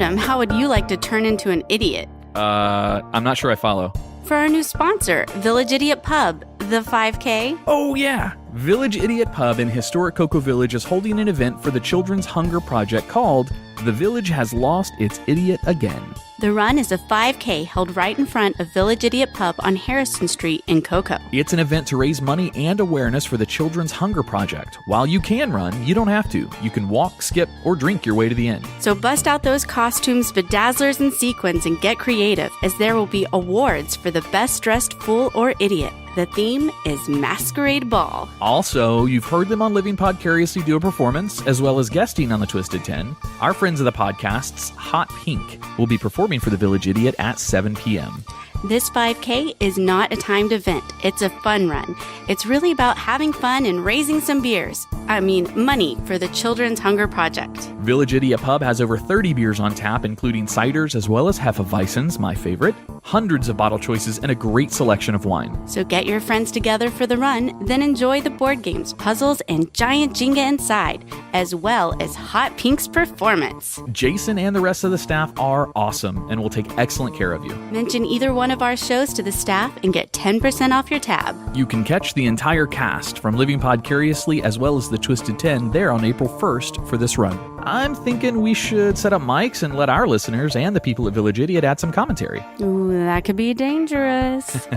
Adam, how would you like to turn into an idiot? I'm not sure I follow. For our new sponsor, Village Idiot Pub, the 5K. Oh, yeah. Village Idiot Pub in historic Cocoa Village is holding an event for the Children's Hunger Project called The Village Has Lost Its Idiot Again. The run is a 5K held right in front of Village Idiot Pub on Harrison Street in Cocoa. It's an event to raise money and awareness for the Children's Hunger Project. While you can run, you don't have to. You can walk, skip, or drink your way to the end. So bust out those costumes, bedazzlers, and sequins and get creative, as there will be awards for the best dressed fool or idiot. The theme is Masquerade Ball. Also, you've heard them on Living Podcariously do a performance, as well as guesting on the Twisted 10. Our friends of the podcasts, Hot Pink, will be performing for the Village Idiot at 7 p.m. This 5K is not a timed event. It's a fun run. It's really about having fun and raising some money for the Children's Hunger Project. Village Idiot Pub has over 30 beers on tap, including ciders as well as Hefeweizens, my favorite, hundreds of bottle choices, and a great selection of wine. So get your friends together for the run, then enjoy the board games, puzzles, and giant Jenga inside, as well as Hot Pink's performance. Jason and the rest of the staff are awesome and will take excellent care of you. Mention either one of our shows to the staff and get 10% off your tab. You can catch the entire cast from Living Podcariously as well as the Twisted 10 there on April 1st for this run. I'm thinking we should set up mics and let our listeners and the people at Village Idiot add some commentary. Ooh, that could be dangerous.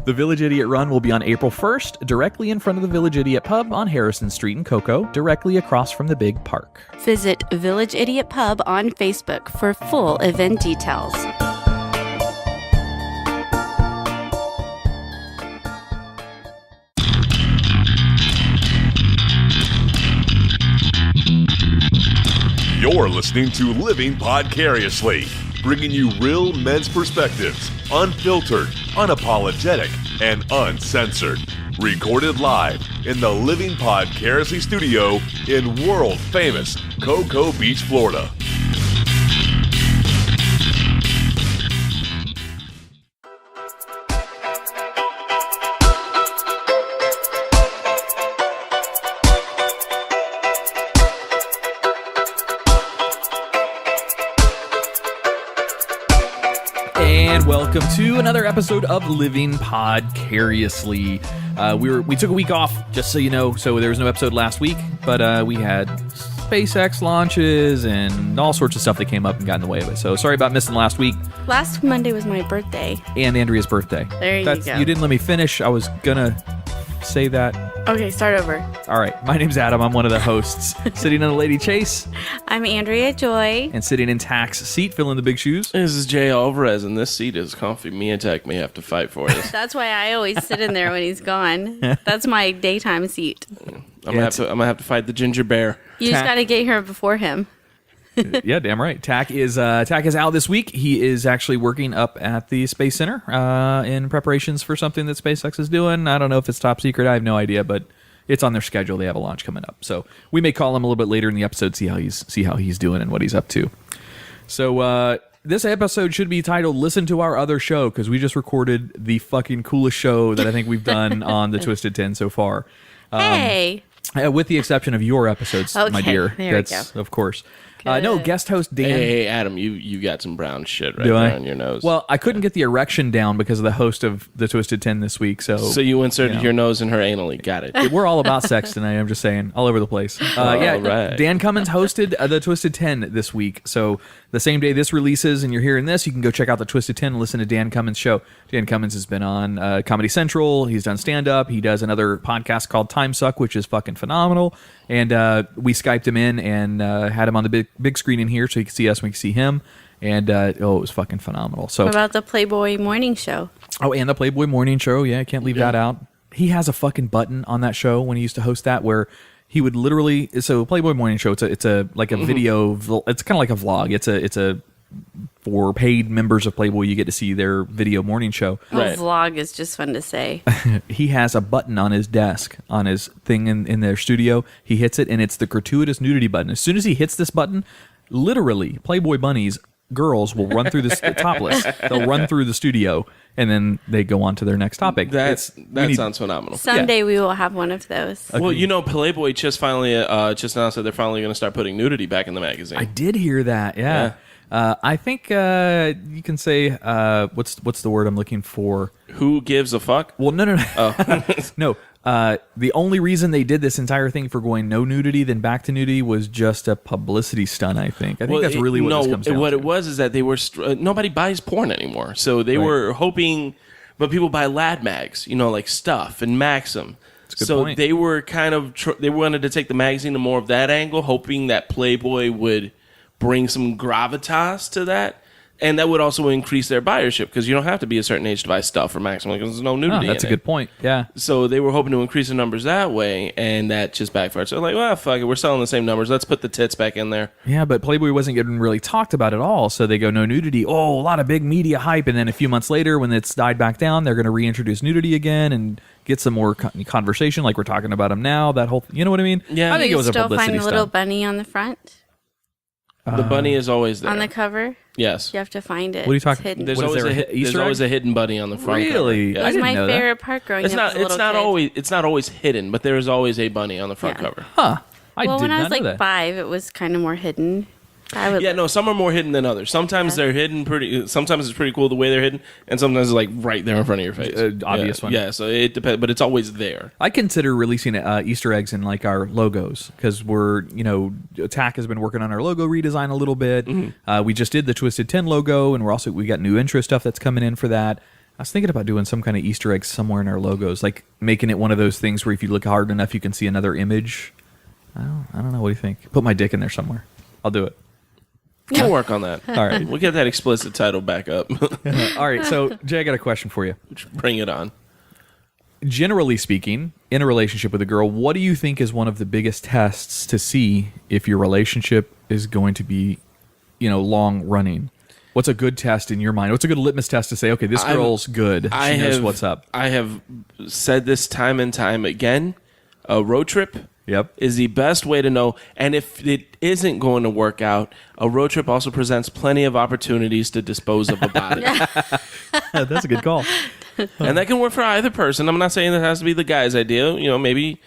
The Village Idiot Run will be on April 1st, directly in front of the Village Idiot Pub on Harrison Street in Cocoa, directly across from the big park. Visit Village Idiot Pub on Facebook for full event details. You're listening to Living Podcariously, bringing you real men's perspectives, unfiltered, unapologetic, and uncensored. Recorded live in the Living Podcariously studio in world-famous Cocoa Beach, Florida. And welcome to another episode of Living Podcariously. We took a week off, just so you know, so there was no episode last week, but we had SpaceX launches and all sorts of stuff that came up and got in the way of it. So sorry about missing last week. Last Monday was my birthday. And Andrea's birthday. There you go. You didn't let me finish. I was gonna say that. Okay, start over. All right, my name's Adam. I'm one of the hosts. Sitting on the Lady Chase. I'm Andrea Joy. And sitting in Tach's seat, filling the big shoes. This is Jay Alvarez, and this seat is comfy. Me and Tach may have to fight for this. That's why I always sit in there when he's gone. That's my daytime seat. I'm gonna have to fight the ginger bear. You just got to get here before him. Yeah, damn right. Tach is out this week. He is actually working up at the Space Center in preparations for something that SpaceX is doing. I don't know if it's top secret. I have no idea, but it's on their schedule. They have a launch coming up, so we may call him a little bit later in the episode, see how he's doing and what he's up to. So this episode should be titled "Listen to Our Other Show" because we just recorded the fucking coolest show that I think we've done on the Twisted 10 so far. Hey. With the exception of your episodes, Okay, my dear. there we That's go. Of course. No, guest host Dan. Hey, Adam, you got some brown shit right Do there I? on your nose. Well, I couldn't get the erection down because of the host of the Twisted 10 this week. So you inserted your nose in her anally. Got it. we're all about sex tonight. I'm just saying, all over the place. right. Dan Cummins hosted the Twisted 10 this week. So the same day this releases and you're hearing this, you can go check out the Twisted 10 and listen to Dan Cummins' show. Dan Cummins has been on Comedy Central. He's done stand-up. He does another podcast called Time Suck, which is fucking phenomenal. And we Skyped him in and had him on the big screen in here so he could see us and we could see him. And it was fucking phenomenal. So What about the Playboy Morning Show? Oh, and the Playboy Morning Show. Yeah, I can't leave that out. He has a fucking button on that show when he used to host that where he would literally. So Playboy Morning Show. It's a like a video. It's kind of like a vlog. It's a for paid members of Playboy. You get to see their video morning show. Right. Vlog is just fun to say. He has a button on his desk on his thing in their studio. He hits it and it's the gratuitous nudity button. As soon as he hits this button, literally Playboy bunnies. Girls will run through the topless. They'll run through the studio, and then they go on to their next topic. That sounds phenomenal. Someday we will have one of those. Well, you know, Playboy just finally just announced that they're finally going to start putting nudity back in the magazine. I did hear that. Yeah. I think you can say what's the word I'm looking for? Who gives a fuck? Well, no. Oh. No. The only reason they did this entire thing for going no nudity then back to nudity was just a publicity stunt. I think that's really what this comes down what to. it was is that they were nobody buys porn anymore, so they were hoping, but people buy lad mags, like Stuff and Maxim. So point. they were kind of they wanted to take the magazine to more of that angle, hoping that Playboy would bring some gravitas to that. And that would also increase their buyership because you don't have to be a certain age to buy Stuff or Maximum because there's no nudity. That's a good point. Yeah. So they were hoping to increase the numbers that way, and that just backfired. So like, well, fuck it, we're selling the same numbers. Let's put the tits back in there. Yeah, but Playboy wasn't getting really talked about at all. So they go no nudity. Oh, a lot of big media hype, and then a few months later, when it's died back down, they're going to reintroduce nudity again and get some more conversation, like we're talking about them now. That whole, you know what I mean? Yeah. I think it was a still publicity find the little stunt. bunny on the front The bunny is always there on the cover. Yes. You have to find it. What are you It's talking- hidden. There's What is always there, there's Easter always egg? a hidden bunny on the front. Really? Cover. It I was didn't my know that. favorite part growing It's up. not. as a little kid. It's not always hidden, but there is always a bunny on the front Yeah. cover. Huh. I Well, did when I not was know like that. 5, it was kind of more hidden. I would. Yeah, no, some are more hidden than others. Sometimes they're hidden pretty. Sometimes it's pretty cool the way they're hidden, and sometimes it's like right there in front of your face. Obvious yeah, one. Yeah, so it depends, but it's always there. I consider releasing Easter eggs in like our logos because we're, Tach has been working on our logo redesign a little bit. Mm-hmm. We just did the Twisted 10 logo, and we got new intro stuff that's coming in for that. I was thinking about doing some kind of Easter egg somewhere in our logos, like making it one of those things where if you look hard enough, you can see another image. I don't know. What do you think? Put my dick in there somewhere. I'll do it. We'll work on that. All right. We'll get that explicit title back up. All right. So, Jay, I got a question for you. Bring it on. Generally speaking, in a relationship with a girl, what do you think is one of the biggest tests to see if your relationship is going to be, long running? What's a good test in your mind? What's a good litmus test to say, okay, this girl's good. She knows what's up. I have said this time and time again. A road trip is the best way to know. And if it isn't going to work out, a road trip also presents plenty of opportunities to dispose of a body. That's a good call. And that can work for either person. I'm not saying that has to be the guy's idea. Maybe,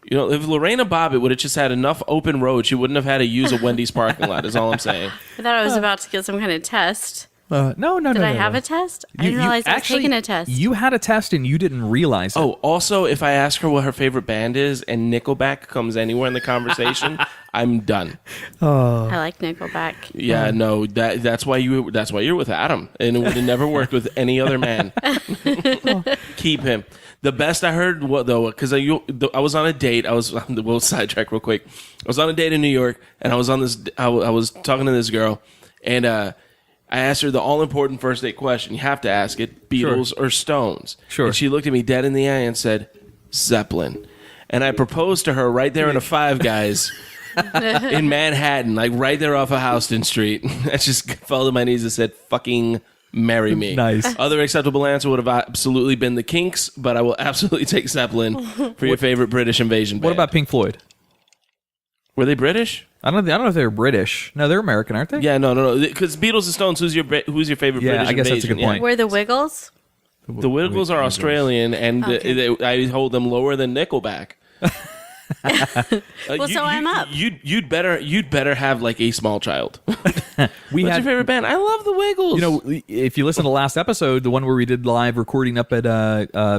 if Lorena Bobbitt would have just had enough open road, she wouldn't have had to use a Wendy's parking lot, is all I'm saying. I thought I was about to get some kind of test. No. Did I have a test? I didn't realize I was taking a test. You had a test and you didn't realize it. Oh, also, if I ask her what her favorite band is and Nickelback comes anywhere in the conversation, I'm done. I like Nickelback. Yeah, no, that's why you're with Adam, and it would have never worked with any other man. Keep him. The best I heard, because I was on a date. We'll sidetrack real quick. I was on a date in New York, and I was on this. I was talking to this girl, and I asked her the all-important first date question. You have to ask it: Beatles or Stones? Sure. And she looked at me dead in the eye and said, Zeppelin. And I proposed to her right there in a Five Guys in Manhattan, like right there off of Houston Street. I just fell to my knees and said, fucking marry me. Nice. Other acceptable answer would have absolutely been the Kinks, but I will absolutely take Zeppelin for your favorite British invasion band. What about Pink Floyd? Were they British? I don't know if they're British. No, they're American, aren't they? Yeah, no. Because Beatles and Stones, who's your favorite British invasion? I guess that's a good point. Were the Wiggles? The Wiggles are Australian, and I hold them lower than Nickelback. Well, so I'm up. You'd better have like a small child. What's had your favorite band? I love the Wiggles. If you listen to the last episode, the one where we did live recording up at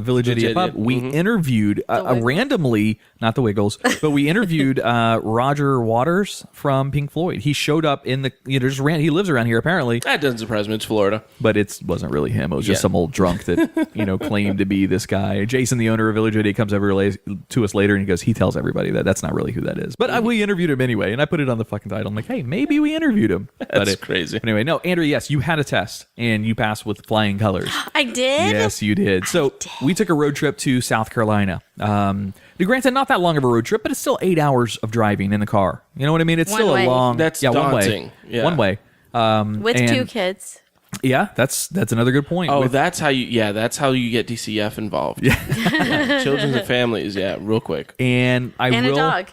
Village Idiot Pub, we interviewed randomly, not the Wiggles, but we interviewed Roger Waters from Pink Floyd. He showed up in the he lives around here apparently, That doesn't surprise me. It's Florida. but it wasn't really him. It was just some old drunk that claimed to be this guy. Jason, the owner of Village Idiot, comes over to us later and he goes, he tells everybody that's not really who that is. But we interviewed him anyway, and I put it on the fucking title. I'm like, hey, maybe we interviewed him. That's crazy. Anyway, no, Andrea, yes, you had a test, and you passed with flying colors. I did? Yes, you did. So we took a road trip to South Carolina. Granted, not that long of a road trip, but it's still 8 hours of driving in the car. You know what I mean? It's One still way. a long... That's one way. daunting. Yeah. One way. With and- 2 kids. Yeah, that's another good point. Oh, that's how you get DCF involved. Yeah. Children and families, real quick. And A dog.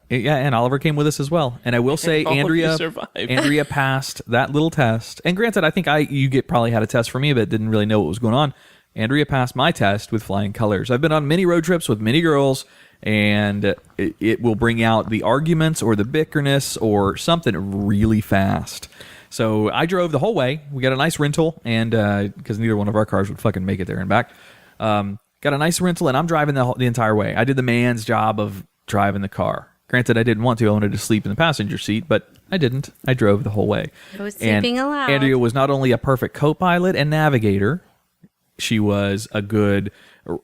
Yeah, and Oliver came with us as well. And I will say, All of you Andrea survived. Andrea passed that little test. And granted, I think you probably had a test for me, but didn't really know what was going on. Andrea passed my test with flying colors. I've been on many road trips with many girls, and it will bring out the arguments or the bickerness or something really fast. So I drove the whole way. We got a nice rental, and because neither one of our cars would fucking make it there and back. Got a nice rental, and I'm driving the entire way. I did the man's job of driving the car. Granted, I didn't want to. I wanted to sleep in the passenger seat, but I didn't. I drove the whole way. I was sleeping aloud. Andrea was not only a perfect co-pilot and navigator, she was a good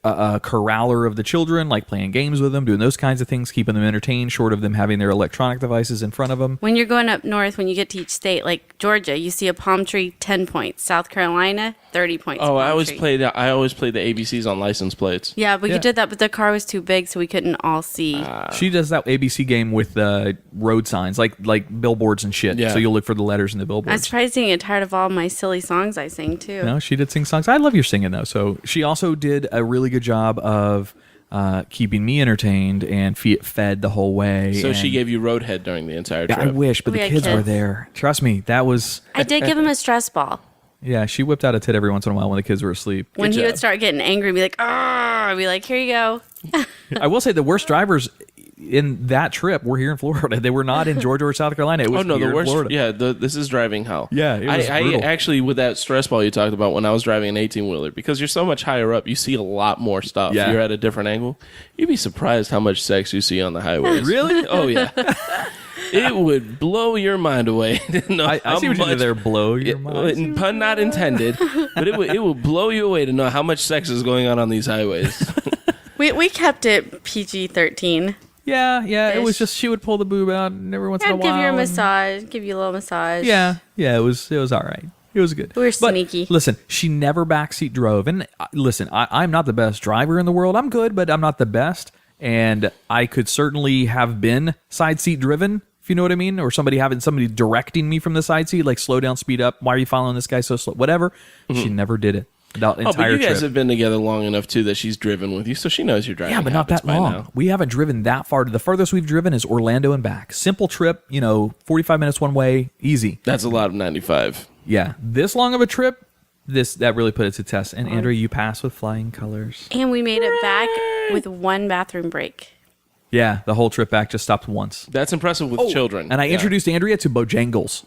corraler of the children, like playing games with them, doing those kinds of things, keeping them entertained, short of them having their electronic devices in front of them. When you're going up north, when you get to each state, like Georgia, you see a palm tree, 10 points. South Carolina, 30 points. Oh, I always played the ABCs on license plates. Yeah, but you did that, but the car was too big, so we couldn't all see. She does that ABC game with road signs, like billboards and shit. Yeah. So you'll look for the letters in the I'm billboards. surprised you get tired of all my silly songs I sing, too. No, she did sing songs. I love your singing, though. So she also did a really good job of keeping me entertained and fed the whole way. So and she gave you roadhead during the entire trip. I wish, but We the had kids were kids. there. Trust me, that was... I did give him a stress ball. Yeah, she whipped out a tit every once in a while when the kids were asleep. When he job. would start getting angry, be like, "Ah!" I'd be like, "Here you go." I will say the worst drivers in that trip were here in Florida. They were not in Georgia or South Carolina. It was the here worst. in Florida. Yeah, this is driving hell. Yeah, it was I brutal. actually, with that stress ball you talked about when I was driving an 18-wheeler, because you're so much higher up, you see a lot more stuff. Yeah. You're at a different angle. You'd be surprised how much sex you see on the highways. Really? Oh, yeah. It would blow your mind away. I see what you did there. Blow your mind. Pun not intended, but it will blow you away to know how much sex is going on these highways. We kept it PG-13. Yeah. It was Ish. just she would pull the boob out and every once in a I'd while. give you a and- massage, give you a little massage. Yeah. It was all right. It was good. We were But sneaky. Listen, she never backseat drove. And listen, I'm not the best driver in the world. I'm good, but I'm not the best. And I could certainly have been side seat driven, if you know what I mean, or somebody directing me from the side seat, like slow down, speed up. Why are you following this guy so slow? Whatever. She never did it. The entire Oh, but you guys trip. have been together long enough, too, that she's driven with you, so she knows you're driving. Yeah, but not that habits by long. now. We haven't driven that far. The farthest we've driven is Orlando and back. Simple trip, 45 minutes one way, easy. That's a lot of 95. Yeah, this long of a trip, that really put it to test. And Andrea, you passed with flying colors. And we made it back with one bathroom break. Yeah, the whole trip back just stopped once. That's impressive with children. And I Yeah. introduced Andrea to Bojangles.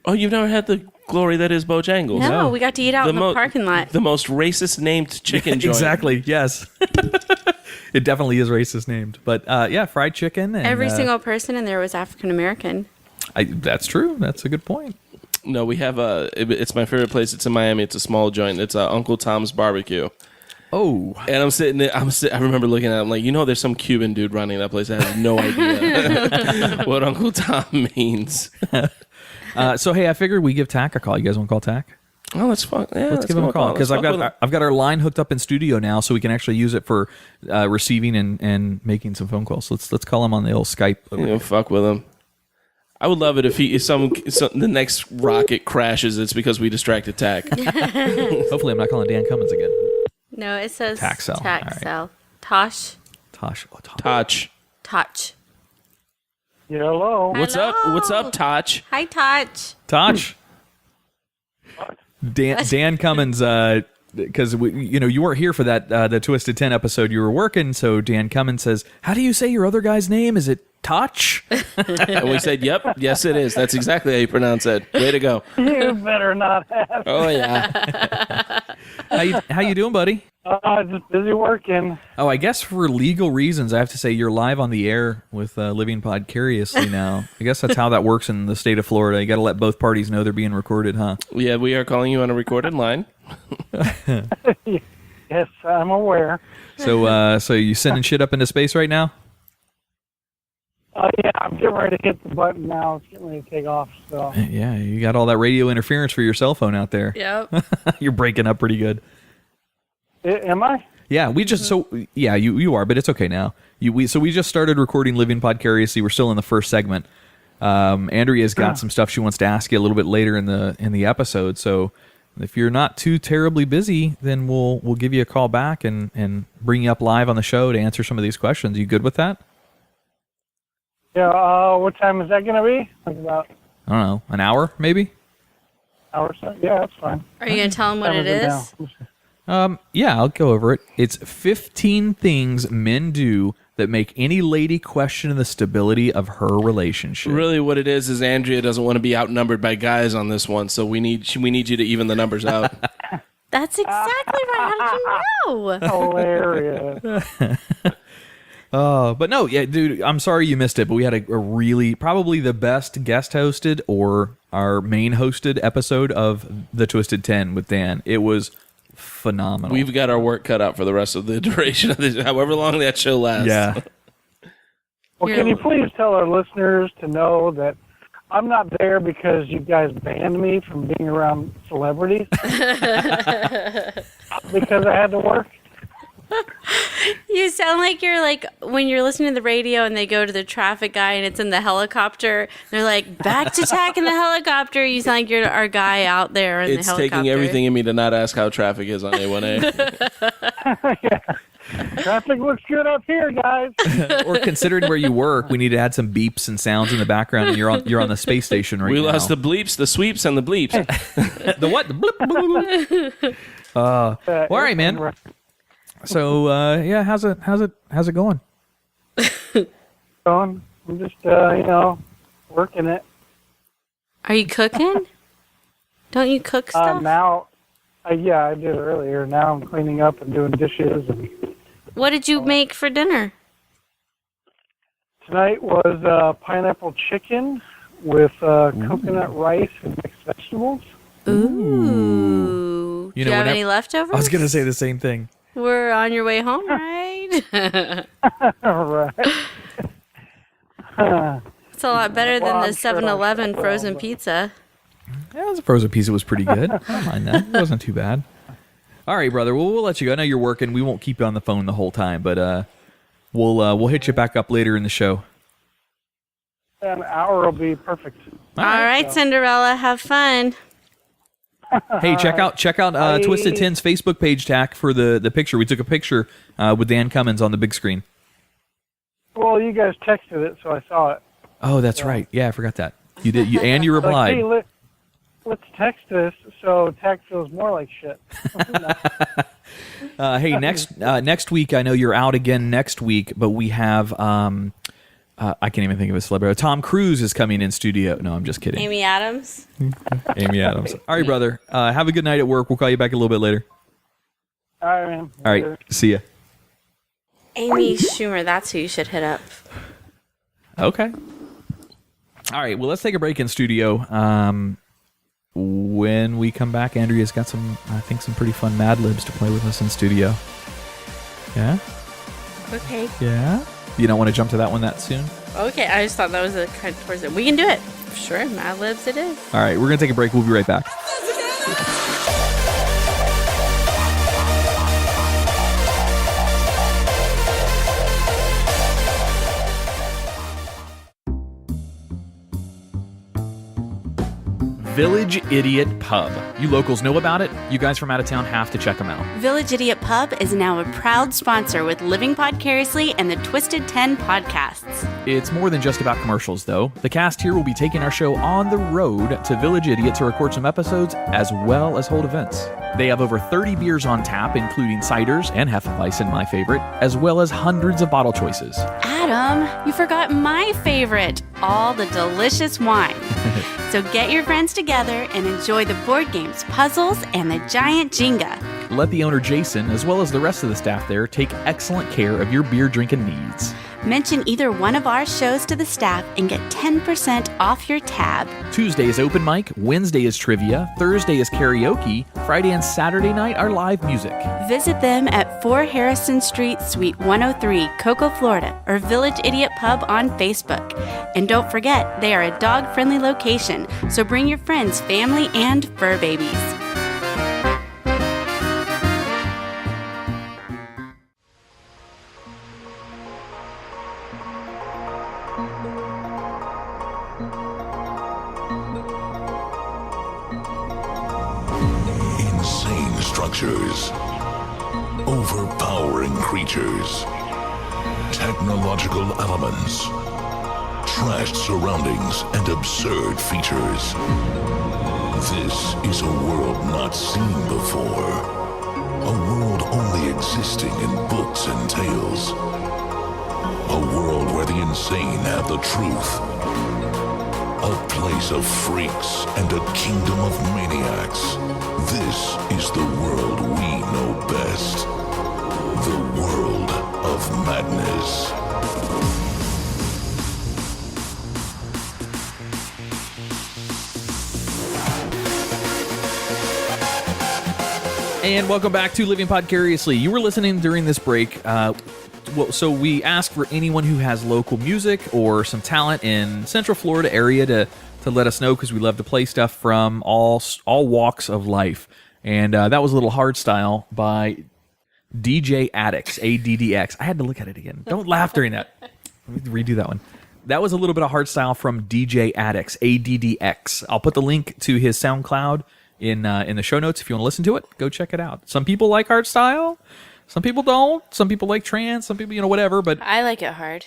Oh, you've never had the glory that is Bojangles? No, we got to eat out in the mo- parking lot. The most racist named chicken joint. Exactly, yes. It definitely is racist named. But fried chicken. And, Every single person in there was African American. That's true. That's a good point. No, we have it's my favorite place. It's in Miami. It's a small joint. It's Uncle Tom's Barbecue. Oh. And I'm sitting there, I remember looking at him like, there's some Cuban dude running that place that has no idea what Uncle Tom means. So, hey, I figured we give Tach a call. You guys want to call Tach? Oh, that's fun. Yeah, Let's give him a call because I've got our line hooked up in studio now, so we can actually use it for receiving and making some phone calls. So let's call him on the old Skype. Fuck with him. I would love it if the next rocket crashes. It's because we distracted Tach. Hopefully, I'm not calling Dan Cummins again. No, it says Taxel. Taxel. Tosh. Tosh. Oh, Tosh. Toch. Toch. Yeah, hello. What's up? What's up, Toch? Hi, Toch. Tosh. Dan Cummins, because you weren't here for that the Twisted 10 episode. You were working, so Dan Cummins says, "How do you say your other guy's name? Is it Toch?" And we said, "Yep, yes, it is. That's exactly how you pronounce it. Way to go." You better not have. Oh yeah. How you doing, buddy? Just busy working. Oh, I guess for legal reasons, I have to say you're live on the air with Living Podcariously now. I guess that's how that works in the state of Florida. You got to let both parties know they're being recorded, huh? Yeah, we are calling you on a recorded line. Yes, I'm aware. So you sending shit up into space right now? Yeah, I'm getting ready to hit the button now. It's getting ready to take off. So Yeah, you got all that radio interference for your cell phone out there. Yep. You're breaking up pretty good. Am I? Yeah, you are, but it's okay now. We just started recording Living Podcariously. We're still in the first segment. Andrea's got some stuff she wants to ask you a little bit later in the episode. So if you're not too terribly busy, then we'll give you a call back and bring you up live on the show to answer some of these questions. You good with that? Yeah. What time is that going to be? Like about I don't know, an hour maybe. hour or so. Yeah, that's fine. Are you going to tell them what it is? Yeah, I'll go over it. It's 15 things men do that make any lady question the stability of her relationship. Really, what it is Andrea doesn't want to be outnumbered by guys on this one, so we need you to even the numbers out. That's exactly right. How did you know? Hilarious. But no, yeah, dude, I'm sorry you missed it, but we had a really, probably the best guest hosted or our main hosted episode of The Twisted 10 with Dan. It was phenomenal. We've got our work cut out for the rest of the duration of this, however long that show lasts. Yeah. Well, can you please tell our listeners to know that I'm not there because you guys banned me from being around celebrities? Because I had to work? You sound like you're like when you're listening to the radio and they go to the traffic guy and it's in the helicopter. They're like, back to Tach in the helicopter. You sound like you're our guy out there in the helicopter. It's taking everything in me to not ask how traffic is on A1A. Yeah. Traffic looks good up here, guys. Or considering where you work, we need to add some beeps and sounds in the background, and you're on the space station right now. We lost the bleeps, the sweeps, and the bleeps. The what? The bloop, bloop, bloop. Well, all right, man. So yeah, how's it going? I'm just working it. Are you cooking? Don't you cook stuff? Now, yeah, I did earlier. Now I'm cleaning up and doing dishes. And What did you make for dinner? tonight was pineapple chicken with coconut rice and mixed vegetables. Ooh. Do you have any leftovers? I was gonna say the same thing. We're on your way home, right? All right. It's a lot better than the 7-Eleven frozen pizza. Yeah, the frozen pizza was pretty good. I don't mind that. It wasn't too bad. All right, brother. Well, we'll let you go. I know you're working. We won't keep you on the phone the whole time, but we'll hit you back up later in the show. An hour will be perfect. All right, Cinderella. Have fun. Hey, check out Twisted 10's Facebook page, Tach, for the picture. We took a picture with Dan Cummins on the big screen. Well, you guys texted it, so I saw it. Oh, that's right. Yeah, I forgot that. You did. And you replied. Like, hey, let's text this so Tach feels more like shit. Hey, next week, I know you're out again next week, but we have I can't even think of a celebrity. Tom Cruise is coming in studio. No, I'm just kidding. Amy Adams. Amy Adams. All right, brother. Have a good night at work. We'll call you back a little bit later. All right, man. All right. See ya. Amy Schumer. That's who you should hit up. Okay. All right. Well, let's take a break in studio. When we come back, Andrea's got some pretty fun MadLibs to play with us in studio. Yeah? Okay. Yeah? You don't want to jump to that one that soon? Okay, I just thought that was a kind of towards it. We can do it. Sure, MadLibs it is. All right, we're going to take a break. We'll be right back. Village Idiot Pub. You locals know about it. You guys from out of town have to check them out. Village Idiot Pub is now a proud sponsor with Living Podcariously and the Twisted 10 podcasts. It's more than just about commercials, though. The cast here will be taking our show on the road to Village Idiot to record some episodes as well as hold events. They have over 30 beers on tap, including ciders and Hefeweizen, my favorite, as well as hundreds of bottle choices. Adam, you forgot my favorite, all the delicious wine. So get your friends together and enjoy the board games, puzzles, and the giant Jenga. Let the owner, Jason, as well as the rest of the staff there, take excellent care of your beer drinking needs. Mention either one of our shows to the staff and get 10% off your tab. Tuesday is open mic, Wednesday is trivia, Thursday is karaoke, Friday and Saturday night are live music. Visit them at 4 Harrison Street, Suite 103, Cocoa, Florida, or Village Idiot Pub on Facebook. And don't forget, they are a dog-friendly location, so bring your friends, family, and fur babies. Structures, overpowering creatures, technological elements, trashed surroundings, and absurd features. This is a world not seen before. A world only existing in books and tales. A world where the insane have the truth. A place of freaks and a kingdom of maniacs. This is the world we know best. The world of madness. And welcome back to Living Podcariously. You were listening during this break. So we asked for anyone who has local music or some talent in Central Florida area to let us know, because we love to play stuff from all walks of life. And that was a little hardstyle by DJ Addx, Addx. I had to look at it again. Don't laugh during that. Let me redo that one. That was a little bit of hardstyle from DJ Addx, Addx. I'll put the link to his SoundCloud in the show notes if you want to listen to it. Go check it out. Some people like hardstyle. Some people don't. Some people like trance. Some people, whatever. But I like it hard.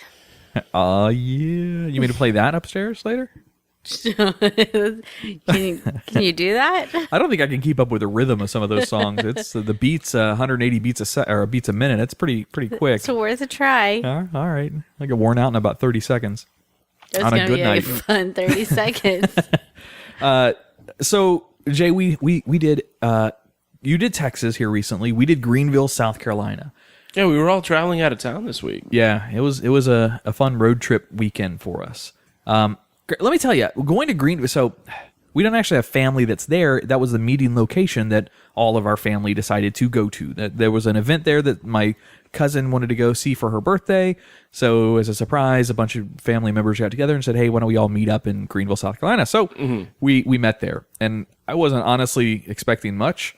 Oh, yeah. You mean to play that upstairs later? Can you do that? I don't think I can keep up with the rhythm of some of those songs. It's the beats, 180 beats beats a minute. It's pretty quick. It's worth a try. All right. I get worn out in about 30 seconds. It's on a going to good be night. a fun 30 seconds. So, Jay, we did you did Texas here recently. We did Greenville, South Carolina. Yeah, we were all traveling out of town this week. Yeah, it was a fun road trip weekend for us. Let me tell you, going to Greenville, so we don't actually have family that's there. That was the meeting location that all of our family decided to go to. That there was an event there that my cousin wanted to go see for her birthday. So as a surprise, a bunch of family members got together and said, hey, why don't we all meet up in Greenville, South Carolina? So we met there. And I wasn't honestly expecting much.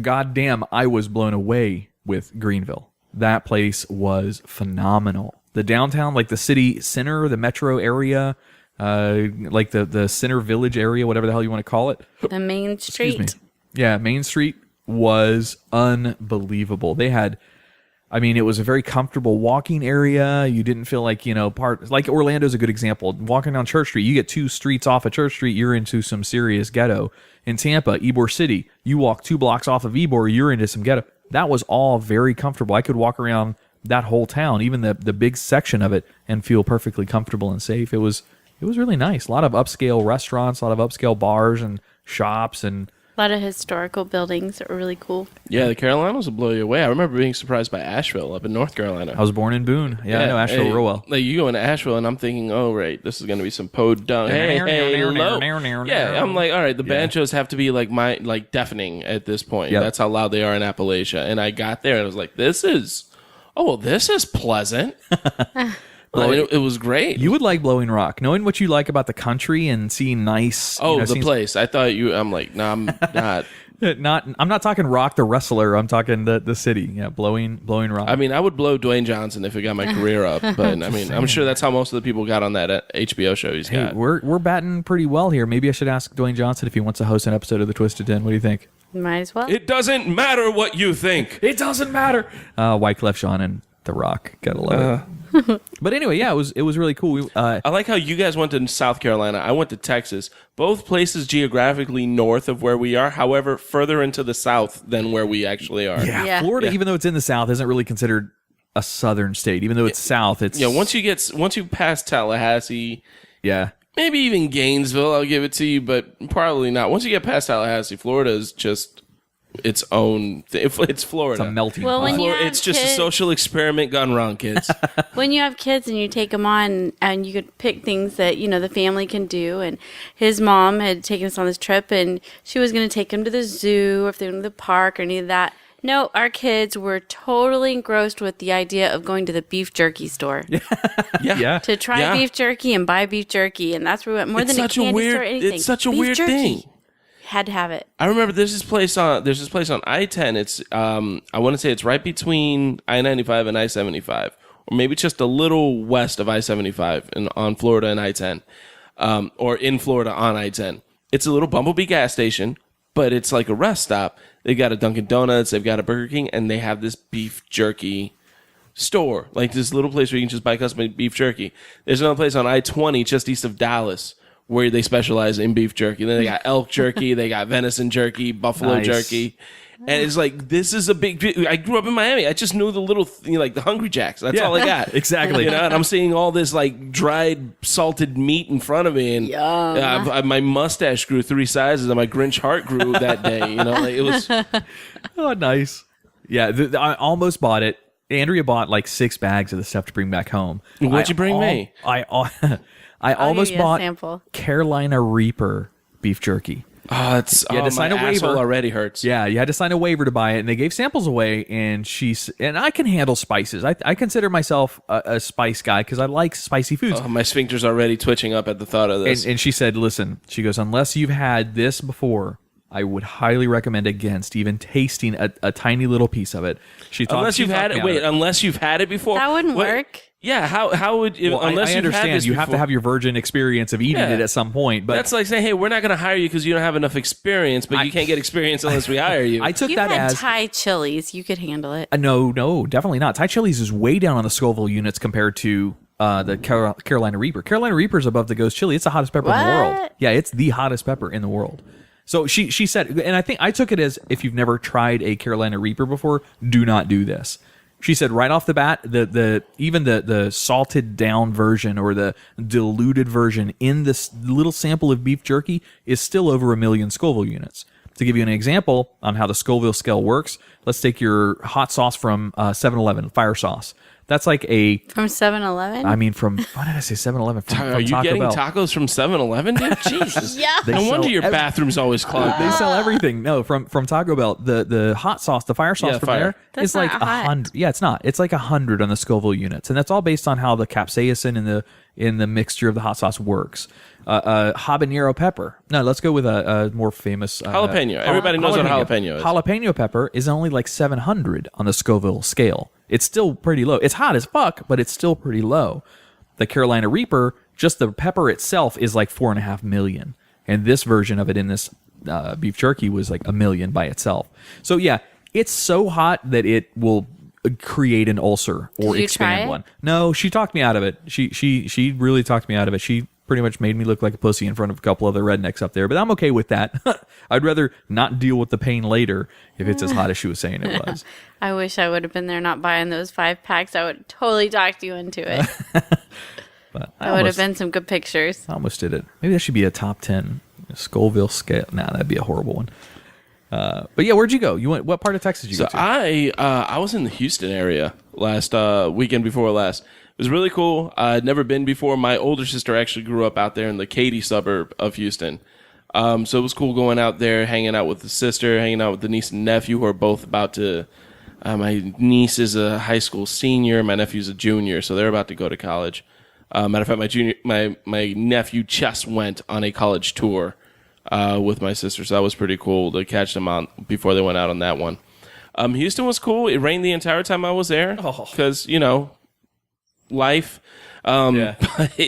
God damn, I was blown away with Greenville. That place was phenomenal. The downtown, like the city center, the metro area, like the center village area, whatever the hell you want to call it. The main street. Excuse me. Yeah, Main Street was unbelievable. They had, it was a very comfortable walking area. You didn't feel like, like Orlando's a good example. Walking down Church Street, you get 2 streets off of Church Street, you're into some serious ghetto. In Tampa, Ybor City, you walk 2 blocks off of Ybor, you're into some ghetto. That was all very comfortable. I could walk around that whole town, even the big section of it, and feel perfectly comfortable and safe. It was really nice. A lot of upscale restaurants, a lot of upscale bars and shops, and A lot of historical buildings that were really cool. Yeah, the Carolinas will blow you away. I remember being surprised by Asheville up in North Carolina. I was born in Boone. Yeah, I know Asheville real well. Like, you go into Asheville, and I'm thinking, oh, right, this is going to be some podunk. Hey, low. Yeah, I'm like, all right, the banjos have to be like deafening at this point. Yep. That's how loud they are in Appalachia. And I got there, and I was like, this is pleasant. It was great. You would like Blowing Rock, knowing what you like about the country and seeing nice. The place. I thought you. I'm like, no, I'm not. I'm not talking Rock the wrestler. I'm talking the city. Yeah, Blowing Rock. I mean, I would blow Dwayne Johnson if it got my career up, but I'm sure that's how most of the people got on that HBO show he's got. We're batting pretty well here. Maybe I should ask Dwayne Johnson if he wants to host an episode of the Twisted Den. What do you think? Might as well. It doesn't matter what you think. It doesn't matter. Wyclef Jean and The Rock. Gotta love it. But anyway, yeah, it was really cool. I like how you guys went to South Carolina. I went to Texas. Both places geographically north of where we are, however, further into the south than where we actually are. Yeah. Florida, even though it's in the south, isn't really considered a southern state. Even though it's south, it's once you pass Tallahassee, maybe even Gainesville, I'll give it to you, but probably not. Once you get past Tallahassee, Florida is just its own. It's Florida. It's a melting Well, pot. It's just a social experiment gone wrong, kids. When you have kids and you take them on and you could pick things that, the family can do. And his mom had taken us on this trip and she was going to take him to the zoo or if they went to the park or any of that. No, our kids were totally engrossed with the idea of going to the beef jerky store. To try beef jerky and buy beef jerky. And that's where we went more than a candy store or anything. It's such a beef weird jerky. thing. Had to have it. I remember there's this place on I-10. It's I want to say it's right between I-95 and I-75, or maybe just a little west of I-75 on Florida and I-10, or in Florida on I-10. It's a little Bumblebee gas station, but it's like a rest stop. They've got a Dunkin' Donuts, they've got a Burger King, and they have this beef jerky store, like this little place where you can just buy custom beef jerky. There's another place on I-20 just east of Dallas where they specialize in beef jerky. Then they got elk jerky, they got venison jerky, buffalo jerky. And it's like, this is a big... I grew up in Miami. I just knew the little, like the Hungry Jacks. That's all I got. Exactly. And I'm seeing all this like dried, salted meat in front of me. And my mustache grew 3 sizes and my Grinch heart grew that day. Like it was... Oh, nice. Yeah, I almost bought it. Andrea bought like 6 bags of the stuff to bring back home. What'd you bring me? I almost bought sample. Carolina Reaper beef jerky. Oh, it's you had to sign a waiver. Already hurts. Yeah, you had to sign a waiver to buy it, and they gave samples away. And I can handle spices. I consider myself a spice guy because I like spicy foods. Oh, my sphincter's already twitching up at the thought of this. And she said, "Listen," she goes, "unless you've had this before, I would highly recommend against even tasting a tiny little piece of it." Unless you've had it before, that wouldn't work. Yeah, how would unless I understand you have to have your virgin experience of eating it at some point, but that's like saying, hey, we're not going to hire you because you don't have enough experience, but you can't get experience unless we hire you. I took you that had as Thai chilies, you could handle it. No, definitely not. Thai chilies is way down on the Scoville units compared to the Carolina Reaper. Carolina Reaper is above the ghost chili. It's the hottest pepper in the world. Yeah, it's the hottest pepper in the world. So she said, and I think I took it as, if you've never tried a Carolina Reaper before, do not do this. She said right off the bat, even the salted down version or the diluted version in this little sample of beef jerky is still over 1 million Scoville units. To give you an example on how the Scoville scale works, let's take your hot sauce from 7-Eleven, fire sauce. That's like from 7-Eleven? I mean, why did I say 7-Eleven? Are you Taco getting Bell. tacos from 7-Eleven, dude? Jesus. Yeah. No wonder your bathroom's always clogged. They sell everything. No, from Taco Bell. The hot sauce, the fire sauce from there is like 100. Yeah, it's not. It's like 100 on the Scoville units, and that's all based on how the capsaicin in the mixture of the hot sauce works. Habanero pepper. No, let's go with a more famous jalapeno. Everybody knows what jalapeno is. Jalapeno pepper is only like 700 on the Scoville scale. It's still pretty low. It's hot as fuck, but it's still pretty low. The Carolina Reaper, just the pepper itself is like 4.5 million, and this version of it in this beef jerky was like 1 million by itself. So yeah, it's so hot that it will create an ulcer or expand one. No, she talked me out of it. She really talked me out of it. She pretty much made me look like a pussy in front of a couple other rednecks up there, but I'm okay with that. I'd rather not deal with the pain later if it's as hot as she was saying it was. I wish I would have been there not buying those 5 packs. I would totally talked you into it. But that would have been some good pictures. I almost did it. Maybe that should be a top 10 Scoville scale. Nah, that'd be a horrible one. But yeah, where'd you go? You went? What part of Texas did you go to? I was in the Houston area last weekend before last. It was really cool. I'd never been before. My older sister actually grew up out there in the Katy suburb of Houston. So it was cool going out there, hanging out with the sister, hanging out with the niece and nephew who are both about to... my niece is a high school senior. My nephew's a junior, so they're about to go to college. Matter of fact, my nephew just went on a college tour with my sister, so that was pretty cool to catch them on before they went out on that one. Houston was cool. It rained the entire time I was there because, life. Yeah. But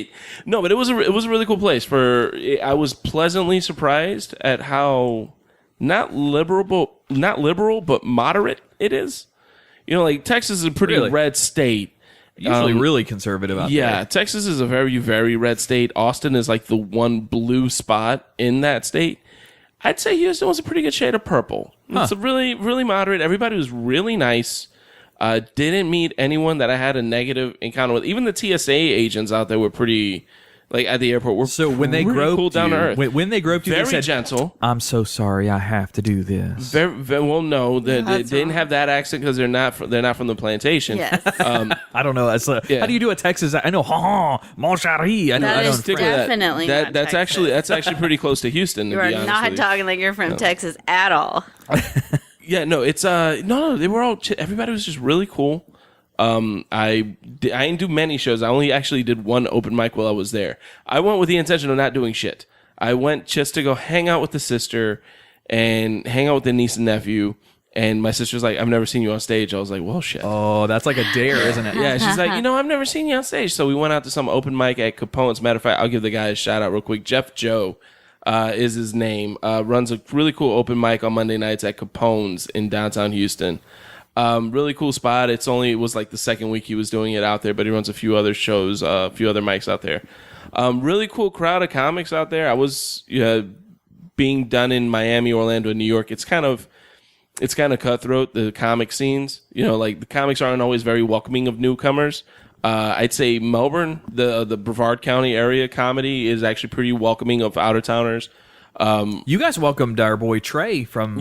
it was a really cool place. I was pleasantly surprised at how not liberal but moderate it is. Like Texas is a pretty red state. Usually really conservative out there. Yeah, Texas is a very, very red state. Austin is like the one blue spot in that state. I'd say Houston was a pretty good shade of purple. It's a really, really moderate. Everybody was really nice. Didn't meet anyone that I had a negative encounter with. Even the TSA agents out there were pretty, like at the airport, were so when they groped cool down to earth. When they groped you, very they said, gentle. "I'm so sorry, I have to do this." Well, no, they didn't have that accent because they're not from the plantation. Yes. I don't know. How do you do a Texas? I know, mon chéri. I know. That I is don't. definitely not that's Texas. that's actually pretty close to Houston. You are not talking like you're from Texas at all. Yeah, no, it's no. They were all. Everybody was just really cool. I didn't do many shows. I only actually did one open mic while I was there. I went with the intention of not doing shit. I went just to go hang out with the sister and hang out with the niece and nephew. And my sister's like, "I've never seen you on stage." I was like, "Well, shit." Oh, that's like a dare, isn't it? Yeah, she's like, "I've never seen you on stage." So we went out to some open mic at Capone's. Matter of fact, I'll give the guy a shout out real quick. Jeff Joe is his name. Runs a really cool open mic on Monday nights at Capone's in downtown Houston. Really cool spot. It was like the second week he was doing it out there, but he runs a few other shows, a few other mics out there. Really cool crowd of comics out there. I was being done in Miami, Orlando, and New York. It's kind of cutthroat, the comic scenes. Like the comics aren't always very welcoming of newcomers. I'd say Melbourne, the Brevard County area comedy is actually pretty welcoming of out-of-towners. You guys welcomed our boy Trey from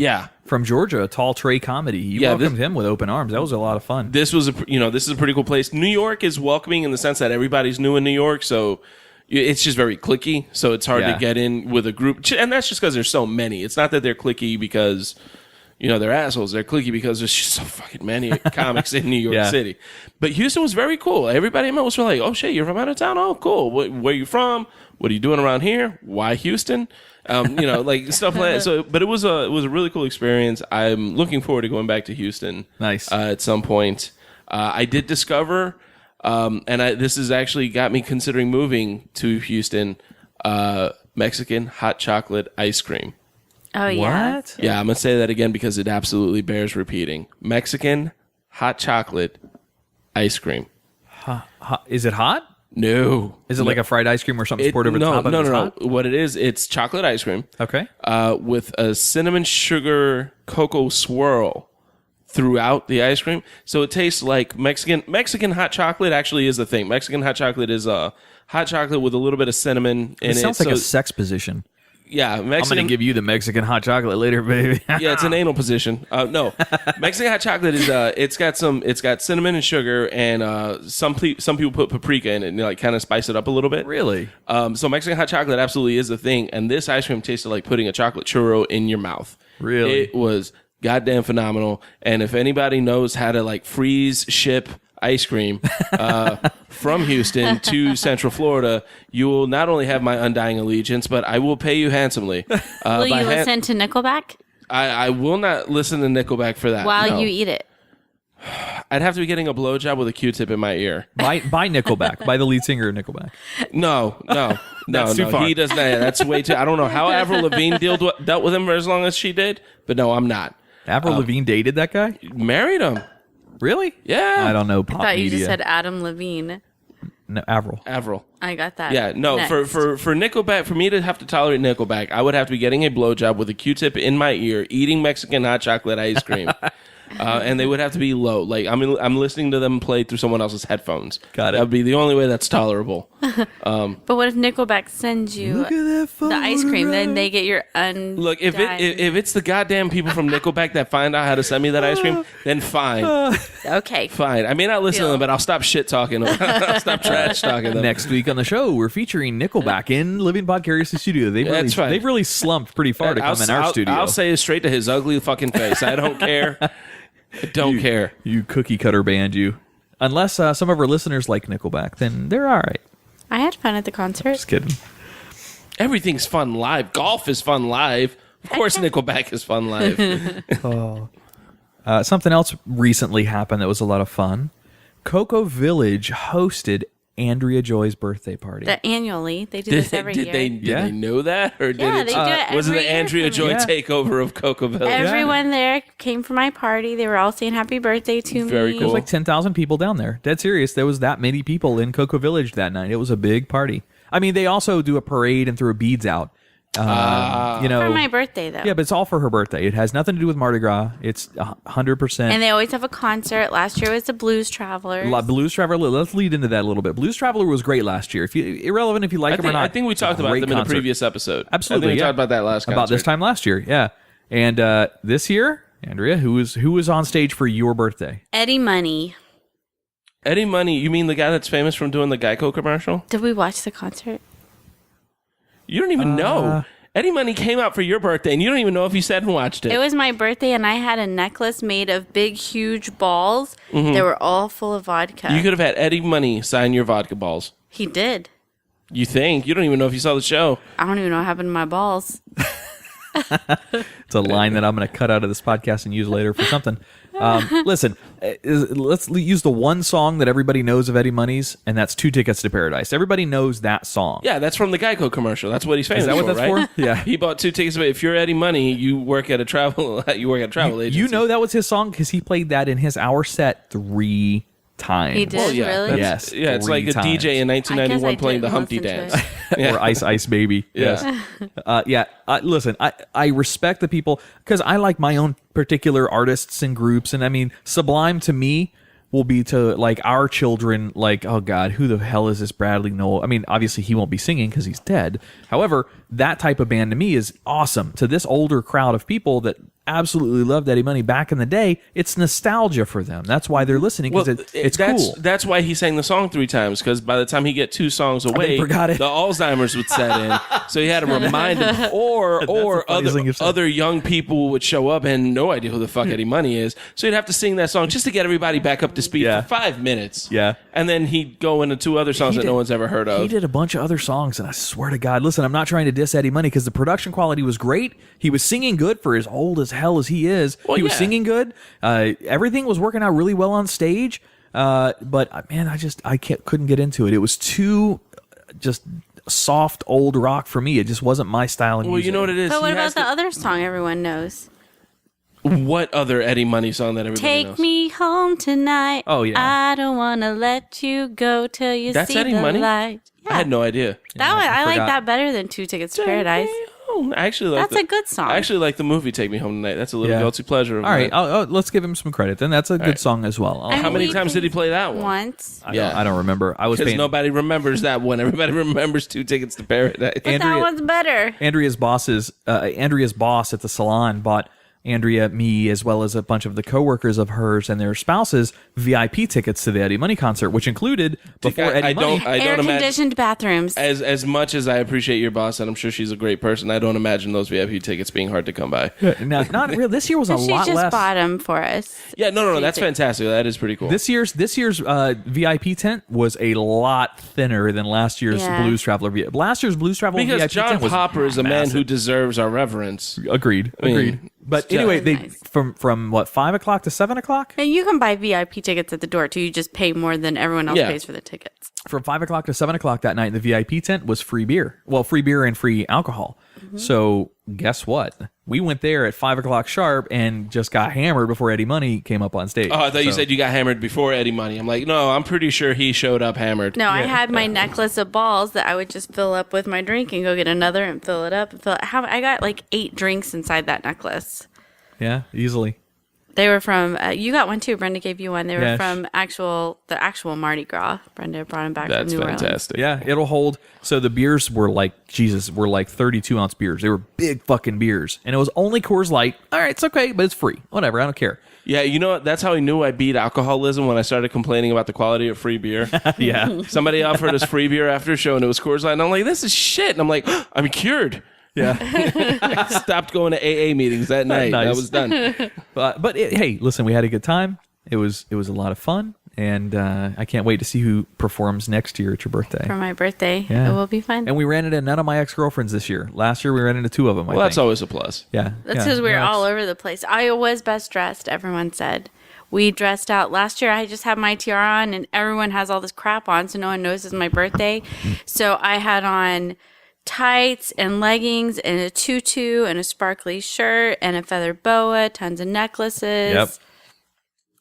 Georgia, Tall Trey Comedy. You welcomed him with open arms. That was a lot of fun. This is a pretty cool place. New York is welcoming in the sense that everybody's new in New York, so it's just very cliquey. So it's hard to get in with a group, and that's just because there's so many. It's not that they're cliquey because they're assholes. They're cliquey because there's just so fucking many comics in New York City. But Houston was very cool. Everybody I met was like, "Oh shit, you're from out of town? Oh, cool. Where you from? What are you doing around here? Why Houston?" Like stuff like that. So, but it was a really cool experience. I'm looking forward to going back to Houston. Nice. At some point. I did discover, this has actually got me considering moving to Houston. Mexican hot chocolate ice cream. Oh yeah. What? Yeah, I'm gonna say that again because it absolutely bears repeating. Mexican hot chocolate ice cream. Is it hot? No. Is it like a fried ice cream or something poured over the top of it? No. What it is, it's chocolate ice cream. Okay. With a cinnamon sugar cocoa swirl throughout the ice cream. So it tastes like Mexican hot chocolate actually is the thing. Mexican hot chocolate is hot chocolate with a little bit of cinnamon in it. It sounds like a sex position. Yeah, I'm going to give you the Mexican hot chocolate later, baby. Yeah, it's an anal position. No, Mexican hot chocolate is it's got cinnamon and sugar, and some people put paprika in it and like kind of spice it up a little bit. Really? So Mexican hot chocolate absolutely is the thing, and this ice cream tasted like putting a chocolate churro in your mouth. Really? It was goddamn phenomenal. And if anybody knows how to like freeze ship ice cream from Houston to Central Florida, you will not only have my undying allegiance, but I will pay you handsomely. Will you listen to Nickelback? I will not listen to Nickelback for that. While you eat it. I'd have to be getting a blowjob with a Q-tip in my ear. By Nickelback, by the lead singer of Nickelback. No. Too far. He does not. That's way too. I don't know how Avril Lavigne dealt with him for as long as she did, but no, I'm not. Avril Lavigne dated that guy? Married him. Really? Yeah. I don't know. I thought you just said Adam Levine. No, Avril. I got that. Yeah, no. Next. For Nickelback, for me to have to tolerate Nickelback, I would have to be getting a blowjob with a Q-tip in my ear, eating Mexican hot chocolate ice cream. And they would have to be low. Like I'm listening to them play through someone else's headphones. Got it. That would be the only way that's tolerable. But what if Nickelback sends you the ice cream? Then they get your Look, if it's the goddamn people from Nickelback that find out how to send me that ice cream, then fine. Okay. Fine. I may not listen to them, but I'll stop shit talking them. I'll stop trash talking them. Next week on the show, we're featuring Nickelback in Living Podcariously Studio. They've really slumped pretty far to come in our studio. I'll say it straight to his ugly fucking face. I don't care. I don't care. You cookie cutter band, you. Unless some of our listeners like Nickelback, then they're all right. I had fun at the concert. Just kidding. Everything's fun live. Golf is fun live. Of course, Nickelback is fun live. Something else recently happened that was a lot of fun. Cocoa Village hosted Andrea Joy's birthday party. Annually. They do this every year. Did they know that? Or Yeah, they do it every was it the year Andrea for Joy me. takeover of Cocoa Village? Everyone there came for my party. They were all saying happy birthday to me. Very There's cool. like 10,000 people down there. Dead serious. There was that many people in Cocoa Village that night. It was a big party. I mean, they also do a parade and throw beads out. For my birthday, though. Yeah, but it's all for her birthday. It has nothing to do with Mardi Gras. It's 100%. And they always have a concert. Last year was the Blues Travelers. Blues Traveler. Let's lead into that a little bit. Blues Traveler was great last year. Irrelevant if you like them or not. I think we talked about them in a previous episode. Absolutely, I think we talked about that last concert. About this time last year, yeah. And this year, Andrea, who was on stage for your birthday? Eddie Money. Eddie Money, you mean the guy that's famous from doing the Geico commercial? Did we watch the concert? You don't even know. Eddie Money came out for your birthday, and you don't even know if you sat and watched it. It was my birthday, and I had a necklace made of big, huge balls. They were all full of vodka. You could have had Eddie Money sign your vodka balls. He did. You think? You don't even know if you saw the show. I don't even know what happened to my balls. It's a line that I'm going to cut out of this podcast and use later for something. Listen, let's use the one song that everybody knows of Eddie Money's, and that's 2 Tickets to Paradise. Everybody knows that song. Yeah, that's from the Geico commercial. That's what he's famous Is that what for, that's right? for? Yeah. He bought 2 tickets. If you're Eddie Money, you work at a travel agency. You know that was his song because he played that in his hour set 3 times. He did, Well, yeah, really? Yes. Yeah, it's like a 3 DJ in I guess 1991 I playing the didn't Humpty listen to Dance. it. Or Ice Baby. Yeah. Yes. Listen, I respect the people because I like my own particular artists and groups. And I mean, Sublime to me will be to like our children, like, oh God, who the hell is this Bradley Noel? I mean, obviously he won't be singing because he's dead. However, that type of band to me is awesome. To this older crowd of people that absolutely loved Eddie Money back in the day, it's nostalgia for them. That's why they're listening, because it's cool. That's why he sang the song 3 times, because by the time he get 2 songs away, forgot it. the Alzheimer's would set in. So he had to remind him. Or funniest thing you've said. other young people would show up and no idea who the fuck Eddie Money is. So he'd have to sing that song just to get everybody back up to speed for 5 minutes. Yeah. And then he'd go into 2 other songs that no one's ever heard of. He did a bunch of other songs, and I swear to God, listen, I'm not trying to diss Eddie Money because the production quality was great. He was singing good for as old as hell as he is. Well, he was yeah. singing good. Everything was working out really well on stage. But man, I couldn't get into it. It was too just soft old rock for me. It just wasn't my style of music. Well, you know what it is? But what He about has the other song everyone knows? What other Eddie Money song that everybody knows? Take me home tonight. Oh, yeah. I don't want to let you go till you That's see Eddie the Money? light. I had no idea. That one, I like forgot. that better than 2 Tickets to Paradise. Oh, I actually like That's a good song. I actually like the movie Take Me Home Tonight. That's a little Yeah. guilty pleasure of All right, mine. let's give him some credit. Then that's a good song as well. And How many we times did he play that one? Once. I don't remember. I was Because paying. nobody remembers that one. Everybody remembers 2 Tickets to Paradise. But that one's better. Andrea's boss at the salon bought Andrea, me, as well as a bunch of the coworkers of hers and their spouses VIP tickets to the Eddie Money concert, which included before Eddie Money. I don't imagine. Air-conditioned bathrooms. As much as I appreciate your boss, and I'm sure she's a great person, I don't imagine those VIP tickets being hard to come by. Now, not real. This year was a She lot just less. bought them for us. Yeah, no, that's fantastic. That is pretty cool. This year's VIP tent was a lot thinner than last year's Yeah. Blues Traveler. Last year's Blues Traveler because VIP John tent was Popper is a man massive. who deserves our reverence. Agreed. mean, But it's anyway, just- they Nice. from what 5 o'clock to 7 o'clock. And you can buy VIP tickets at the door, too. You just pay more than everyone else Yeah. pays for the tickets. From 5 o'clock to 7 o'clock that night in the VIP tent was free beer. Well, free beer and free alcohol. Mm-hmm. So guess what? We went there at 5 o'clock sharp and just got hammered before Eddie Money came up on stage. Oh, I thought you So- said you got hammered before Eddie Money. I'm like, no, I'm pretty sure he showed up hammered. No, I had my necklace of balls that I would just fill up with my drink and go get another and fill it up. I got like 8 drinks inside that necklace. Yeah, easily. They were from, you got one too. Brenda gave you one. They were Yeah, from the actual Mardi Gras. Brenda brought them back That's from New Orleans. fantastic. Yeah, it'll hold. So the beers were like 32-ounce beers. They were big fucking beers, and it was only Coors Light. All right, it's okay, but it's free. Whatever, I don't care. Yeah, you know what? That's how I knew I beat alcoholism when I started complaining about the quality of free beer. Yeah, Somebody offered us free beer after a show, and it was Coors Light. And I'm like, this is shit. And I'm like, I'm cured. yeah. I stopped going to AA meetings that night. Nice. I was done. But hey, listen, we had a good time. It was a lot of fun, and I can't wait to see who performs next year at your birthday. For my birthday. Yeah. It will be fun. And we ran into none of my ex-girlfriends this year. Last year we ran into 2 of them. Well, that's always a plus. Yeah, That's because we were all over the place. I was best dressed, everyone said. We dressed out. Last year, I just had my tiara on, and everyone has all this crap on, so no one knows it's my birthday. So I had on tights and leggings and a tutu and a sparkly shirt and a feather boa, tons of necklaces. Yep.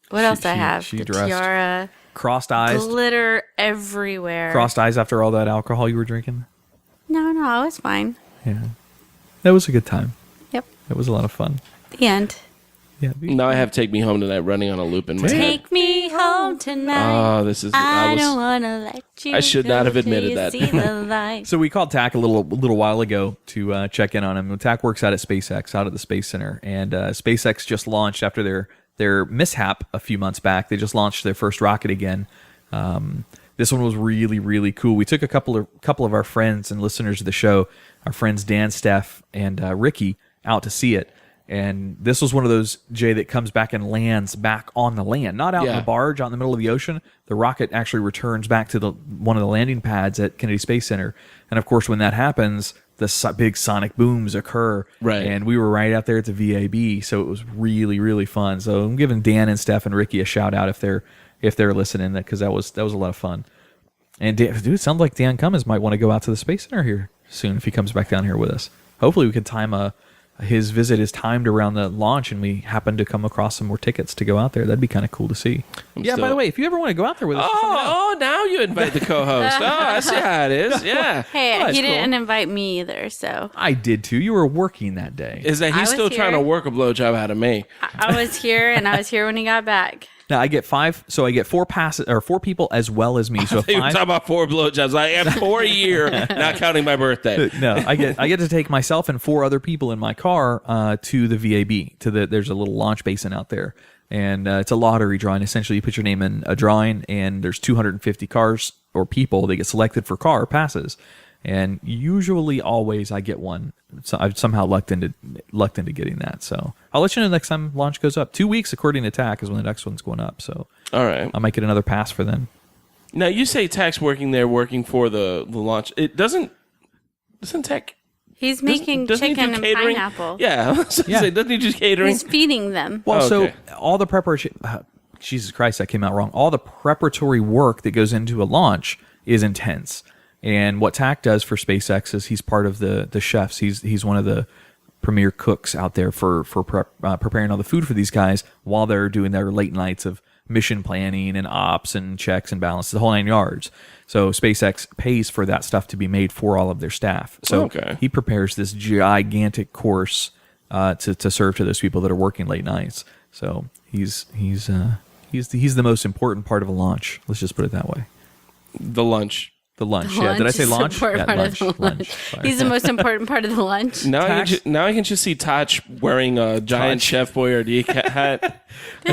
What else I have? she The dressed tiara, crossed eyes. glitter everywhere. Crossed eyes after all that alcohol you were drinking. No, I was fine. Yeah, that was a good time. Yep. It was a lot of fun. The end. Yeah. Now I have Take Me Home Tonight running on a loop in my head. Take me home tonight. Oh, this is... I don't want to let you I should not have go till admitted you that. see the light. So we called Tach a little while ago to check in on him. Tach works out at SpaceX, out at the Space Center, and SpaceX just launched after their mishap a few months back. They just launched their first rocket again. This one was really, really cool. We took a couple of our friends and listeners of the show, our friends Dan, Steph, and Ricky, out to see it. And this was one of those, Jay, that comes back and lands back on the land, not out in the barge out in the middle of the ocean. The rocket actually returns back to one of the landing pads at Kennedy Space Center. And of course, when that happens, the big sonic booms occur. Right. And we were right out there at the VAB, so it was really, really fun. So I'm giving Dan and Steph and Ricky a shout out if they're listening, because that was a lot of fun. And Dan, dude, it sounds like Dan Cummins might want to go out to the Space Center here soon if he comes back down here with us. Hopefully, we can time a his visit is timed around the launch, and we happen to come across some more tickets to go out there. That'd be kind of cool to see. By the way, if you ever want to go out there with us, now you invite the co-host. I see how it is. Yeah. Hey, he didn't invite me either, so I did too. You were working that day. Is that he's still trying to work a blowjob out of me? I was here, and I was here when he got back. Now I get 5, so I get 4 passes or 4 people as well as me. So You were talking about 4 blowjobs. I have 4 a year, not counting my birthday. No, I get to take myself and 4 other people in my car to the VAB. There's a little launch basin out there, and it's a lottery drawing. Essentially, you put your name in a drawing, and there's 250 cars or people that get selected for car passes. And usually, always, I get one. So I've somehow lucked into getting that. So I'll let you know next time launch goes up. 2 weeks, according to Tach, is when the next one's going up. So all right, I might get another pass for then. Now you say Tach's working for the launch. It doesn't Tach. He's making chicken and pineapple. Yeah, doesn't he just catering? He's feeding them. Well, so all the preparation. Jesus Christ, that came out wrong. All the preparatory work that goes into a launch is intense. And what Tach does for SpaceX is he's part of the chefs. He's one of the premier cooks out there for preparing all the food for these guys while they're doing their late nights of mission planning and ops and checks and balances, the whole 9 yards. So SpaceX pays for that stuff to be made for all of their staff. So he prepares this gigantic course to serve to those people that are working late nights. So he's the most important part of a launch. Let's just put it that way. The lunch. The lunch. Yeah. Did I say launch? Yeah, lunch. He's the most important part of the lunch. Now I can just see Tach wearing a giant Chef Boyardee hat.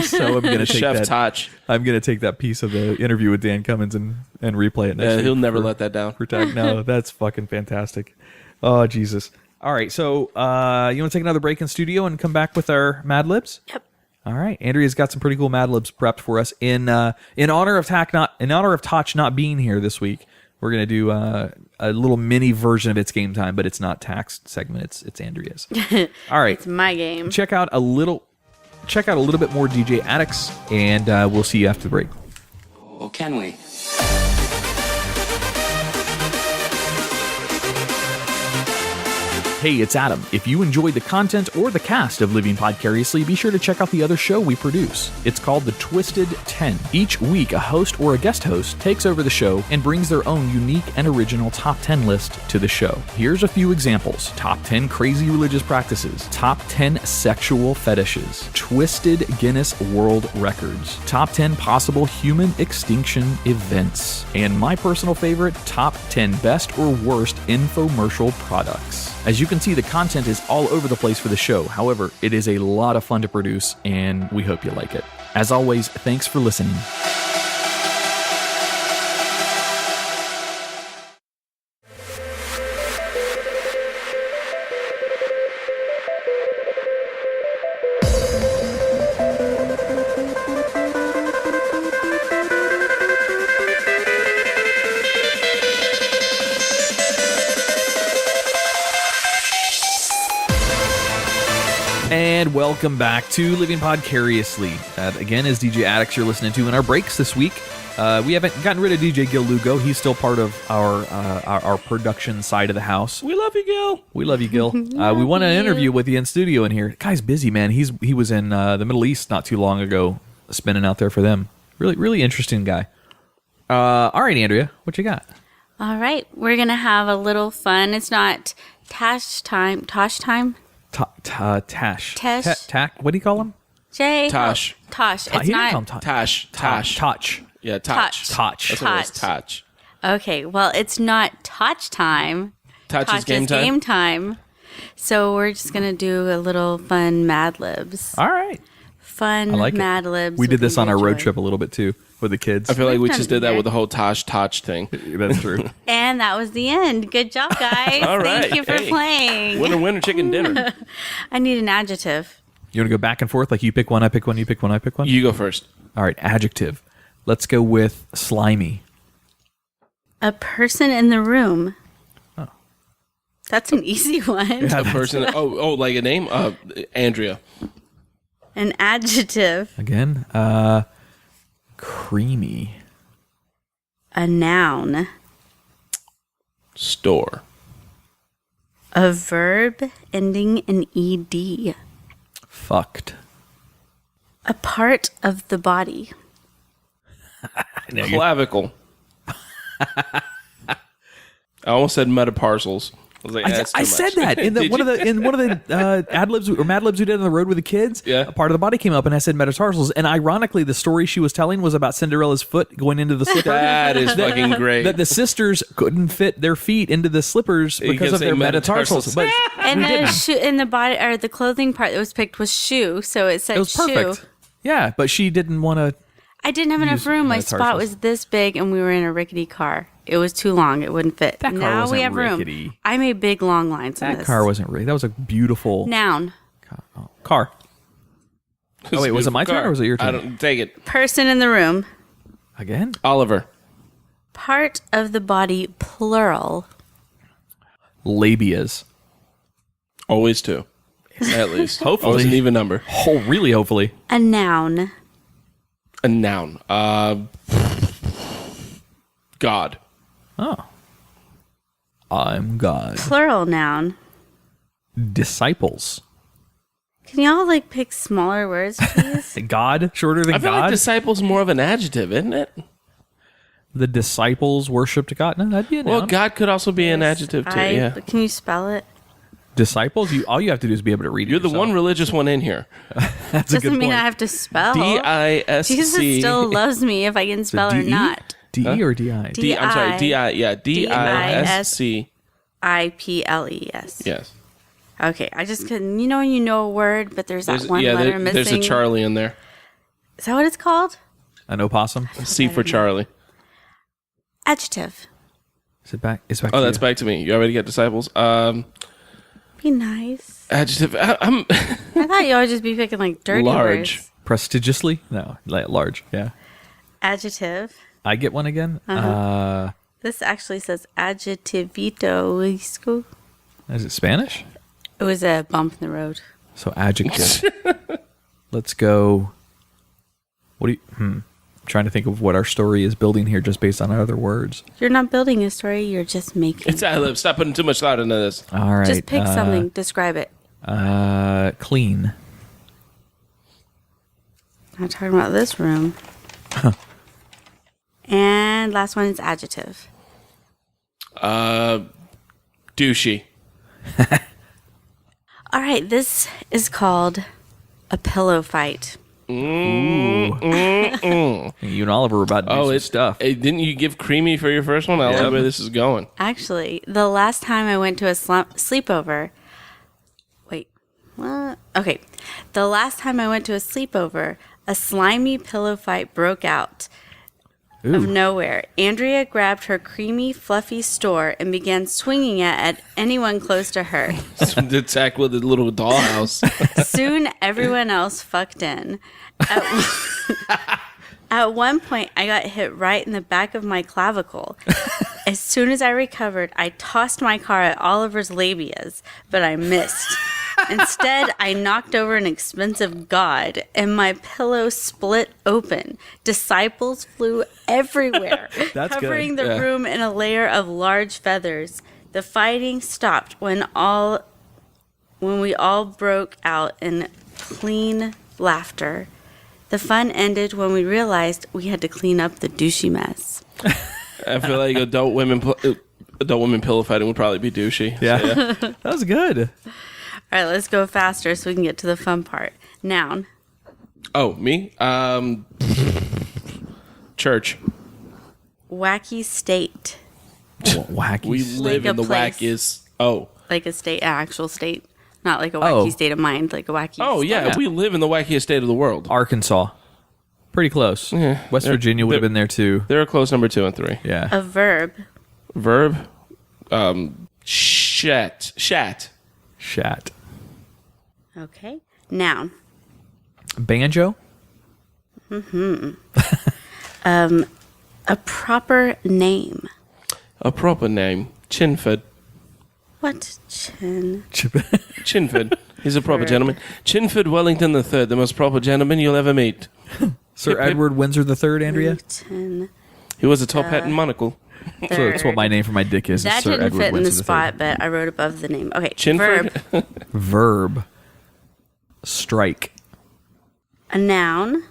So I'm going to take Chef that. Tach. I'm going to take that piece of the interview with Dan Cummins and replay it next week. He'll never let that down. No, that's fucking fantastic. Oh, Jesus. All right. So you want to take another break in studio and come back with our MadLibs? Yep. All right. Andrea's got some pretty cool MadLibs prepped for us in honor of Tach not being here this week. We're going to do a little mini version of It's Game Time, but it's not Tach's segment. It's Andrea's. All right. It's my game. Check out a little bit more DJ Addx, and we'll see you after the break. Or can we? Hey, it's Adam. If you enjoyed the content or the cast of Living Podcariously, be sure to check out the other show we produce. It's called The Twisted 10. Each week, a host or a guest host takes over the show and brings their own unique and original top 10 list to the show. Here's a few examples. Top 10 crazy religious practices. Top 10 sexual fetishes. Twisted Guinness World Records. Top 10 possible human extinction events. And my personal favorite, top 10 best or worst infomercial products. As you can see, the content is all over the place for the show. However, it is a lot of fun to produce, and we hope you like it. As always, thanks for listening. And welcome back to Living Podcariously. That, again, is DJ Addx you're listening to in our breaks this week. We haven't gotten rid of DJ Gil Lugo. He's still part of our production side of the house. We love you, Gil. We love you, Gil. We want an interview with you in studio in here. Guy's busy, man. He was in the Middle East not too long ago, spinning out there for them. Really interesting guy. All right, Andrea, what you got? All right, we're going to have a little fun. It's not Tosh time. Tash. Tesh. What do you call him? Jay. Tosh. Tosh. It's He didn't not. call him Tosh. Tosh. Yeah, Tach. Toch. That's what it is, Tach. Okay, well, it's not Toch time. Tach's game time. Game time. So we're just going to do a little fun MadLibs. All right. Fun I like MadLibs. We did this on our road Joy. trip a little bit too with the kids. I feel like we just did that here. with the whole Tosh thing. That's true. And that was the end. Good job, guys. All right. Thank you for Hey. playing. Winner, chicken dinner. I need an adjective. You want to go back and forth? Like you pick one, I pick one, you pick one, I pick one? You go first. All right, adjective. Let's go with slimy. A person in the room. Oh. That's an easy one. A person. Oh, like a name? Andrea. An adjective. Again, creamy. A noun. Store. A verb ending in ed. Fucked. A part of the body. Clavicle. I almost said metaparsals. I was like, that's too I much. said that in one of the ad-libs or MadLibs we did on the road with the kids. Yeah. A part of the body came up and I said metatarsals. And ironically, the story she was telling was about Cinderella's foot going into the slipper. That is fucking great. That the sisters couldn't fit their feet into the slippers because of their metatarsals. But And the shoe in the body or the clothing part that was picked was shoe, so it said it was perfect. shoe. Yeah, but she didn't want to. I didn't have enough room. My spot metatarsals. was this big, and we were in a rickety car. It was too long. It wouldn't fit. That car now wasn't we have rickety. room. I made big long lines in That this. car wasn't really. That was a beautiful Noun. car. Oh wait, was it my turn or was it your turn? I don't take it. Person in the room. Again? Oliver. Part of the body, plural. Labias. Always two. At least. Hopefully. Always an even number. Oh, really? Hopefully. A noun. A noun. God. Oh. I'm God. Plural noun. Disciples. Can y'all like pick smaller words, please? God, shorter than I feel God. like disciples more of an adjective, isn't it? The disciples worshipped God. No, that'd be a noun. Well, God could also be an adjective too. Yeah. Can you spell it? Disciples. All you have to do is be able to read. You're it the one yourself. religious one in here. That's a Doesn't good mean point. I have to spell. D-I-S-C. Jesus still loves me if I can spell or D-E? not. D-E or D-I? I'm sorry. D-I. Yeah. D-I-S-C. I-P-L-E-S. Yes. Okay, I just couldn't. You know a word, but there's that one yeah, letter missing. there's a Charlie in there. Is that what it's called? An opossum. C for Charlie. Adjective. Is it back? It's back. Oh, to that's you. back to me. You already got disciples. Be nice. Adjective. I'm I thought you would just be picking like dirty Large. words. Prestigiously. No, like large. Yeah. Adjective. I get one again. This actually says adjetivito. Is it Spanish? It was a bump in the road. So adjective. Let's go. What do you? Trying to think of what our story is building here, just based on other words. You're not building a story. You're just making. It's ad-lib. Stop putting too much thought into this. All right. Just pick something. Describe it. Clean. I'm talking about this room. And last one is adjective. Douchey. All right, this is called a pillow fight. You and Oliver were about to do some It's stuff. Didn't you give creamy for your first one? I love where this is going. Actually, the last time I went to a sleepover. Wait, what? Okay. The last time I went to a sleepover, a slimy pillow fight broke out of nowhere. Andrea grabbed her creamy, fluffy store and began swinging it at anyone close to her. The attack with the little dollhouse. Soon, everyone else fucked in. At one point, I got hit right in the back of my clavicle. As soon as I recovered, I tossed my car at Oliver's labias, but I missed. Instead, I knocked over an expensive god, and my pillow split open. Disciples flew everywhere, That's good. covering the Yeah. room in a layer of large feathers. The fighting stopped when we all broke out in clean laughter. The fun ended when we realized we had to clean up the douchey mess. I feel like adult women pillow fighting would probably be douchey. Yeah. So, yeah. That was good. All right, let's go faster so we can get to the fun part. Noun. Oh, me? Church. Wacky state. Wacky. We live Like in a the place. wackiest. Oh. Like a state, an actual state. Not like a wacky state of mind, like a wacky Oh, state. yeah. We live in the wackiest state of the world. Arkansas. Pretty close. West Virginia would have been there too. They're a close number 2 and 3. Yeah. A verb. Verb. Shat. Shat. Okay. Noun. Banjo. A proper name. A proper name. Chinford. What? Chin. Chinford. He's a proper gentleman. Chinford Wellington III, the most proper gentleman you'll ever meet. Sir Edward Windsor III, Andrea. Newton. He was a top hat and monocle. Third. That's what my name for my dick is. That Sir didn't Edward fit in the Winston III. spot, but I wrote above the name. Okay, Chinford? verb. Verb. Strike. A noun.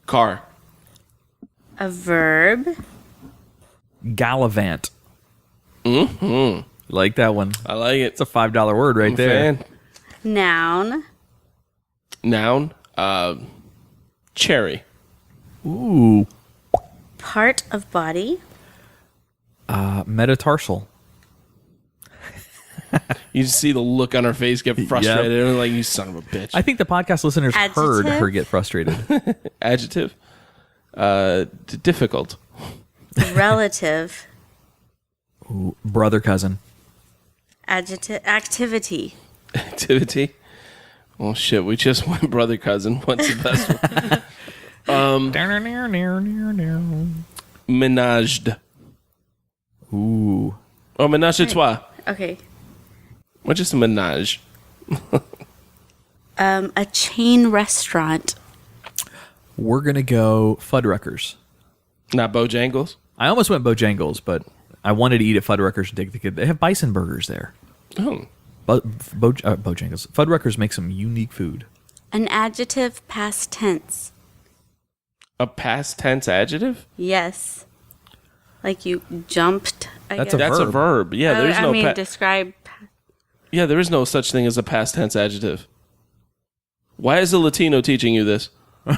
Car. A verb. Gallivant. Mm-hmm. Like that one. I like it. It's a $5 word right there. Fan. Noun. Noun. Cherry. Ooh. Part of body. Metatarsal. You just see the look on her face get frustrated. And like, you son of a bitch. I think the podcast listeners heard Adjective? her get frustrated. Adjective. Difficult. Relative. Ooh, brother cousin. Adjective. Activity. Activity. Oh shit, we just went brother cousin. What's the best one? Menaged. Ooh. Oh, menage a trois. Okay. What's just a menage? A chain restaurant. We're going to go Fuddruckers. Not Bojangles? I almost went Bojangles, but I wanted to eat at Fuddruckers and take the kid. They have bison burgers there. Oh. Bojangles. Fuddruckers make some unique food. An adjective past tense. A past tense adjective? Yes. Like you jumped. That's guess. That's a verb. Yeah, there's no describe. Yeah, there is no such thing as a past tense adjective. Why is a Latino teaching you this? No,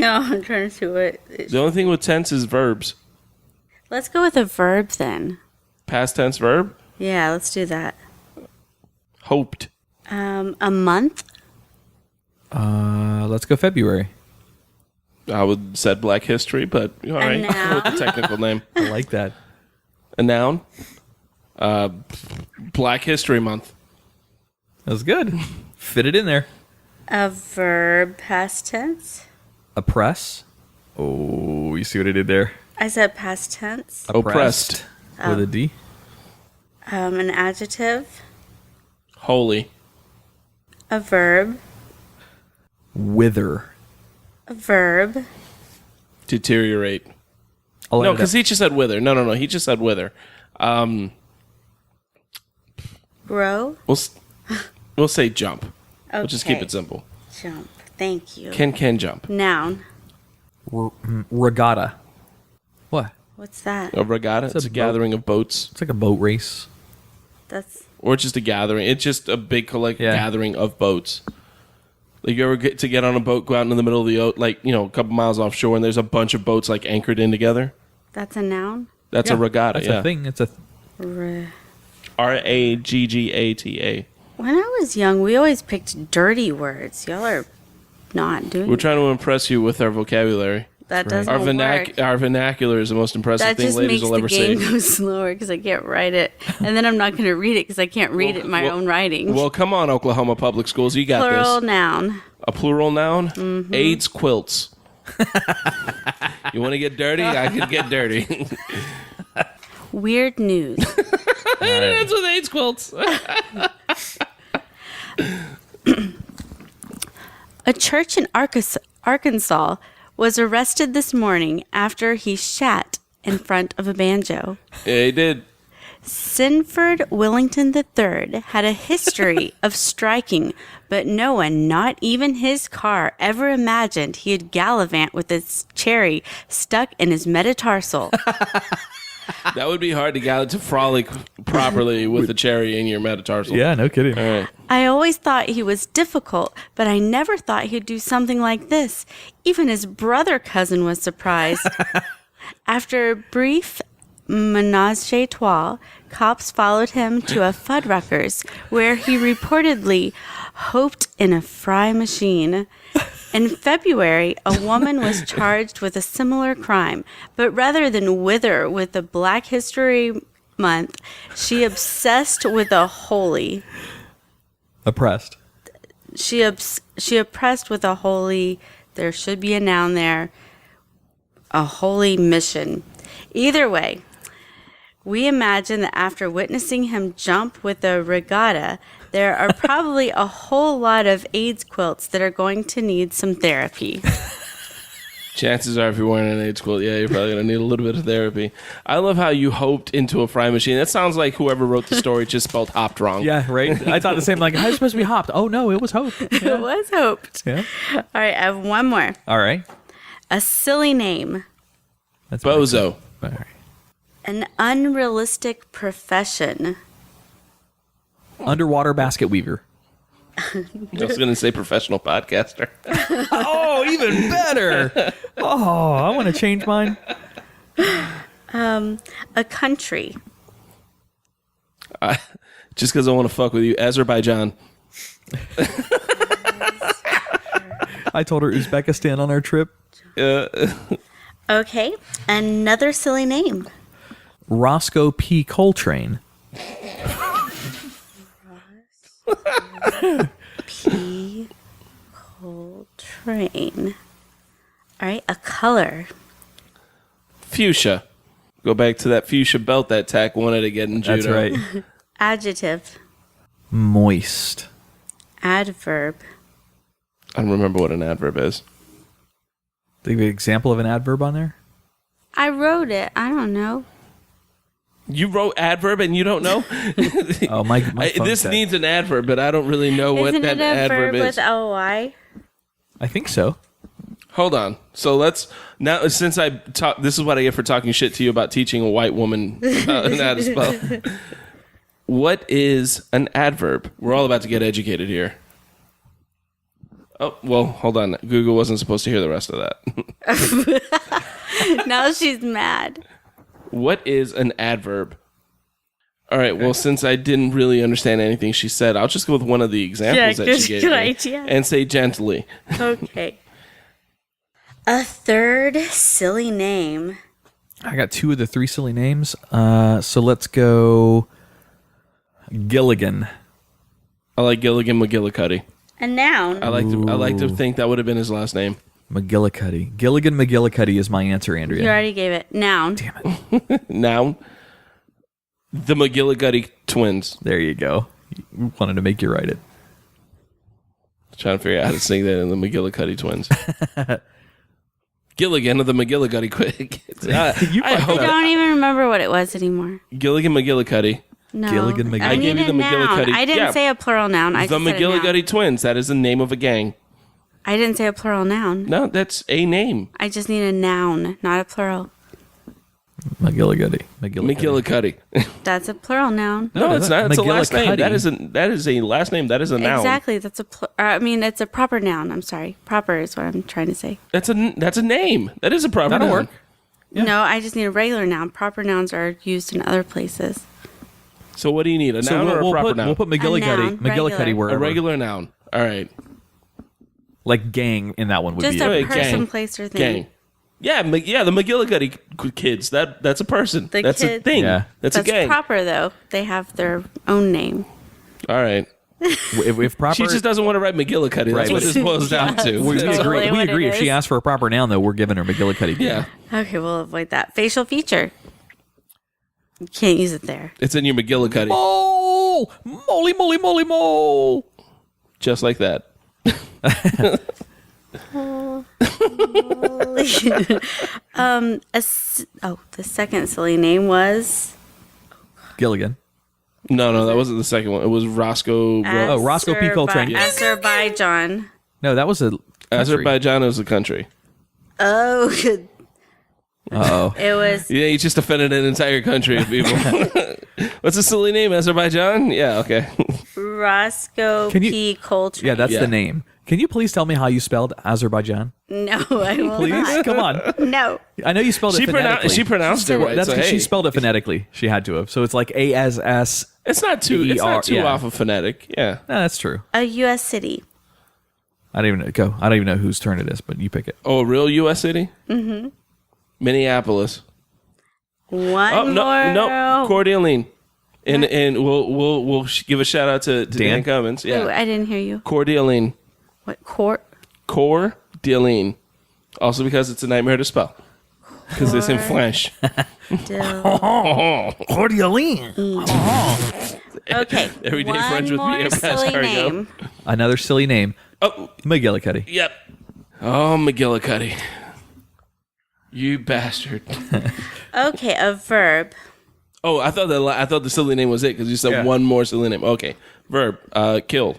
I'm trying to see what. The only thing with tense is verbs. Let's go with a verb then. Past tense verb? Yeah, let's do that. Hoped. A month. Let's go February. I would said Black History, but all right. noun. With the technical name. I like that. A noun. Black History Month. That was good. Fit it in there. A verb past tense. Oppress. Oh, you see what I did there? I said past tense. Oppressed. With a D. An adjective. Holy. A verb. Wither. A verb. Deteriorate. I'll No, edit because it. he just said wither. No. He just said wither. Grow. We'll say jump. Okay. We'll just keep it simple. Jump. Thank you. Can jump. Noun. Regatta. What? What's that? A regatta. It's a a gathering of boats. It's like a boat race. That's Or just a gathering. It's just a big Yeah. gathering of boats. Like, you ever get on a boat, go out in the middle of the like, a couple miles offshore, and there's a bunch of boats like anchored in together? a noun. That's a regatta. That's Yeah. a thing. It's a Raggata. When I was young, we always picked dirty words. Y'all are not doing. We're trying to impress you with our vocabulary. That doesn't Our, work. our vernacular is the most impressive That thing just ladies makes will the ever game see. go slower because I can't write it, and then I'm not going to read it because I can't read it in my own writing. Well, come on, Oklahoma Public Schools. You got Plural this. noun. A plural noun? Mm-hmm. AIDS quilts. You want to get dirty? I could get dirty. Weird news. It ends with AIDS quilts. A church in Arkansas was arrested this morning after he shat in front of a banjo. Yeah, he did. Sinford Willington III had a history of striking, but no one, not even his car, ever imagined he'd gallivant with his cherry stuck in his metatarsal. That would be hard to frolic properly with the cherry in your metatarsal. Yeah, no kidding. All right. I always thought he was difficult, but I never thought he'd do something like this. Even his brother cousin was surprised. After a brief menage a trois, cops followed him to a Fuddruckers, where he reportedly hoped in a fry machine. In February, a woman was charged with a similar crime, but rather than wither with the Black History Month, she obsessed with a holy. Oppressed. She oppressed with a holy. There should be a noun there. A holy mission. Either way, we imagine that after witnessing him jump with a regatta, there are probably a whole lot of AIDS quilts that are going to need some therapy. Chances are, if you're wearing an age quilt, yeah, you're probably going to need a little bit of therapy. I love how you hoped into a frying machine. That sounds like whoever wrote the story just spelled hopped wrong. Yeah, right? I thought the same, like, how's it supposed to be hopped? Oh, no, it was hope. It was hoped. Yeah. All right, I have one more. All right. A silly name. That's Bozo. All right. An unrealistic profession. Underwater basket weaver. I was going to say professional podcaster. Oh, even better. Oh, I want to change mine. A country. Just because I want to fuck with you. Azerbaijan. I told her Uzbekistan on our trip. Okay, another silly name. Roscoe P. Coltrane. P. Coltrane. All right, a color. Fuchsia. Go back to that fuchsia belt that Tach wanted to get in judo. That's right. Adjective. Moist. Adverb. I don't remember what an adverb is. Do you have an example of an adverb on there? I wrote it. I don't know. You wrote adverb and you don't know? Oh, my phone this said. needs an adverb, but I don't really know what Isn't that it a adverb verb is. with ly? I think so. Hold on. So let's now, since I talk, this is what I get for talking shit to you about teaching a white woman about how to spell. What is an adverb? We're all about to get educated here. Oh, well, hold on. Google wasn't supposed to hear the rest of that. Now she's mad. What is an adverb? All right, well, since I didn't really understand anything she said, I'll just go with one of the examples that she gave good me idea. and say gently. Okay. A third silly name. I got 2 of the 3 silly names. So let's go Gilligan. I like Gilligan McGillicuddy. A noun. I like to think that would have been his last name. McGillicuddy. Gilligan McGillicuddy is my answer, Andrea. You already gave it. Noun. Damn it. Noun. The McGillicuddy twins. There you go. You wanted to make you write it. Trying to figure out how to sing that in the McGillicuddy twins. Gilligan of the McGillicuddy kids. I hope I don't even remember what it was anymore. Gilligan McGillicuddy. No. Gilligan McGillicuddy. I gave need you the a noun. McGillicuddy. I didn't Yeah. say a plural noun. I The just said a noun. McGillicuddy twins. That is the name of a gang. I didn't say a plural noun. No, that's a name. I just need a noun, not a plural. McGillicuddy. McGillicuddy. That's a plural noun. No, it's not. It's a last name. McGillicuddy. That is a last name. That is a noun. Exactly. That's it's a proper noun. I'm sorry. Proper is what I'm trying to say. That's a name. That is a proper That'll noun. work. Yeah. No, I just need a regular noun. Proper nouns are used in other places. So what do you need? A noun or a proper noun? We'll put McGillicuddy. noun, McGillicuddy regular. wherever. A regular noun. All right. Like gang in that one would Just be. a Hey, person, gang. place, or thing. Gang. Yeah, the McGillicuddy kids. That's a person. The That's a kids. thing. Yeah. That's a gang. proper, though. They have their own name. All right. If proper, She just doesn't want to write McGillicuddy. That's Right. what this boils down to. we Totally agree. We what agree. it If she is. asks for a proper noun, though, we're giving her McGillicuddy. Yeah. Okay, we'll avoid that. Facial feature. You can't use it there. It's in your McGillicuddy. Mole! Moly, moly, moly, mole! Just like that. The second silly name was Gilligan. No, that wasn't the second one. It was Roscoe. Oh, Roscoe P. Coltrane. Azerbaijan. No, that was a country. Azerbaijan is a country. Oh, Uh-oh. it was Yeah, you just offended an entire country of people. What's a silly name? Azerbaijan? Yeah, okay. Roscoe Can you- P. Coltrane. Yeah, that's Yeah. the name. Can you please tell me how you spelled Azerbaijan? No, I will Please? not. Come on. No. I know you spelled it phonetically. She pronounced it right. That's so because hey, she spelled it phonetically. She had to have. So it's like A-S-S. it's not too yeah. off of phonetic. Yeah. No, that's true. A U.S. city. I don't even know. Go. I don't even know whose turn it is, but you pick it. Oh, a real U.S. city? Mm-hmm. Minneapolis. One Oh more. no, Cordeline. And we'll give a shout out to Dan Cummins. Ooh, Yeah, I didn't hear you. Cordeline. What? Court? Cordeline. Also because it's a nightmare to spell. Because it's in French. Cordeline. Okay. Everyday One French with more me. silly name. Another silly name. Oh, McGillicuddy. yep. Oh, McGillicuddy. You bastard. Okay, a verb. Oh, I thought the silly name was it because you said one more silly name. Okay, verb. Kill.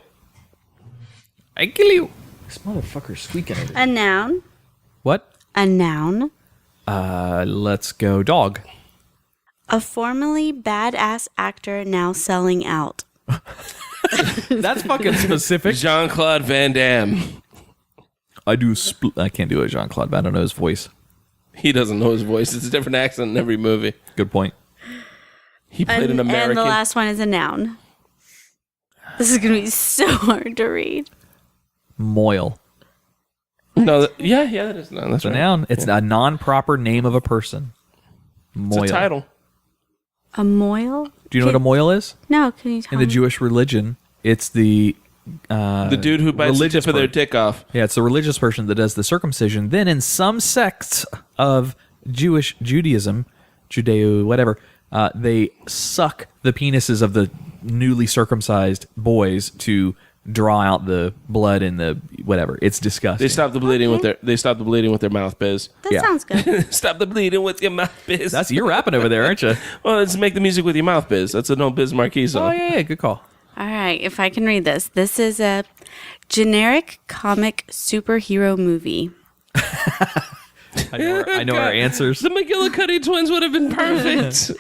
I kill you. This motherfucker's squeaking over. A noun. What? A noun. Let's go dog. A formerly badass actor now selling out. That's fucking specific. Jean-Claude Van Damme. I can't do a Jean-Claude. I don't know his voice. He doesn't know his voice. It's a different accent in every movie. Good point. He played an American. And the last one is a noun. This is going to be so hard to read. Moil. No, that is no. That's a noun. It's a non-proper name of a person. Moil. It's a title. A moil? Do you know what a moil is? No, can you tell In me? the Jewish religion, it's the dude who bites the tip of their dick off. Yeah, it's the religious person that does the circumcision. Then in some sects of Judaism, Judeo, whatever, they suck the penises of the newly circumcised boys to draw out the blood and the whatever. It's disgusting. They stop the bleeding with their mouth biz. That sounds good. Stop the bleeding with your mouth biz. You're rapping over there, aren't you? Well, let's make the music with your mouth biz. That's an old Biz Marquee song. Oh yeah, good call. All right, if I can read this. This is a generic comic superhero movie. I know our answers. The McGillicuddy twins would have been perfect.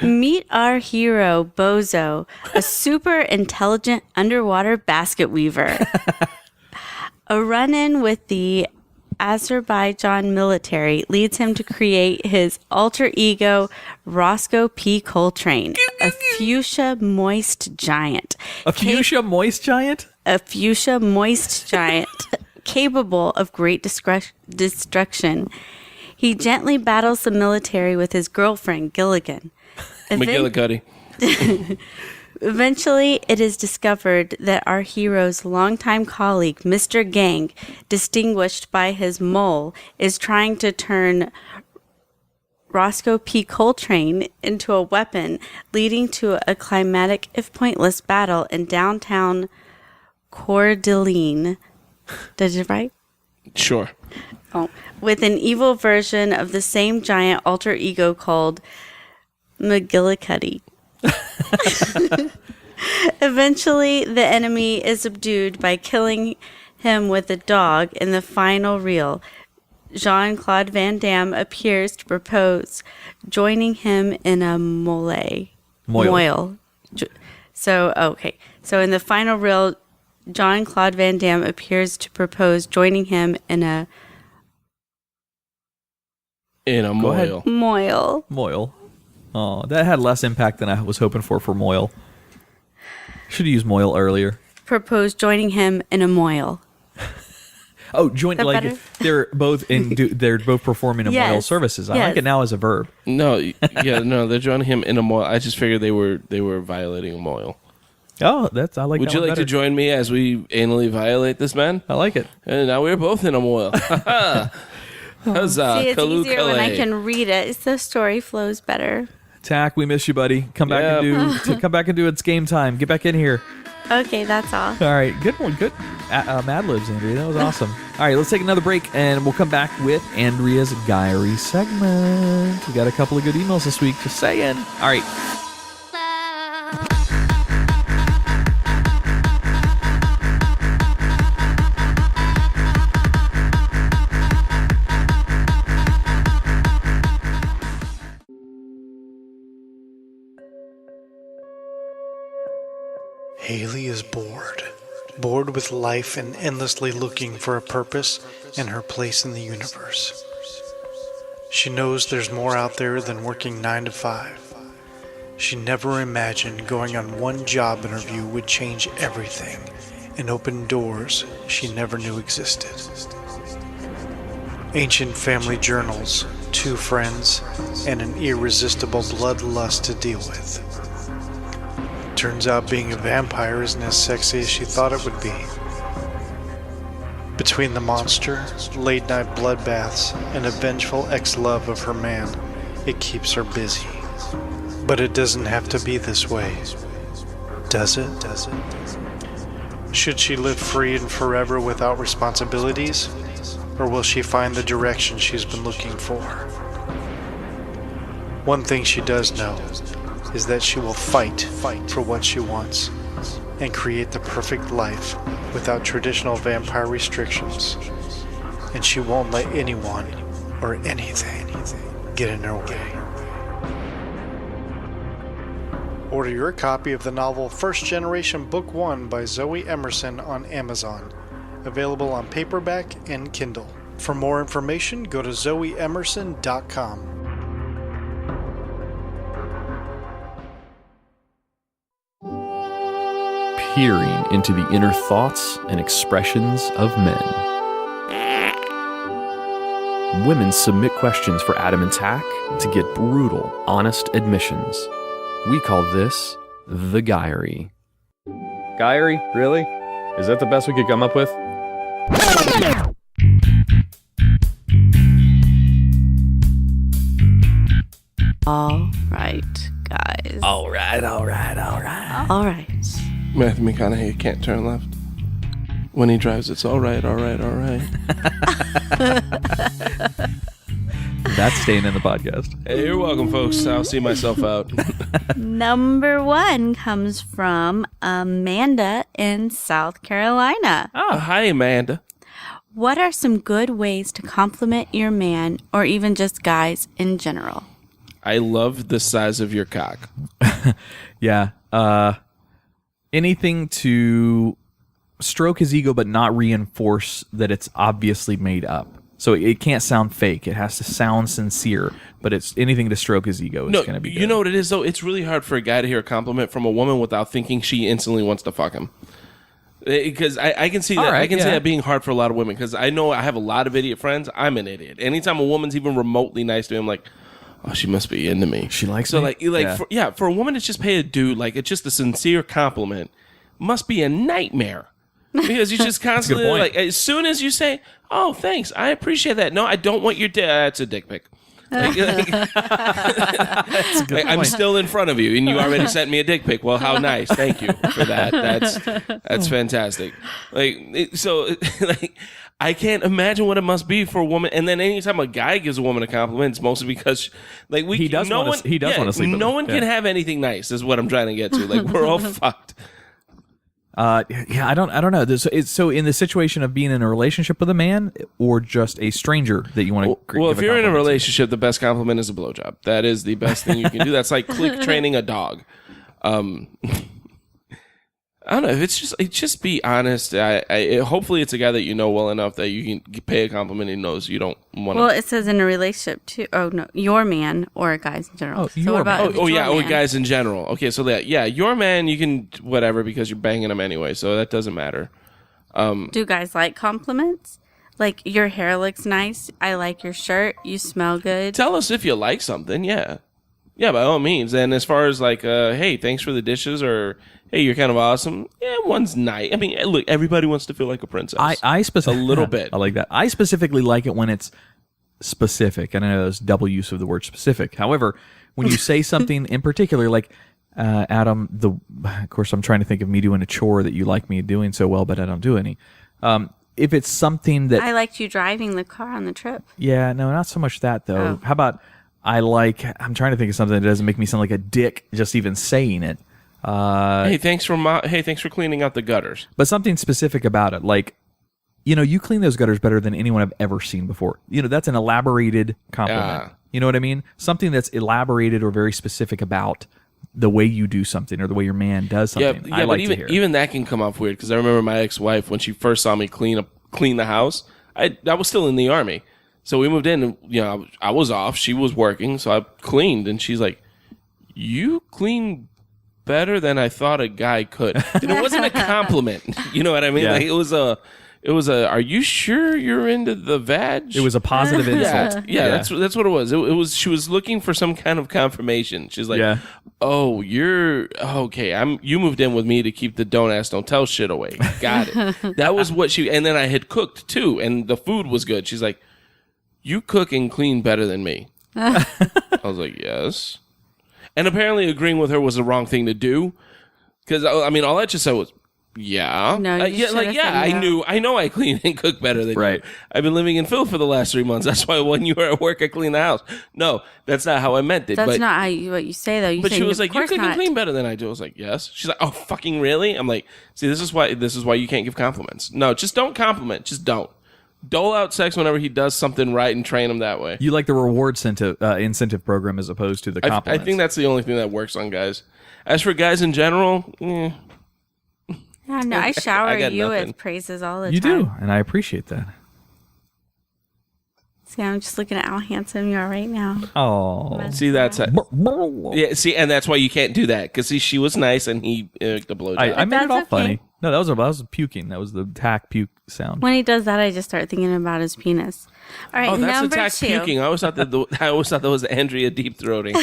Meet our hero, Bozo, a super intelligent underwater basket weaver. A run-in with the Azerbaijan military leads him to create his alter ego, Roscoe P. Coltrane, a fuchsia moist giant. A fuchsia moist giant? A fuchsia moist giant. Capable of great destruction. He gently battles the military with his girlfriend, Gilligan. McGillicuddy. Eventually, it is discovered that our hero's longtime colleague, Mr. Gang, distinguished by his mole, is trying to turn Roscoe P. Coltrane into a weapon, leading to a climatic, if pointless, battle in downtown Coeur d'Alene. Did it right? Sure. Oh, with an evil version of the same giant alter ego called McGillicuddy. Eventually, the enemy is subdued by killing him with a dog in the final reel. Jean-Claude Van Damme appears to propose, joining him in a moil. So in the final reel, Jean-Claude Van Damme appears to propose, joining him in a moil. Moil. Oh, that had less impact than I was hoping for Moil. Should have used Moil earlier. Propose joining him in a moil. Oh, joint like better? they're both they're both performing a moil Yes. services. I like it now as a verb. No, they're joining him in a moil. I just figured they were violating a moil. Oh, I like. Would you like to join me as we anally violate this man? I like it. And now we're both in a moil. Huzzah! See, it's Kalu easier when I Kalay. can read it. The story flows better. Tach, we miss you, buddy. Come back and do It's game time. Get back in here. Okay, that's all. All right, good one. Good. MadLibs, Andrea. That was awesome. All right, let's take another break, and we'll come back with Andrea's Diary segment. We got a couple of good emails this week. Just saying. All right. Haley is bored with life and endlessly looking for a purpose and her place in the universe. She knows there's more out there than working 9 to 5. She never imagined going on one job interview would change everything and open doors she never knew existed. Ancient family journals, 2 friends, and an irresistible bloodlust to deal with. Turns out being a vampire isn't as sexy as she thought it would be. Between the monster, late-night bloodbaths, and a vengeful ex-love of her man, it keeps her busy. But it doesn't have to be this way. Does it? Should she live free and forever without responsibilities? or will she find the direction she's been looking for? One thing she does know is that she will fight for what she wants and create the perfect life without traditional vampire restrictions. And she won't let anyone or anything get in her way. Order your copy of the novel First Generation Book 1 by Zoe Emerson on Amazon. Available on paperback and Kindle. For more information, go to zoeemerson.com. Peering into the inner thoughts and expressions of men. Women submit questions for Adam and Tach to get brutal, honest admissions. We call this the Guyry. Guyry? Really? Is that the best we could come up with? All right, guys. All right. All right. Matthew McConaughey can't turn left. When he drives, it's all right. That's staying in the podcast. Hey, you're welcome, folks. I'll see myself out. Number 1 comes from Amanda in South Carolina. Oh, hi, Amanda. What are some good ways to compliment your man, or even just guys in general? I love the size of your cock. Yeah. Anything to stroke his ego but not reinforce that it's obviously made up. So it can't sound fake. It has to sound sincere, but it's anything to stroke his ego is going to be good. You know what it is, though? It's really hard for a guy to hear a compliment from a woman without thinking she instantly wants to fuck him. Because I can see that. Right, I can see that being hard for a lot of women. Because I know I have a lot of idiot friends. I'm an idiot. Anytime a woman's even remotely nice to me, I'm like, oh, she must be into me. She likes so me? For a woman to just pay a dude, like, it's just a sincere compliment, must be a nightmare. Because you just constantly, like, as soon as you say, oh, thanks, I appreciate that. No, I don't want your dick. That's a dick pic. I'm still in front of you, and you already sent me a dick pic. Well, how nice. Thank you for that. That's fantastic. I can't imagine what it must be for a woman. And then anytime a guy gives a woman a compliment, it's mostly because he does want to sleep with her. No one can have anything nice, is what I'm trying to get to. Like, we're all fucked. I don't know. So in the situation of being in a relationship with a man or just a stranger that you want to Well, if you're in a relationship, the best compliment is a blowjob. That is the best thing you can do. That's like click training a dog. I don't know. If it's just be honest. Hopefully it's a guy that you know well enough that you can pay a compliment and he knows you don't want to. Well, it says in a relationship too. Oh no, your man or guys in general. So what about or guys in general. Okay, so your man you can whatever because you're banging him anyway, so that doesn't matter. Do guys like compliments? Like, your hair looks nice. I like your shirt. You smell good. Tell us if you like something. Yeah, by all means. And as far as like, hey, thanks for the dishes, or hey, you're kind of awesome. Yeah, one's nice. I mean, look, everybody wants to feel like a princess. I specifically a little bit. I like that. I specifically like it when it's specific. And I know there's double use of the word specific. However, when you say something in particular, like Adam, of course, I'm trying to think of me doing a chore that you like me doing so well, but I don't do any. If it's something that I liked you driving the car on the trip. Yeah, no, not so much that though. How about I'm trying to think of something that doesn't make me sound like a dick just even saying it. Hey, thanks for cleaning out the gutters. But something specific about it, like, you clean those gutters better than anyone I've ever seen before. That's an elaborated compliment. You know what I mean? Something that's elaborated or very specific about the way you do something or the way your man does something. Yeah, but even that can come off weird, because I remember my ex-wife, when she first saw me clean the house, I was still in the Army. So we moved in, and I was off, she was working, so I cleaned, and she's like, "You clean better than I thought a guy could." And it wasn't a compliment. You know what I mean? Yeah. Like, it was a, are you sure you're into the vag? It was a positive insult. Yeah, that's what it was. It was, she was looking for some kind of confirmation. She's like, oh, you're okay. You moved in with me to keep the don't ask, don't tell shit away. Got it. That was what and then I had cooked too, and the food was good. She's like, you cook and clean better than me. I was like, yes. And apparently agreeing with her was the wrong thing to do. Because, I mean, all I just said was, Yeah. No, you should have said no. I know I clean and cook better than Right. you. I've been living in Phil for the last 3 months. That's why when you were at work, I cleaned the house. No, that's not how I meant it. That's not what you say, though. You But say, she was of like, "You course cook and not. clean better than I do." I was like, "Yes." She's like, "Oh, fucking really?" I'm like, "See, this is why you can't give compliments. No, just don't compliment. Just don't. Dole out sex whenever he does something right and train him that way." You like the reward incentive program as opposed to the I compliments. think that's the only thing that works on guys. As for guys in general, Yeah, no, I shower I got you nothing. with praises all the you time. do, and I appreciate that. See, I'm just looking at how handsome you are right now. Oh, see, that's yeah. See, and that's why you can't do that because she was nice and he the blowjob. I made it That's all okay. funny. No, that was puking. That was the tack puke sound. When he does that, I just start thinking about his penis. All right, Oh, that's number attack 2. puking. I always thought that was Andrea deep throating.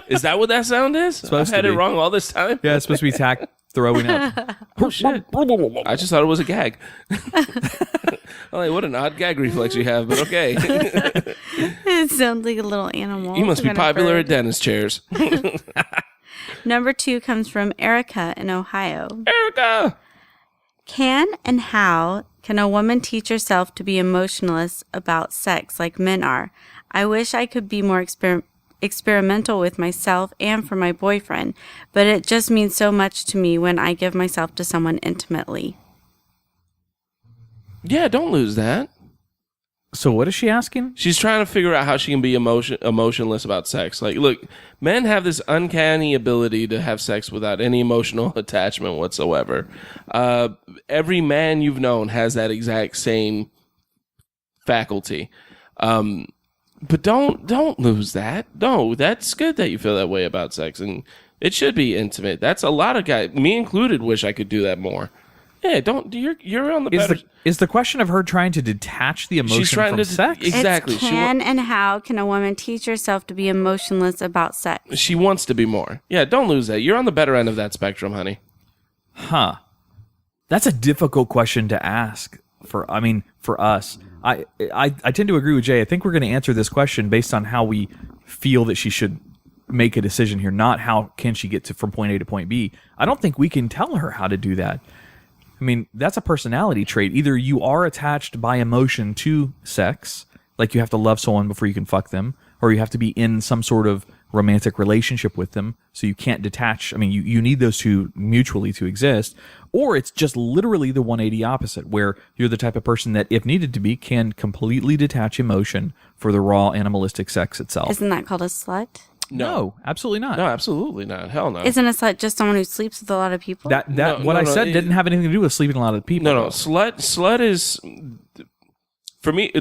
Is that what that sound is? Supposed I've had to it be. wrong all this time. Yeah, it's supposed to be tack throwing up. Oh shit! I just thought it was a gag. I'm like, what an odd gag reflex you have, but okay. It sounds like a little animal. You must be Some kind of popular at bird. dentist chairs. Number 2 comes from Erica in Ohio. Erica! Can and how can a woman teach herself to be emotionless about sex like men are? I wish I could be more experimental with myself and for my boyfriend, but it just means so much to me when I give myself to someone intimately. Yeah, don't lose that. So what is she asking? She's trying to figure out how she can be emotionless about sex. Like, look, men have this uncanny ability to have sex without any emotional attachment whatsoever. Every man you've known has that exact same faculty. But don't lose that. No, that's good that you feel that way about sex, and it should be intimate. That's a lot of guys, me included, wish I could do that more. Yeah, don't. You're on the better. Is the question of her trying to detach the emotion from sex? Exactly. It's can and how can a woman teach herself to be emotionless about sex? She wants to be more. Yeah, don't lose that. You're on the better end of that spectrum, honey. Huh. That's a difficult question to ask for us. I tend to agree with Jay. I think we're going to answer this question based on how we feel that she should make a decision here, not how can she get from point A to point B. I don't think we can tell her how to do that. I mean, that's a personality trait. Either you are attached by emotion to sex, like you have to love someone before you can fuck them, or you have to be in some sort of romantic relationship with them, so you can't detach. I mean, you need those two mutually to exist, or it's just literally the 180 opposite, where you're the type of person that, if needed to be, can completely detach emotion for the raw animalistic sex itself. Isn't that called a slut? No, absolutely not. No, absolutely not. Hell no. Isn't a slut just someone who sleeps with a lot of people? What I said didn't have anything to do with sleeping a lot of people. No. Slut is, for me,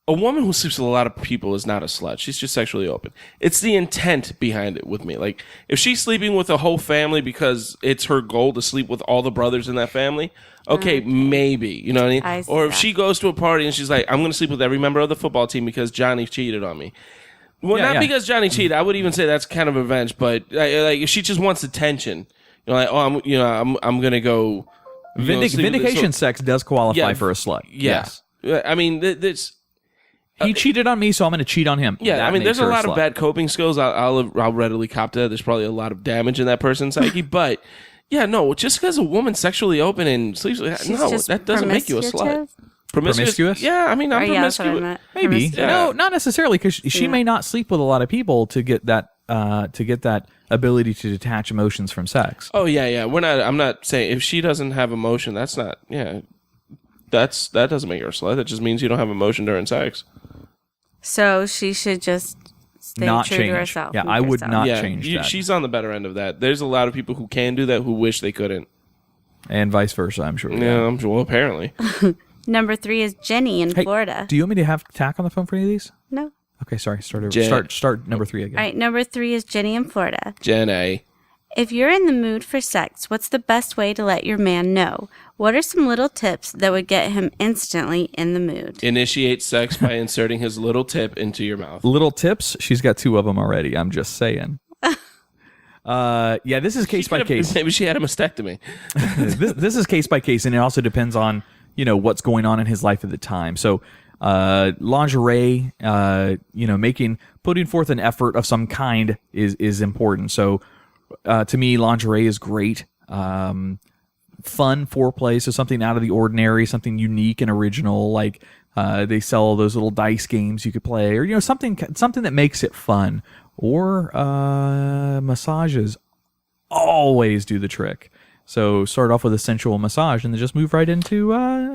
a woman who sleeps with a lot of people is not a slut. She's just sexually open. It's the intent behind it with me. Like, if she's sleeping with a whole family because it's her goal to sleep with all the brothers in that family, okay, maybe. You know what I mean? Or if she goes to a party and she's like, I'm going to sleep with every member of the football team because Johnny cheated on me. Well, not because Johnny cheated. I would even say that's kind of revenge. But like, if she just wants attention, like, I'm gonna go. Vindication sex does qualify for a slut. Yeah. Yes. I mean, he cheated on me, so I'm going to cheat on him. Yeah, That I mean, there's makes a her lot of slut. bad coping skills. I'll readily cop to that. There's probably a lot of damage in that person's psyche, but yeah, no, just because a woman's sexually open and sleeps with that doesn't make you a slut. Promiscuous? Yeah, I mean, I'm promiscuous. Maybe. Yeah. No, not necessarily, because she may not sleep with a lot of people to get that ability to detach emotions from sex. Oh yeah. I'm not saying if she doesn't have emotion, that's not. Yeah, that doesn't make her a slut. That just means you don't have emotion during sex. So she should just stay Not true change. to herself. Yeah, be I would herself. not change that. She's on the better end of that. There's a lot of people who can do that who wish they couldn't. And vice versa, I'm sure. Yeah, I'm sure. Well, apparently. Number 3 is Jenny in Florida. Do you want me to have Tach on the phone for any of these? No. Okay, sorry. Start number 3 again. All right, number 3 is Jenny in Florida. Jenny. If you're in the mood for sex, what's the best way to let your man know? What are some little tips that would get him instantly in the mood? Initiate sex by inserting his little tip into your mouth. Little tips? She's got 2 of them already. I'm just saying. This is case by case. Maybe she had a mastectomy. this is case by case, and it also depends on what's going on in his life at the time. So lingerie, putting forth an effort of some kind is important. So to me, lingerie is great. fun foreplay, so something out of the ordinary, something unique and original, like they sell those little dice games you could play, or something that makes it fun. Or massages always do the trick. So start off with a sensual massage and then just move right into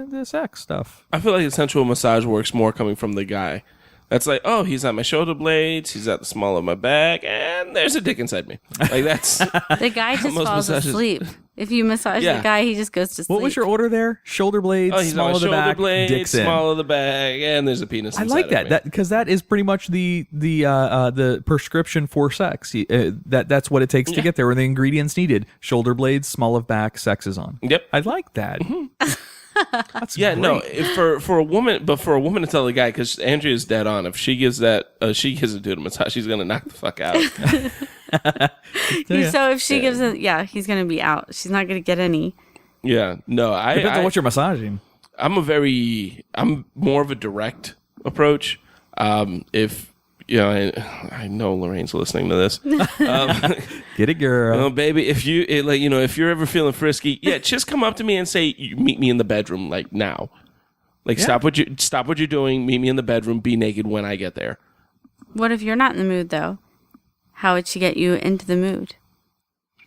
the sex stuff. I feel like a sensual massage works more coming from the guy. That's like, oh, he's at my shoulder blades, he's at the small of my back, and there's a dick inside me. Like that's the guy just falls asleep. If you massage the guy, he just goes to sleep. What was your order there? Shoulder blades, small of the back, dicks in. Small of the back, and there's a penis. I like that because that is pretty much the prescription for sex. That's what it takes to get there. Where the ingredients needed: shoulder blades, small of back, sex is on. Yep, I like that. That's great. No, for a woman, but for a woman to tell the guy, because Andrea's dead on. If she gives that, she gives a dude a massage, she's gonna knock the fuck out. So if she gives it, he's gonna be out. She's not gonna get any. Yeah, no, depends on what you're massaging. I'm more of a direct approach. If I know Lorraine's listening to this. Get it, girl. No, baby. If you're ever feeling frisky, just come up to me and say, you meet me in the bedroom, like now. Like stop what you're doing. Meet me in the bedroom. Be naked when I get there. What if you're not in the mood though? How would she get you into the mood?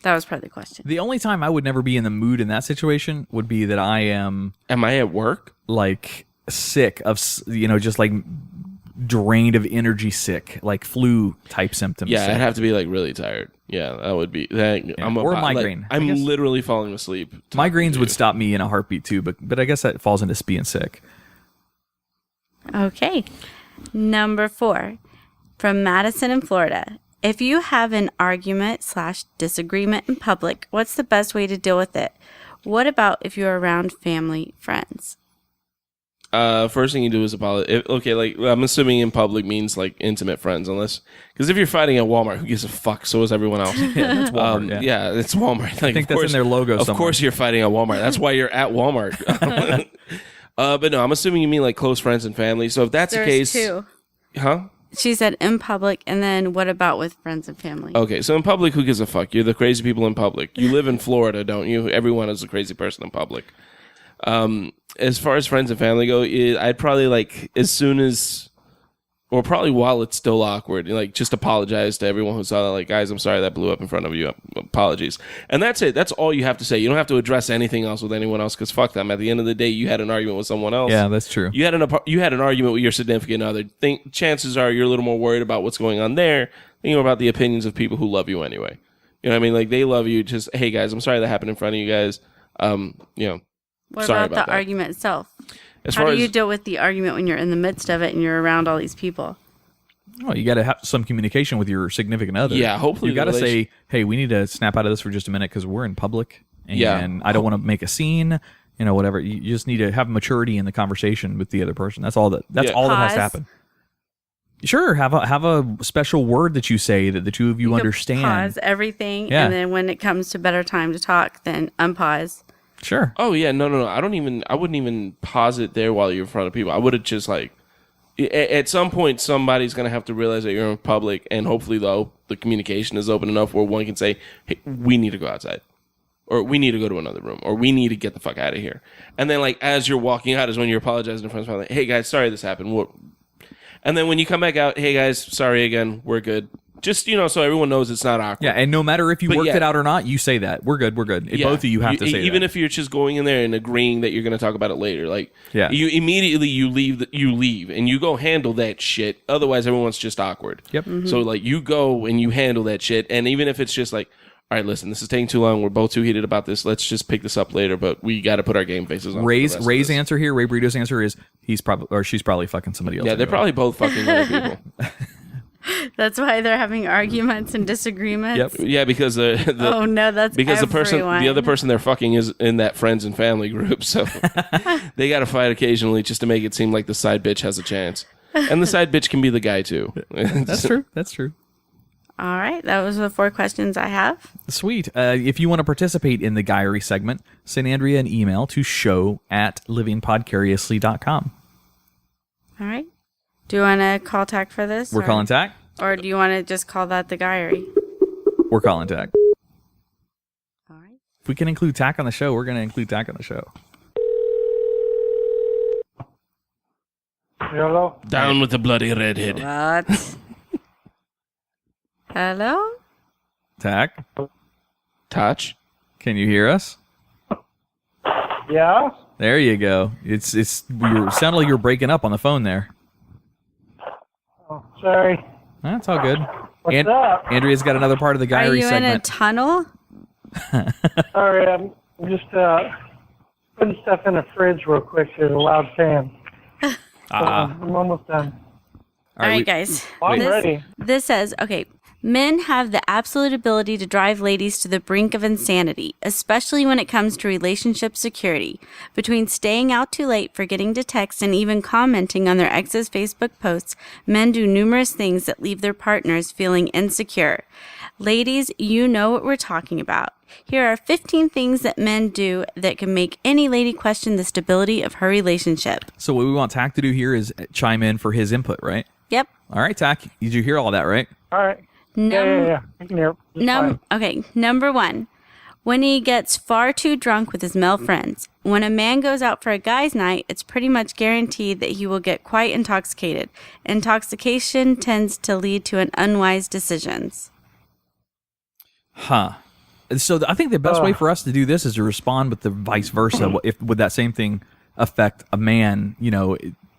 That was part of the question. The only time I would never be in the mood in that situation would be that I am. Am I at work? Like sick of just like drained of energy, sick, like flu type symptoms. Yeah, I'd have to be like really tired. Yeah, that would be that. Yeah. Or migraine. Like, I'm literally falling asleep. Migraines would stop me in a heartbeat too, but I guess that falls into being sick. Okay. Number 4 from Madison in Florida. If you have an argument/disagreement in public, what's the best way to deal with it? What about if you're around family, friends? First thing you do is apologize. Okay, like I'm assuming in public means like intimate friends, because if you're fighting at Walmart, who gives a fuck? So is everyone else. That's Walmart. It's Walmart. Like, I think that's in their logo. Of course, you're fighting at Walmart. That's why you're at Walmart. But no, I'm assuming you mean like close friends and family. So if that's the case, 2. Huh? She said in public, and then what about with friends and family? Okay, so in public, who gives a fuck? You're the crazy people in public. You live in Florida, don't you? Everyone is a crazy person in public. As far as friends and family go, I'd probably like as soon as, or probably while it's still awkward, like just apologize to everyone who saw that. Like, guys, I'm sorry that blew up in front of you. Apologies, and that's it. That's all you have to say. You don't have to address anything else with anyone else because fuck them. At the end of the day, you had an argument with someone else. Yeah, that's true. You had an argument with your significant other. Chances are you're a little more worried about what's going on there than you are about the opinions of people who love you anyway. You know what I mean? Like they love you. Just hey guys, I'm sorry that happened in front of you guys. What sorry about the argument itself? How do you deal with the argument when you're in the midst of it and you're around all these people? Well, you got to have some communication with your significant other. Yeah, hopefully you got to say, "Hey, we need to snap out of this for just a minute because we're in public, and I don't want to make a scene." Whatever. You just need to have maturity in the conversation with the other person. That's all that. That's all that has to happen. Sure, have a special word that you say that the two of you understand. Pause everything, and then when it comes to better time to talk, then unpause. Sure. Oh yeah, no. I wouldn't even pause it there while you're in front of people. I would have just like, at some point, somebody's gonna have to realize that you're in public, and hopefully, though, the communication is open enough where one can say, "Hey, we need to go outside," or "We need to go to another room," or "We need to get the fuck out of here." And then, like, as you're walking out, is when you're apologizing in front of family. Hey guys, sorry this happened. And then when you come back out, hey guys, sorry again, we're good. Just, so everyone knows it's not awkward. Yeah, and no matter if you worked it out or not, you say that. We're good. Both of you have to say even that. if you're just going in there and agreeing that you're going to talk about it later. Like, you immediately, you leave, and you go handle that shit. Otherwise, everyone's just awkward. Yep. Mm-hmm. So, like, you go and you handle that shit. And even if it's just like, all right, listen, this is taking too long. We're both too heated about this. Let's just pick this up later, but we got to put our game faces on. Ray's answer here, Ray Burrito's answer is she's probably fucking somebody else. Yeah, they're probably both fucking other people. That's why they're having arguments and disagreements. Yep. Yeah, because that's because the other person they're fucking is in that friends and family group, so they got to fight occasionally just to make it seem like the side bitch has a chance, and the side bitch can be the guy too. That's true. All right, that was the 4 questions I have. Sweet. If you want to participate in the Guyry segment, send Andrea an email to show@livingpodcariously.com. All right. Do you want to call Tach for this? We're calling Tach? Or do you want to just call that the Guyry? We're calling Tach. All right. If we can include Tach on the show, we're going to include Tach on the show. Hello? Down with the bloody redhead. What? Hello? Tach, Touch. can you hear us? Yeah? There you go. You sounded like you were breaking up on the phone there. Oh, sorry. That's all good. What's up? Andrea's got another part of the Are Guyry you in a segment. tunnel? Sorry, I'm just putting stuff in the fridge real quick. There's a loud fan. I'm almost done. All right, guys. I'm ready. This says, okay, men have the absolute ability to drive ladies to the brink of insanity, especially when it comes to relationship security. Between staying out too late, forgetting to text, and even commenting on their ex's Facebook posts, men do numerous things that leave their partners feeling insecure. Ladies, you know what we're talking about. Here are 15 things that men do that can make any lady question the stability of her relationship. So what we want Tach to do here is chime in for his input, right? Yep. All right, Tach, did you hear all that, right? All right. Yeah. I can hear. Okay, number 1. When he gets far too drunk with his male friends. When a man goes out for a guy's night, it's pretty much guaranteed that he will get quite intoxicated. Intoxication tends to lead to an unwise decisions. Huh. So I think the best way for us to do this is to respond with the vice versa. Would that same thing affect a man,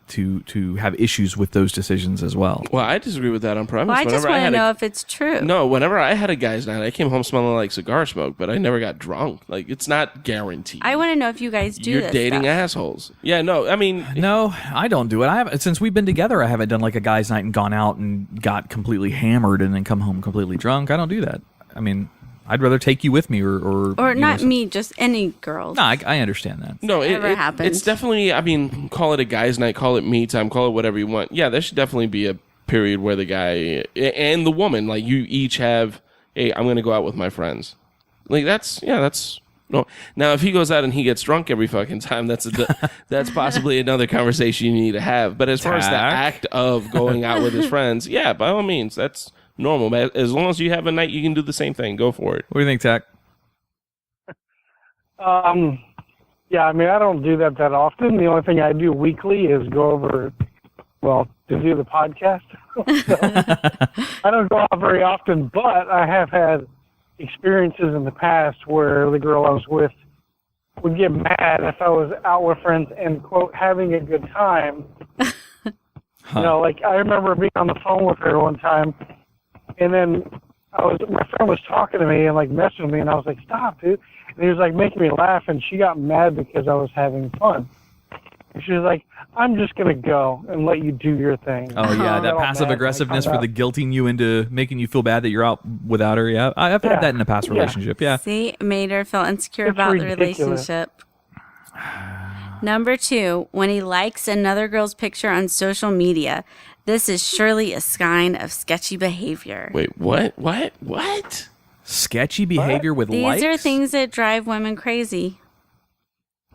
to have issues with those decisions as well? Well, I disagree with that on premise. Well, I just want to know if it's true. No, whenever I had a guy's night, I came home smelling like cigar smoke, but I never got drunk. Like, it's not guaranteed. I want to know if you guys do You're this dating stuff. assholes. Yeah, no, I mean... No, I don't do it. I haven't, since we've been together, I haven't done like a guy's night and gone out and got completely hammered and then come home completely drunk. I don't do that. I mean... I'd rather take you with me or not me, just any girl. No, I understand that. No, happens. it's definitely, I mean, call it a guy's night, call it me time, call it whatever you want. Yeah, there should definitely be a period where the guy and the woman, like, you each have, hey, I'm going to go out with my friends. Like, that's no. Now, if he goes out and he gets drunk every fucking time, that's possibly another conversation you need to have. But as far as the act of going out with his friends, yeah, by all means, that's normal, man. As long as you have a night, you can do the same thing. Go for it. What do you think, Tach? Yeah, I mean, I don't do that often. The only thing I do weekly is go over, to do the podcast. So, I don't go out very often, but I have had experiences in the past where the girl I was with would get mad if I was out with friends and, quote, having a good time. Like, I remember being on the phone with her one time, and then my friend was talking to me and like messing with me, and I was like, "Stop, dude!" And he was like making me laugh, and she got mad because I was having fun. And she was like, "I'm just gonna go and let you do your thing." Oh yeah, that passive aggressiveness for the guilting you into making you feel bad that you're out without her. Yeah, I've had that in a past relationship. Yeah. See, made her feel insecure about ridiculous. the relationship. Number 2, when he likes another girl's picture on social media. This is surely a sign of sketchy behavior. Wait, what? Sketchy behavior with likes? These are things that drive women crazy.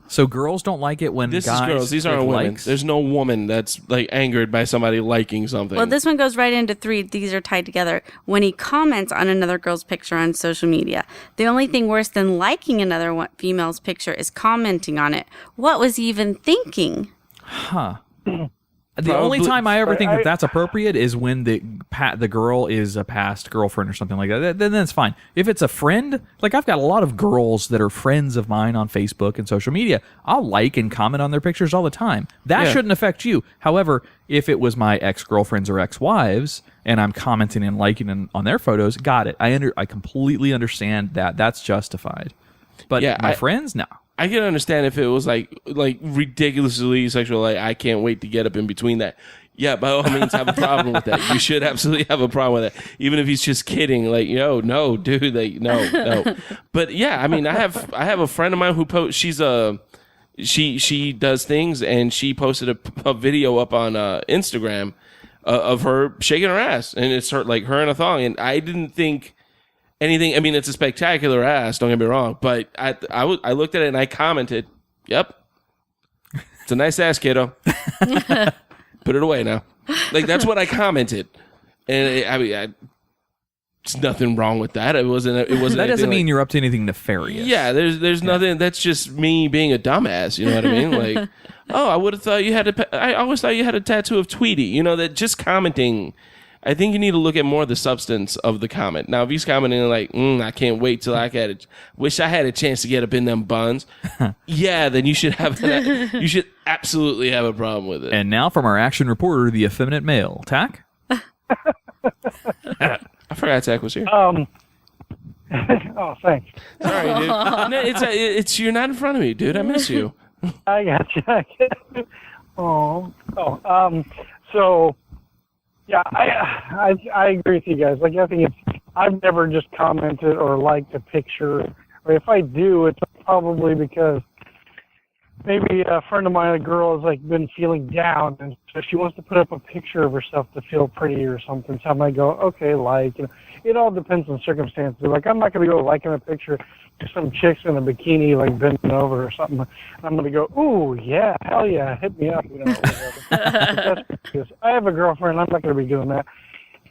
So girls don't like it when This guys is girls. These aren't women. likes? There's no woman that's like angered by somebody liking something. Well, this one goes right into 3. These are tied together. When he comments on another girl's picture on social media. The only thing worse than liking another female's picture is commenting on it. What was he even thinking? Huh. The only time I ever think that that's appropriate is when the girl is a past girlfriend or something like that. Then that's fine. If it's a friend, like I've got a lot of girls that are friends of mine on Facebook and social media. I'll like and comment on their pictures all the time. That shouldn't affect you. However, if it was my ex-girlfriends or ex-wives and I'm commenting and liking on their photos, got it. I completely understand that. That's justified. But my friends, no. I can understand if it was like ridiculously sexual. Like, I can't wait to get up in between that. Yeah, by all means, have a problem with that. You should absolutely have a problem with that, even if he's just kidding. Like, no, dude, like, no. But yeah, I mean, I have a friend of mine who she does things, and she posted a video up on Instagram of her shaking her ass, and it's her in a thong, and I didn't think anything. I mean, it's a spectacular ass, don't get me wrong, but I looked at it and I commented, "Yep, it's a nice ass, kiddo. Put it away now." Like, that's what I commented, and nothing wrong with that. It wasn't. That doesn't mean you're up to anything nefarious. Yeah, there's nothing. That's just me being a dumbass. You know what I mean? Like, oh, I would have thought you had I always thought you had a tattoo of Tweety. You know, that just commenting. I think you need to look at more of the substance of the comment. Now, if he's commenting like, I can't wait till wish I had a chance to get up in them buns. Yeah, then you should you should absolutely have a problem with it. And now from our action reporter, the effeminate male, Tach. I forgot Tach was here. Oh, thanks. Sorry, dude. No, it's you're not in front of me, dude. I miss you. I got you. So, yeah, I agree with you guys. Like, I think I've never just commented or liked a picture, or if I do, it's probably because maybe a friend of mine, a girl, has like been feeling down, and so she wants to put up a picture of herself to feel pretty or something. So I might go, okay, like, it all depends on circumstances. Like, I'm not going to go liking a picture of some chicks in a bikini, like bending over or something. I'm going to go, ooh, yeah, hell yeah, hit me up, whatever. I have a girlfriend. I'm not going to be doing that,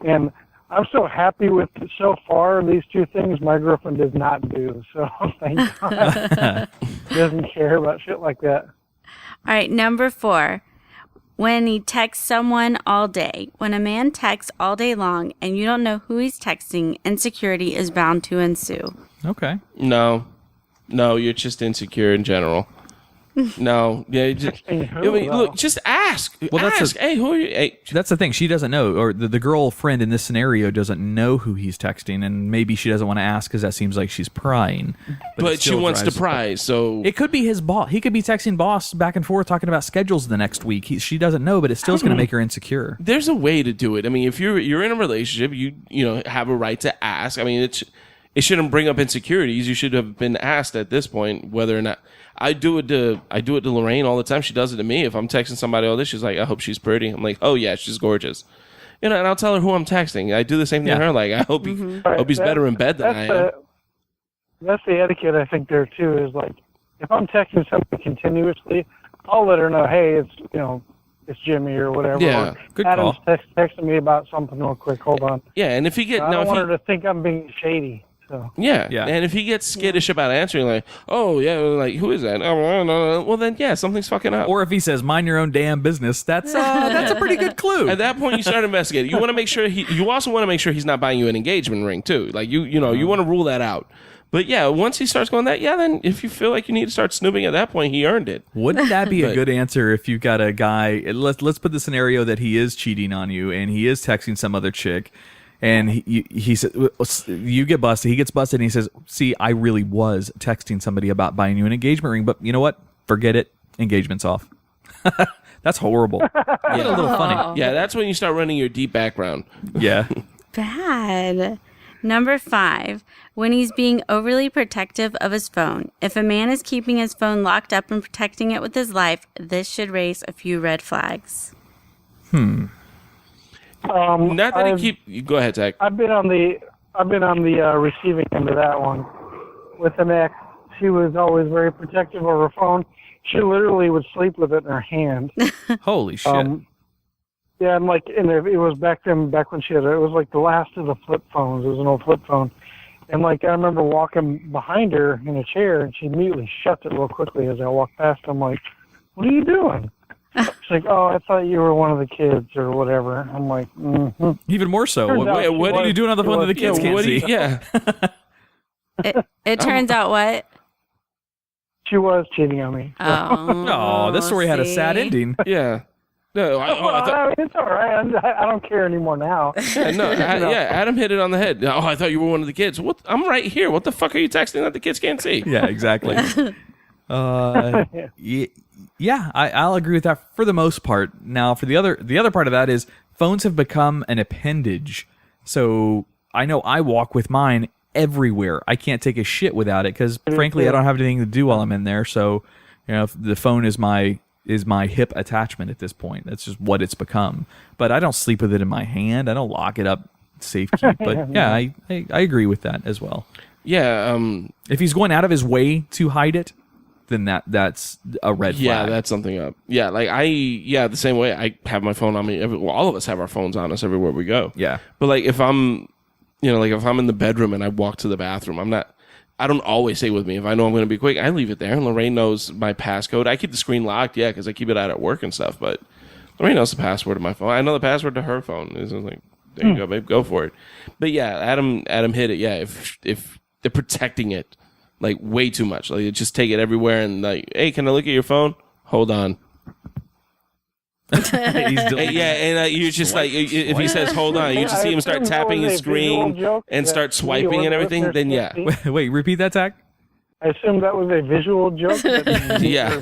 and I'm so happy with so far these two things my girlfriend does not do. So thank God. Doesn't care about shit like that. All right, number 4. When he texts someone all day. When a man texts all day long and you don't know who he's texting, insecurity is bound to ensue. Okay. No, you're just insecure in general. No, yeah. Look, just ask. Well, ask. Hey, who are you? Hey. That's the thing. She doesn't know, or the girlfriend in this scenario doesn't know who he's texting, and maybe she doesn't want to ask because that seems like she's prying. But she wants to pry, so it could be his boss. He could be texting boss back and forth talking about schedules the next week. She doesn't know, but it still is going to make her insecure. There's a way to do it. I mean, if you're in a relationship, you have a right to ask. I mean, it shouldn't bring up insecurities. You should have been asked at this point whether or not. I do it to Lorraine all the time. She does it to me. If I'm texting somebody all this, she's like, I hope she's pretty. I'm like, oh yeah, she's gorgeous. And I'll tell her who I'm texting. I do the same thing to her. Like, I hope hope he's better in bed than I am. That's the etiquette I think there too. Is like, if I'm texting somebody continuously, I'll let her know, hey, it's Jimmy or whatever. Yeah, good Adam's call. Texting me about something real quick. Hold on. Yeah, and if he get I don't want her to think I'm being shady. So. Yeah, and if he gets skittish about answering, like, oh yeah, like who is that? Oh, no. Well then, yeah, something's fucking up. Or if he says, mind your own damn business, that's a pretty good clue. At that point, you start investigating. You want to make sure you also want to make sure he's not buying you an engagement ring too. Like you want to rule that out. But yeah, once he starts going that, then if you feel like you need to start snooping at that point, he earned it. Wouldn't that be a good answer if you've got a guy? Let's put the scenario that he is cheating on you and he is texting some other chick. And he said, you get busted. He gets busted, and he says, see, I really was texting somebody about buying you an engagement ring, but you know what? Forget it. Engagement's off. That's horrible. A little funny. Yeah, that's when you start running your deep background. Yeah. Bad. Number 5, when he's being overly protective of his phone. If a man is keeping his phone locked up and protecting it with his life, this should raise a few red flags. Not that go ahead, Tach. I've been on the receiving end of that one with an ex. She was always very protective of her phone. She literally would sleep with it in her hand. Holy shit. Yeah, and it was back when she had it was like the last of the flip phones. It was an old flip phone. And I remember walking behind her in a chair, and she immediately shut it real quickly as I walked past. I'm like, what are you doing? She's like, oh, I thought you were one of the kids or whatever. I'm like, Even more so. What are you doing on the phone that the kids can't see? It turns out what? She was cheating on me. Oh, this story had a sad ending. Yeah. No, I mean, it's all right. I don't care anymore now. Adam hit it on the head. Oh, I thought you were one of the kids. What? I'm right here. What the fuck are you texting that the kids can't see? Yeah, exactly. Yeah, I'll agree with that for the most part. Now, for the other part of that is phones have become an appendage. So I know I walk with mine everywhere. I can't take a shit without it because, frankly, I don't have anything to do while I'm in there. So, the phone is my hip attachment at this point. That's just what it's become. But I don't sleep with it in my hand. I don't lock it up safe keep. But yeah, I agree with that as well. Yeah. If he's going out of his way to hide it, then that's a red flag. Yeah, that's something up. Yeah, the same way I have my phone on me. All of us have our phones on us everywhere we go. Yeah. But if I'm you know, like if I'm in the bedroom and I walk to the bathroom, I don't always stay with me. If I know I'm going to be quick, I leave it there. And Lorraine knows my passcode. I keep the screen locked, yeah, because I keep it out at work and stuff. But Lorraine knows the password to my phone. I know the password to her phone. It's like, there you go, babe, go for it. But yeah, Adam hit it. Yeah, if they're protecting it like way too much, like just take it everywhere and like, hey, can I look at your phone? Hold on. And you're just like, if he says hold on, you just see him start tapping his screen and start swiping and everything. Then yeah. Wait, repeat that, Tach. I assume that was a visual joke. Yeah.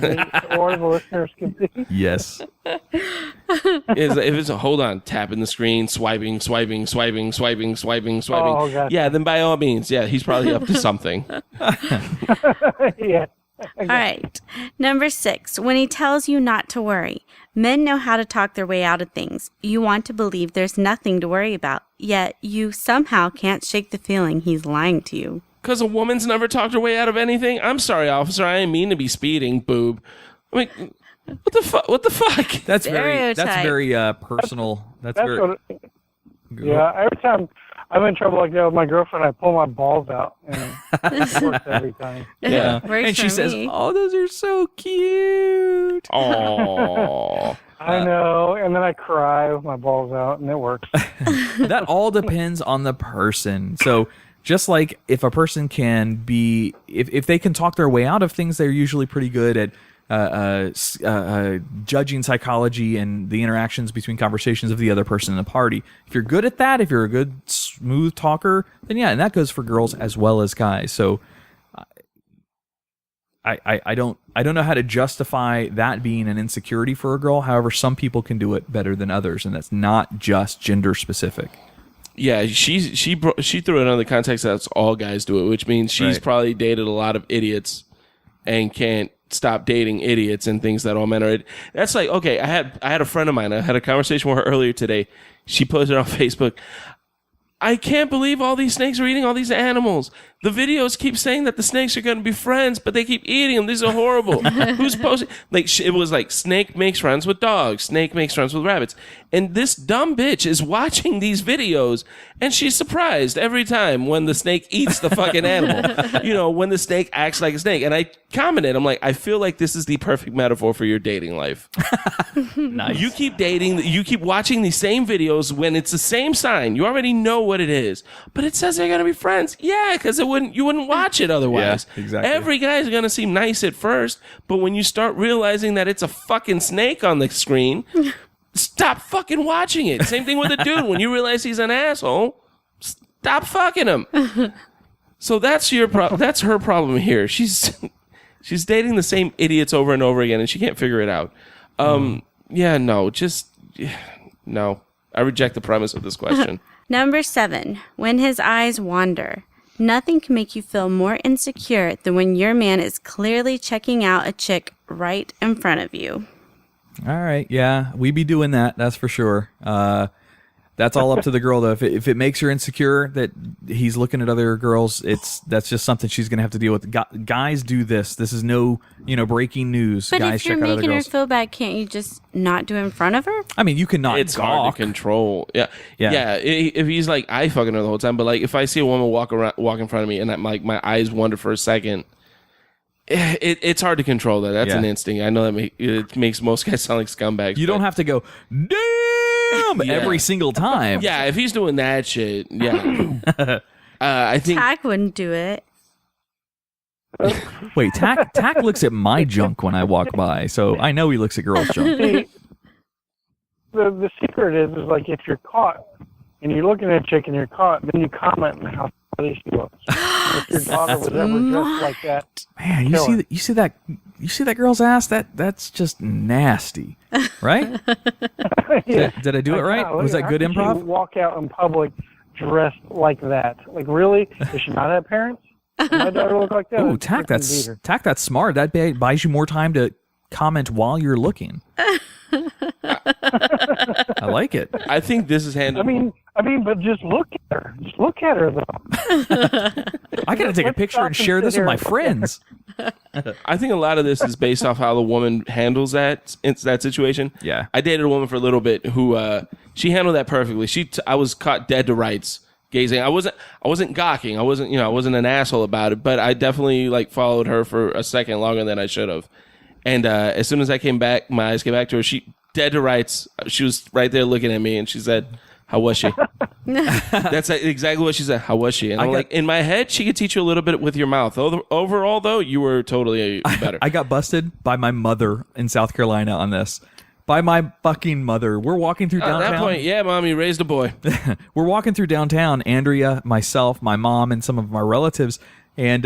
Or the listeners can see. Yes. If it's a hold on, tapping the screen, swiping. Oh, gotcha. Yeah, then by all means, yeah, he's probably up to something. Yeah. All right. Number 6, when he tells you not to worry. Men know how to talk their way out of things. You want to believe there's nothing to worry about, yet you somehow can't shake the feeling he's lying to you. Because a woman's never talked her way out of anything? I'm sorry, officer, I didn't mean to be speeding, boob. I mean, what the fuck? That's very personal. Yeah, every time I'm in trouble like that with my girlfriend, I pull my balls out, and it works every time. Yeah. And she says, "Oh, those are so cute." Oh, I know, and then I cry with my balls out, and it works. That all depends on the person. So just like if a person can be, if they can talk their way out of things, they're usually pretty good at judging psychology and the interactions between conversations of the other person in the party. If you're good at that, if you're a good smooth talker, then yeah, and that goes for girls as well as guys. So I don't know how to justify that being an insecurity for a girl. However, some people can do it better than others, and that's not just gender specific. Yeah, she threw it on the context that's all guys do it, which means she's probably dated a lot of idiots and can't stop dating idiots and things that all men are. That's like, okay, I had a friend of mine. I had a conversation with her earlier today. She posted on Facebook, I can't believe all these snakes are eating all these animals. The videos keep saying that the snakes are going to be friends, but they keep eating them. These are horrible. Who's posting? Like, it was like, snake makes friends with dogs. Snake makes friends with rabbits. And this dumb bitch is watching these videos, and she's surprised every time when the snake eats the fucking animal. You know, when the snake acts like a snake. And I commented, I'm like, I feel like this is the perfect metaphor for your dating life. Nice. You keep watching these same videos when it's the same sign. You already know what it is, but it says they're going to be friends. Yeah, because you wouldn't watch it otherwise. Yeah, exactly. Every guy's going to seem nice at first, but when you start realizing that it's a fucking snake on the screen, stop fucking watching it. Same thing with a dude. When you realize he's an asshole, stop fucking him. So that's her problem here. She's dating the same idiots over and over again, and she can't figure it out. No. I reject the premise of this question. Number 7, when his eyes wander. Nothing can make you feel more insecure than when your man is clearly checking out a chick right in front of you. All right, yeah, we be doing that. That's for sure. That's all up to the girl, though. If it makes her insecure that he's looking at other girls, that's just something she's gonna have to deal with. Guys do this. This is no, breaking news. But Guys if you're check out other making her girls. feel bad, can't you just not do it in front of her? I mean, you can not. It's hard to control. Yeah. If he's like eye fucking her the whole time, but like if I see a woman walk in front of me and my eyes wander for a second, it's hard to control that. That's an instinct. I know that it makes most guys sound like scumbags. You don't have to go, damn, every single time. Yeah, if he's doing that shit, yeah. I think Tach wouldn't do it. Wait, Tach looks at my junk when I walk by, so I know he looks at girls' junk. See, the secret is like if you're caught and you're looking at a chick and you're caught, then you comment on how funny she looks. If your daughter was ever dressed like that, man, you see that girl's ass? That's just nasty, right? Yeah. Did I do it right? Was that good improv? You walk out in public dressed like that. Like, really? Does she not have parents? Does my daughter look like that? Ooh, Tach, that's smart. That buys you more time to comment while you're looking. I like it. I think this is handled. I mean, but just look at her. Just look at her, though. I gotta take a picture and share this with my friends. I think a lot of this is based off how the woman handles that situation. Yeah. I dated a woman for a little bit who she handled that perfectly. I was caught dead to rights gazing. I wasn't gawking. I wasn't an asshole about it, but I definitely like followed her for a second longer than I should have. And as soon as I came back, my eyes came back to her. She dead to rights. She was right there looking at me, and she said, "How was she?" That's exactly what she said. How was she? And I'm like, in my head, she could teach you a little bit with your mouth. Overall, though, you were totally better. I got busted by my mother in South Carolina on this. By my fucking mother. We're walking through downtown. At that point, yeah, Mom, you raised a boy. We're walking through downtown. Andrea, myself, my mom, and some of my relatives. And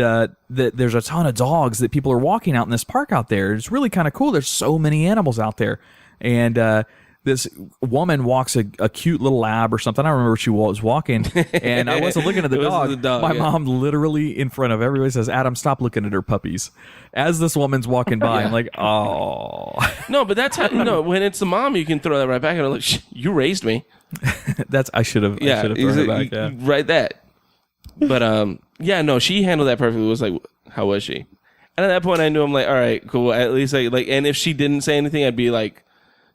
there's a ton of dogs that people are walking out in this park out there. It's really kind of cool. There's so many animals out there. And this woman walks a cute little lab or something. I don't remember where she was walking. And I wasn't looking at the dog. My mom literally in front of everybody says, "Adam, stop looking at her puppies." As this woman's walking by, I'm like, oh. No, but that's how, when it's the mom, you can throw that right back. And I'm like, you raised me. I should have thrown it back. Yeah. Right that. But, no, she handled that perfectly. It was like, how was she? And at that point, I knew, I'm like, all right, cool. At least, and if she didn't say anything, I'd be like,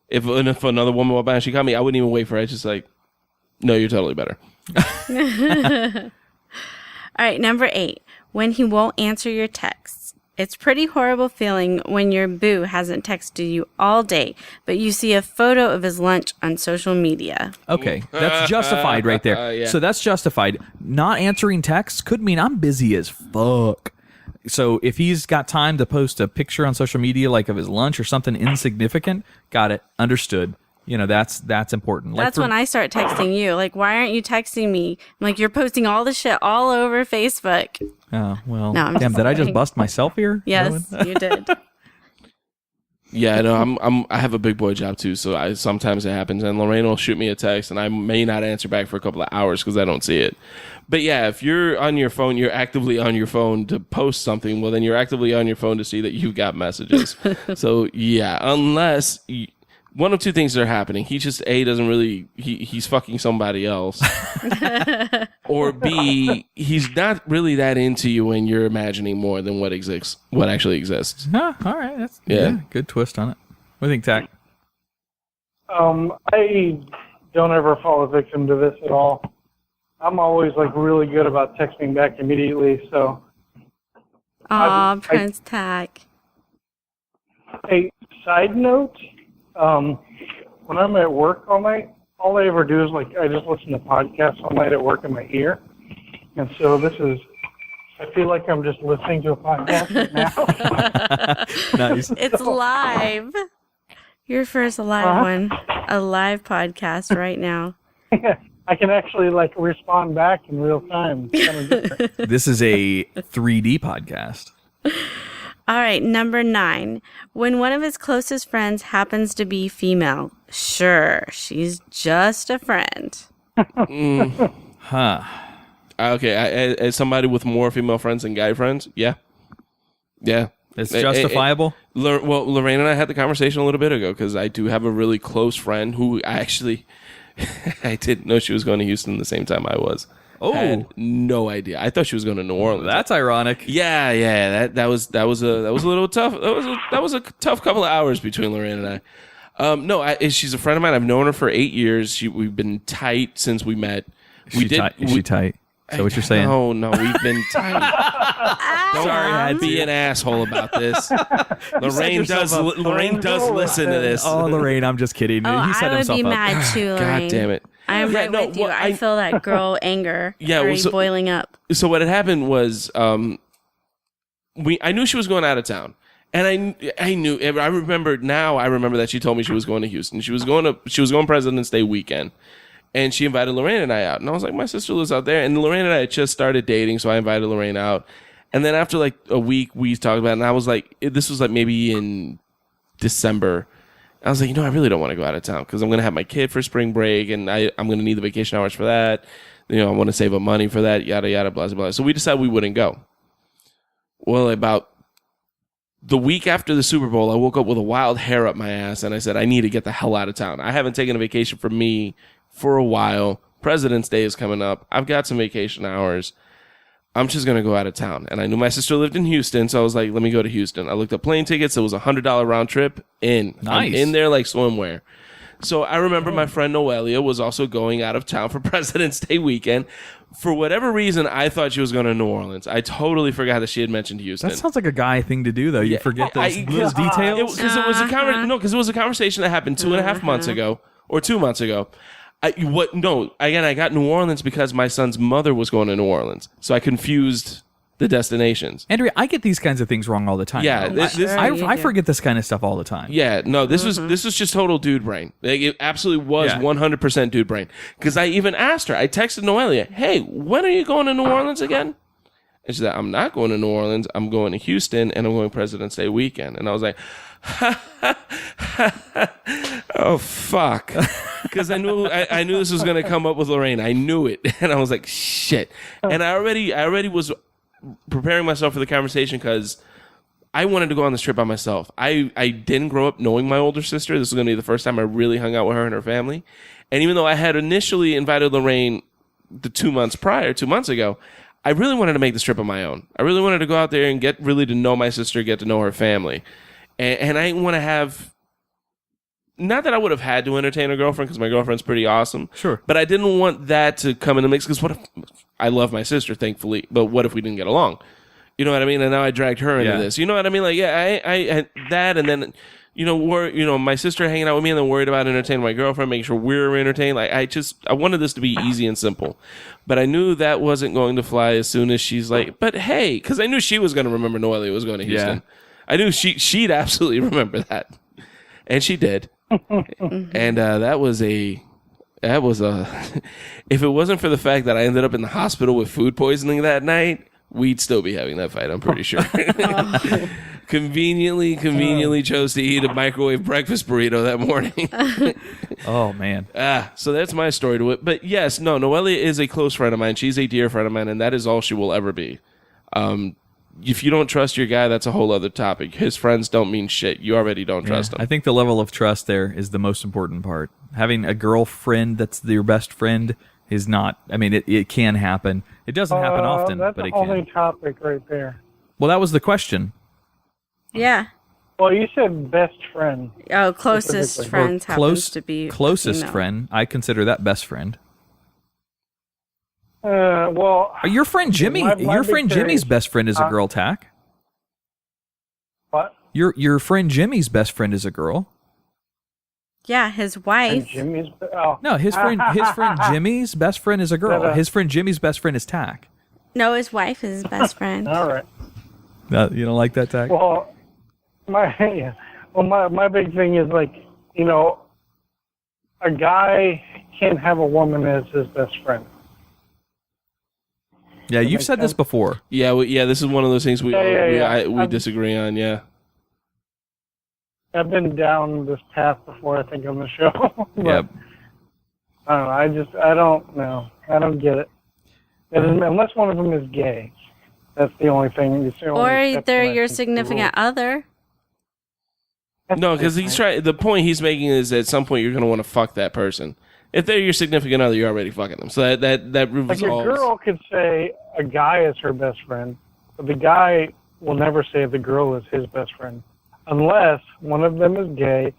if another woman walked by and she caught me, I wouldn't even wait for her. I'd just like, no, you're totally better. All right, number 8. When he won't answer your texts. It's pretty horrible feeling when your boo hasn't texted you all day, but you see a photo of his lunch on social media. Okay, that's justified right there. Yeah. So that's justified. Not answering texts could mean I'm busy as fuck. So if he's got time to post a picture on social media like of his lunch or something insignificant, got it, understood. That's important. That's when I start texting you. Like, why aren't you texting me? I'm like, you're posting all the shit all over Facebook. Oh, well, no, damn, did I just bust myself here? Yes, you did. Yeah, no, I have a big boy job too, so sometimes it happens. And Lorraine will shoot me a text, and I may not answer back for a couple of hours because I don't see it. But yeah, if you're on your phone, you're actively on your phone to post something. Well, then you're actively on your phone to see that you got messages. So yeah, unless one of two things are happening. He just doesn't really he's fucking somebody else, or B, he's not really that into you, and you're imagining more than what actually exists. All right, that's good twist on it. What do you think, Tach? I don't ever fall victim to this at all. I'm always like really good about texting back immediately. So, Prince Tach. A side note. When I'm at work all night, all I ever do is I just listen to podcasts all night at work in my ear. And so I feel like I'm just listening to a podcast right now. Nice. It's live. Your first live one. A live podcast right now. I can actually respond back in real time. It's kind of different. This is a 3D podcast. All right, number 9. When one of his closest friends happens to be female, sure, she's just a friend. Huh. Okay, as somebody with more female friends than guy friends, yeah. It's justifiable? Lorraine and I had the conversation a little bit ago because I do have a really close friend who I didn't know she was going to Houston the same time I was. Oh, had no idea. I thought she was going to New Orleans. That's ironic. Yeah. That was a little tough. That was a tough couple of hours between Lorraine and I. She's a friend of mine. I've known her for 8 years. We've been tight since we met. Is she tight? Is that what you're saying? No, we've been tight. Don't be an asshole about this. Lorraine does listen to this. Oh, Lorraine, I'm just kidding. He set himself up. I would be mad too, Lorraine. God damn it. I'm right with you. I feel that girl anger boiling up. So what had happened was I knew she was going out of town. And I remember that she told me she was going to Houston. She was going President's Day weekend. And she invited Lorraine and I out. And I was like, my sister lives out there. And Lorraine and I had just started dating, so I invited Lorraine out. And then after a week, we talked about it. And I was like, this was maybe in December. I was like, I really don't want to go out of town because I'm going to have my kid for spring break. And I'm going to need the vacation hours for that. I want to save up money for that, yada, yada, blah, blah, blah. So we decided we wouldn't go. Well, about the week after the Super Bowl, I woke up with a wild hair up my ass. And I said, I need to get the hell out of town. I haven't taken a vacation for me for a while. President's Day is coming up. I've got some vacation hours. I'm just going to go out of town. And I knew my sister lived in Houston, so I was like, let me go to Houston. I looked up plane tickets. It was a $100 round trip in. Nice. I'm in there like swimwear. So I remember my friend Noelia was also going out of town for President's Day weekend. For whatever reason, I thought she was going to New Orleans. I totally forgot that she had mentioned Houston. That sounds like a guy thing to do, though. You forget those details. Because it was a conversation that happened 2.5 months ago or 2 months ago. I got New Orleans because my son's mother was going to New Orleans, so I confused the destinations. Andrea, I get these kinds of things wrong all the time. Yeah, I forget this kind of stuff all the time. Yeah, no, this was just total dude brain. Like, it absolutely was 100% dude brain. Because I even asked her, I texted Noelia, hey, when are you going to New Orleans again? And she said, I'm not going to New Orleans. I'm going to Houston, and I'm going President's Day weekend. And I was like, oh, fuck. Because I knew this was going to come up with Lorraine. I knew it. And I was like, shit. And I already was preparing myself for the conversation because I wanted to go on this trip by myself. I didn't grow up knowing my older sister. This was going to be the first time I really hung out with her and her family. And even though I had initially invited Lorraine 2 months ago, I really wanted to make this trip on my own. I really wanted to go out there and get really to know my sister, get to know her family. And I didn't want to have... Not that I would have had to entertain a girlfriend because my girlfriend's pretty awesome. Sure. But I didn't want that to come in the mix because what if... I love my sister, thankfully, but what if we didn't get along? You know what I mean? And now I dragged her into this. You know what I mean? Like, yeah, I that, and then, my sister hanging out with me, and then worried about entertaining my girlfriend, making sure we're entertained. Like, I wanted this to be easy and simple, but I knew that wasn't going to fly as soon as she's like, but hey, because I knew she was going to remember Noelia was going to Houston. Yeah. I knew she'd absolutely remember that, and she did, and that was a. If it wasn't for the fact that I ended up in the hospital with food poisoning that night, we'd still be having that fight, I'm pretty sure. Conveniently chose to eat a microwave breakfast burrito that morning. Oh, man. So that's my story to it. But yes, Noelia is a close friend of mine. She's a dear friend of mine, and that is all she will ever be. If you don't trust your guy, that's a whole other topic. His friends don't mean shit. You already don't trust them. I think the level of trust there is the most important part. Having a girlfriend that's your best friend is not... I mean, it can happen. It doesn't happen often, but it can. That's the only topic right there. Well, that was the question. Yeah. Well, you said best friend. Oh, closest friends happens to be closest friend. I consider that best friend. Well, your friend Jimmy. Your friend Jimmy's best friend is a girl, Tach. What? Your friend Jimmy's best friend is a girl. Yeah, his wife. No, his friend Jimmy's best friend is a girl. His friend Jimmy's best friend is Tach. No, his wife is his best friend. All right. You don't like that, Tach? Well, my big thing is like, a guy can't have a woman as his best friend. Yeah, you've said this before. Yeah, this is one of those things we disagree on. Yeah. I've been down this path before, I think, on the show. Yeah. I don't know. I don't know. I don't get it. Unless one of them is gay. That's the only thing. Or they're your significant other. No, because the point he's making is at some point you're going to want to fuck that person. If they're your significant other, you're already fucking them. So that resolves. Like a girl could say a guy is her best friend, but the guy will never say the girl is his best friend. Unless one of them is gay,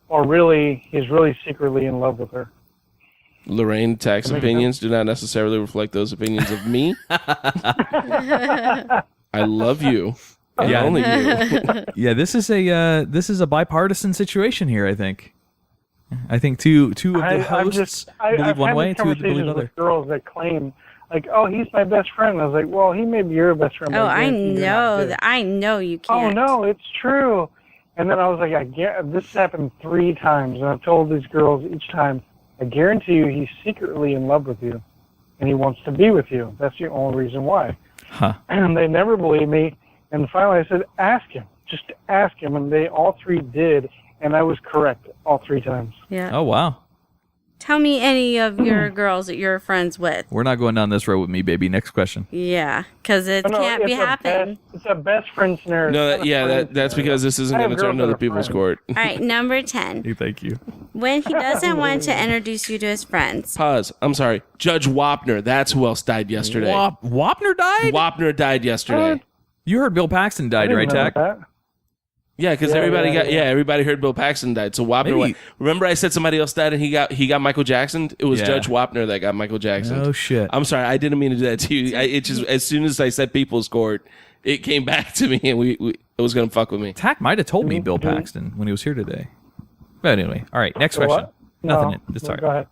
or he's really secretly in love with her. Lorraine, Tach's opinions do not necessarily reflect those opinions of me. I love you. And only you. Yeah, this is a bipartisan situation here, I think. I think two of the hosts believe one way, two believe another. Girls that claim, like, oh, he's my best friend. I was like, well, he may be your best friend. Oh, I know you can't. Oh, no, it's true. And then I was like, this happened 3 times, and I've told these girls each time, I guarantee you he's secretly in love with you, and he wants to be with you. That's the only reason why. Huh. And they never believed me. And finally I said, ask him. Just ask him. And they all 3 did, and I was correct all 3 times. Yeah. Oh, wow. Tell me any of your girls that you're friends with. We're not going down this road with me, baby. Next question. Yeah, because it can't be happening. It's a best friend scenario. No, that's because this isn't going to turn into other people's court. All right, number 10. Thank you. When he doesn't want to introduce you to his friends. Pause. I'm sorry. Judge Wapner. That's who else died yesterday. Wapner died? Wapner died yesterday. You heard Bill Paxton died, right, Tach? Yeah, because everybody heard Bill Paxton died. So Wapner went. Remember, I said somebody else died and he got Michael Jackson. It was Judge Wapner that got Michael Jackson. Oh shit! I'm sorry, I didn't mean to do that to you. It just as soon as I said People's Court, it came back to me and it was gonna fuck with me. Tach might have told me Bill Paxton when he was here today. But anyway, all right. Next question. Nothing. It's all right. Go ahead.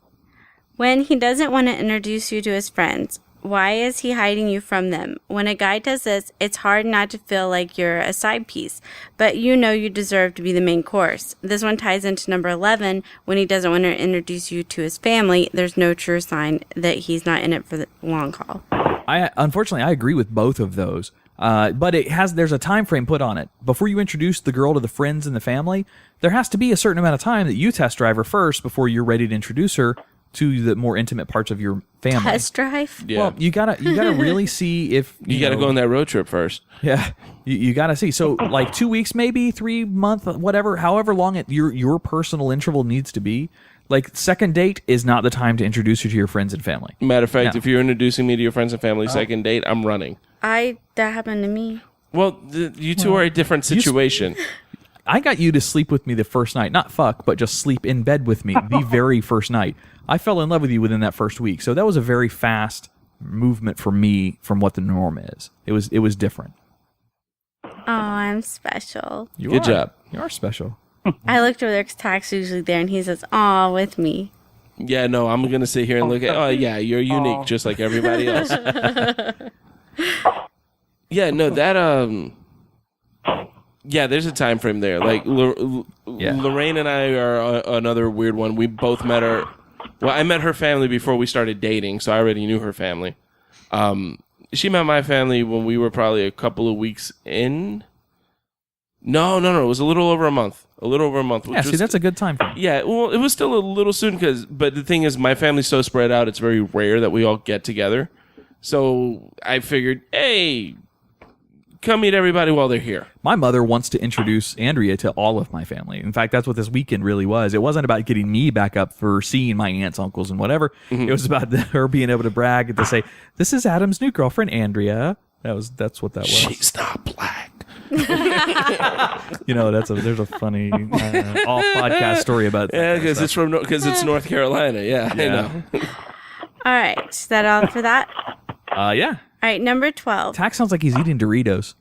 When he doesn't want to introduce you to his friends, why is he hiding you from them? When a guy does this, it's hard not to feel like you're a side piece, but you know you deserve to be the main course. This one ties into number 11. When he doesn't want to introduce you to his family, there's no true sign that he's not in it for the long haul. Unfortunately, I agree with both of those. But there's a time frame put on it. Before you introduce the girl to the friends and the family, there has to be a certain amount of time that you test drive her first before you're ready to introduce her to the more intimate parts of your family. Test drive? Yeah. Well, you gotta really see if you gotta go on that road trip first. Yeah, you gotta see. So like 2 weeks, maybe 3 months, whatever, however long your personal interval needs to be. Like, second date is not the time to introduce her to your friends and family. Matter of fact, if you're introducing me to your friends and family second date, I'm running. That happened to me. Well, you two are a different situation. I got you to sleep with me the first night. Not fuck, but just sleep in bed with me the very first night. I fell in love with you within that first week. So that was a very fast movement for me from what the norm is. It was different. Oh, I'm special. Good job. You are special. I looked over there because Tach's usually there, and he says, "Aw, with me." Yeah, no, I'm going to sit here and look at, oh, yeah, you're unique just like everybody else. Yeah, no, that, yeah, there's a time frame there. Like, Lorraine and I are another weird one. We both met her. Well, I met her family before we started dating, so I already knew her family. She met my family when we were probably a couple of weeks in. No. It was a little over a month. Yeah, see, that's a good time frame. Yeah, well, it was still a little soon but the thing is, my family's so spread out, it's very rare that we all get together. So I figured, hey, come meet everybody while they're here. My mother wants to introduce Andrea to all of my family. In fact, that's what this weekend really was. It wasn't about getting me back up for seeing my aunts, uncles, and whatever. Mm-hmm. It was about her being able to brag and to say, "This is Adam's new girlfriend, Andrea." That's what that was. She's not black. You know, there's a funny off podcast story about that. Yeah, because it's North Carolina. Yeah. I know. All right, is that all for that? Yeah. All right, number 12. Tach sounds like he's eating Doritos.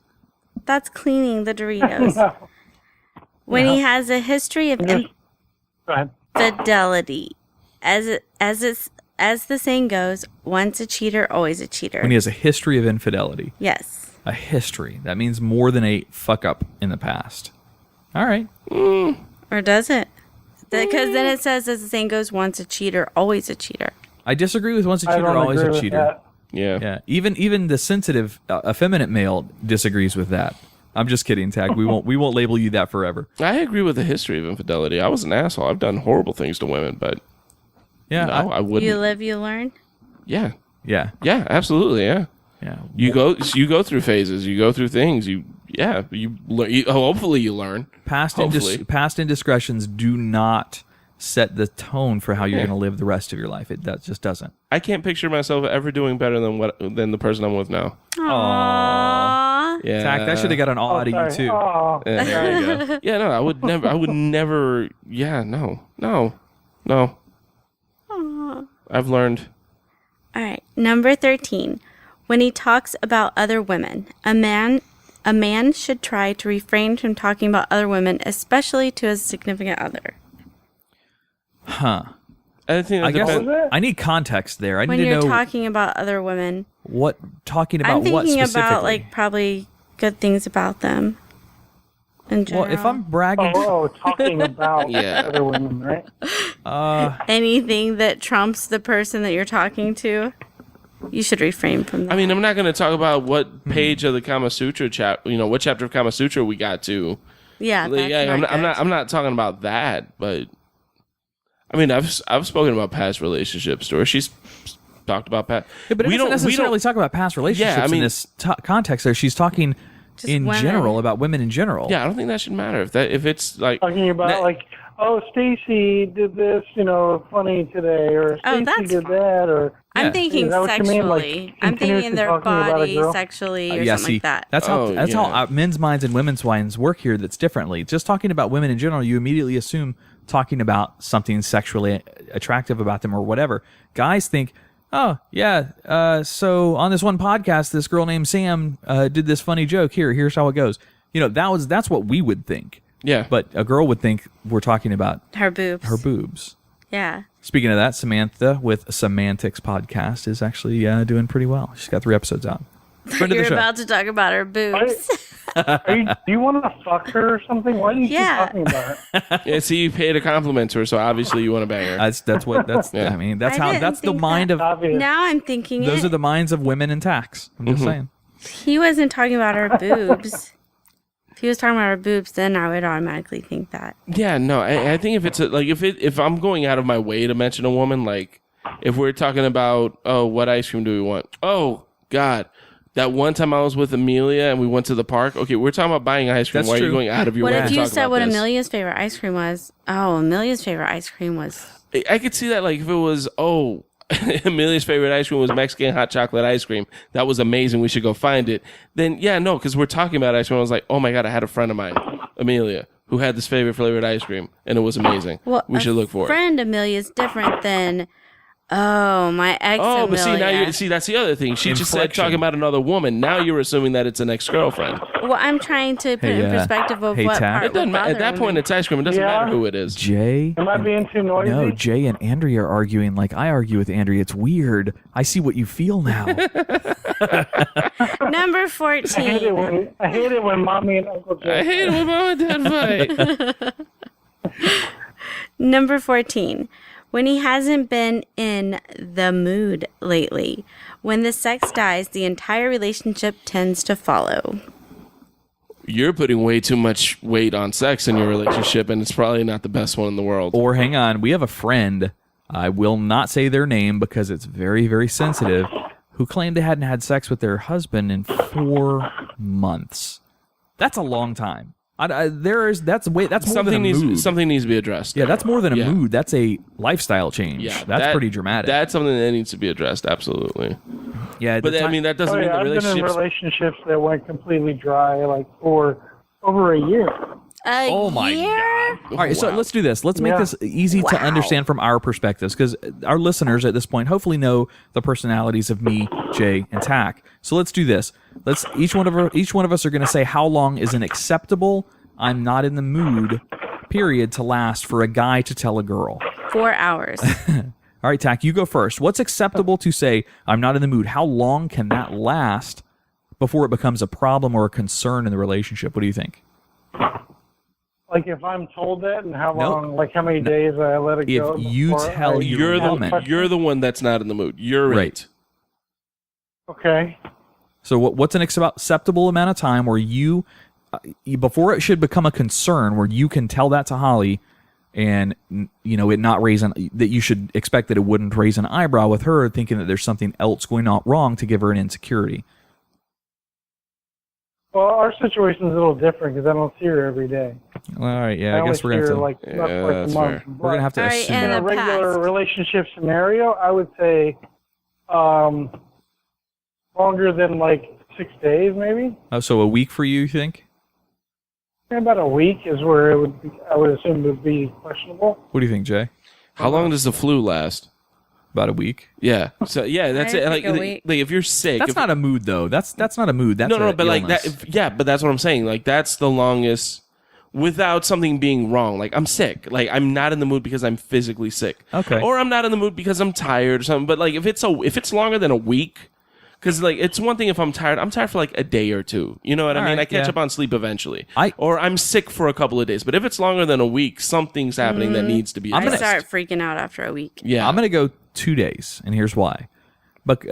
That's cleaning the Doritos. When he has a history of infidelity, as the saying goes, once a cheater, always a cheater. When he has a history of infidelity. Yes. A history. That means more than a fuck up in the past. All right. Or does it? Because then it says, as the saying goes, once a cheater, always a cheater. I disagree with once a cheater, always a cheater. Yeah. Even the sensitive, effeminate male disagrees with that. I'm just kidding, Tach. We won't label you that forever. I agree with the history of infidelity. I was an asshole. I've done horrible things to women, but yeah, no, I wouldn't. You live, you learn. Yeah. Yeah. Yeah. Absolutely. Yeah. Yeah. You go through phases. You go through things. Hopefully you learn. Past indiscretions do not set the tone for how you're going to live the rest of your life. That just doesn't. I can't picture myself ever doing better than the person I'm with now. Aww. Yeah. Tach, that should have got an awe to you too. Oh, Yeah, there you go. Yeah, no, I would never. Yeah, no. Aww. I've learned. All right, number 13. When he talks about other women, a man should try to refrain from talking about other women, especially to his significant other. Huh. I think I guess I need context there. I need to know. When you're talking about other women. Talking about what specifically? I'm thinking specifically? about, like, probably good things about them. In general. Well, if I'm bragging... talking about other women, right? Anything that trumps the person that you're talking to, you should refrain from that. I mean, I'm not going to talk about what page of the Kama Sutra what chapter of Kama Sutra we got to. Yeah, I'm not talking about that, but I mean, I've spoken about past relationships, or she's talked about past. Yeah, but we don't necessarily talk about past relationships in this context. There, she's talking in general about women in general. Yeah, I don't think that should matter. If it's like talking about Stacy did this, funny today, or Stacy did that, or I'm thinking Is that what you mean? Like, sexually. I'm thinking continuously their talking about a body girl? sexually or Yeah, something see, like that. that's how Oh, yeah. men's minds and women's minds work here. That's differently. Just talking about women in general, you immediately assume talking about something sexually attractive about them or whatever. Guys think, oh yeah, so on this one podcast, this girl named Sam did this funny joke. Here's how it goes. That's what we would think. Yeah. But a girl would think we're talking about Her boobs. her boobs. Yeah. Speaking of that, Samantha with Semantics podcast is actually doing pretty well. She's got 3 episodes out. Friend of You're the show. about to talk about her boobs. Do you want to fuck her or something? Why do you Yeah. keep talking about her? Yeah, see, you paid a compliment to her, so obviously you want to bang her. Yeah. I mean, that's I how didn't that's the think mind that. of Obvious. Now I'm thinking those it. are the minds of women in tax. I'm just saying. He wasn't talking about her boobs. If he was talking about her boobs, then I would automatically think that. Yeah, no, I think if it's if I'm going out of my way to mention a woman, like if we're talking about, oh, what ice cream do we want? Oh God, that one time I was with Amelia and we went to the park. Okay, we're talking about buying ice cream. That's Why are true. you going out of your What way if to you talk said about what this? Amelia's favorite ice cream was? Oh, Amelia's favorite ice cream was. I could see that, like if it was, oh, Amelia's favorite ice cream was Mexican hot chocolate ice cream. That was amazing. We should go find it. Then yeah, no, because we're talking about ice cream. I was like, oh my God, I had a friend of mine, Amelia, who had this favorite flavored ice cream, and it was amazing. Well, we should look for it. Friend Amelia's different than. Oh, my ex Oh, Amelia. but see, now that's the other thing. She just said Inflection. talking about another woman. Now you're assuming that it's an ex-girlfriend. Well, I'm trying to put it in perspective of hey, what Tack. part It doesn't would matter. At bother that point, women. it's ice cream. It doesn't Yeah. matter who it is. Jay. Am I being too noisy? No, Jay and Andrea are arguing like I argue with Andrea. It's weird. I see what you feel now. Number I hate it 14. when mommy and Uncle Jay. I hate it when mom and dad fight. Number 14. When he hasn't been in the mood lately. When the sex dies, the entire relationship tends to follow. You're putting way too much weight on sex in your relationship, and it's probably not the best one in the world. Or hang on, we have a friend. I will not say their name because it's very, very sensitive. Who claimed they hadn't had sex with their husband in 4 months. That's a long time. That's more than a mood. Something needs to be addressed. Yeah, that's more than a Yeah. mood. That's a lifestyle change. Yeah, that's pretty dramatic. That's something that needs to be addressed. Absolutely. yeah, But I mean, that doesn't Oh, mean yeah, the I've been in relationship's. relationships that went completely dry, like for over a year. Oh my God. All right, so Wow. let's do this. Let's make Yeah. this easy to understand from our perspectives because our listeners at this point hopefully know the personalities of me, Jay, and Tach. So let's do this. Each one of us are going to say how long is an acceptable I'm not in the mood period to last for a guy to tell a girl. 4 hours. All right, Tach, you go first. What's acceptable to say I'm not in the mood? How long can that last before it becomes a problem or a concern in the relationship? What do you think? Like if I'm told that, and how Nope. long, like how many days I let it If go. you before tell I- your woman. You're the one that's not in the mood. You're Right. it. Okay. So what's an acceptable amount of time where you, before it should become a concern, where you can tell that to Holly, and it not raise that you should expect that it wouldn't raise an eyebrow with her, thinking that there's something else going on wrong to give her an insecurity. Well, our situation is a little different because I don't see her every day. All right, yeah, I only guess we're see gonna her have to. like Yeah, not like a that's month. fair. We're gonna have to All right, assume. and In a the regular past. relationship scenario, I would say longer than like 6 days, maybe. Oh, so a week for you think? About a week is where it would be, I would assume would be questionable. What do you think, Jay? How long does the flu last? About a week. Yeah. So yeah, that's I it. think a week. Like if you're sick. That's if, not a mood though. That's not a mood. That's no, a but like illness. that. Yeah, but that's what I'm saying. Like that's the longest without something being wrong. Like I'm sick. Like I'm not in the mood because I'm physically sick. Okay. Or I'm not in the mood because I'm tired or something. But like if it's longer than a week. Because like it's one thing if I'm tired for like a day or two. You know what I All mean? right, I catch yeah. up on sleep eventually. I- or I'm sick for a couple of days. But if it's longer than a week, something's happening that needs to be I addressed. start freaking out after a week. Yeah. I'm going to go 2 days, and here's why. But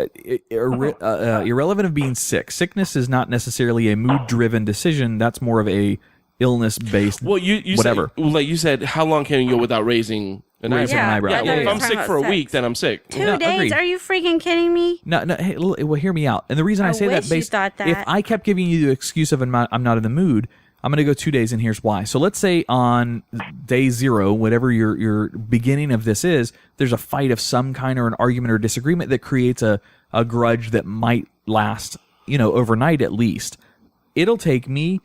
irrelevant of being sick, sickness is not necessarily a mood-driven decision. That's more of a illness-based. Well, you whatever. Said, like you said, how long can you go without raising an Raising an eyebrow. Yeah, I thought Yeah, you if were I'm talking sick for a about week, sex. then I'm sick. 2 No, days? agreed. Are you freaking kidding me? No. Hey, well, hear me out. And the reason I say wish that, you thought that. if I kept giving you the excuse of I'm not in the mood, I'm going to go 2 days, and here's why. So let's say on day 0, whatever your beginning of this is, there's a fight of some kind or an argument or disagreement that creates a grudge that might last, overnight at least. It'll take me,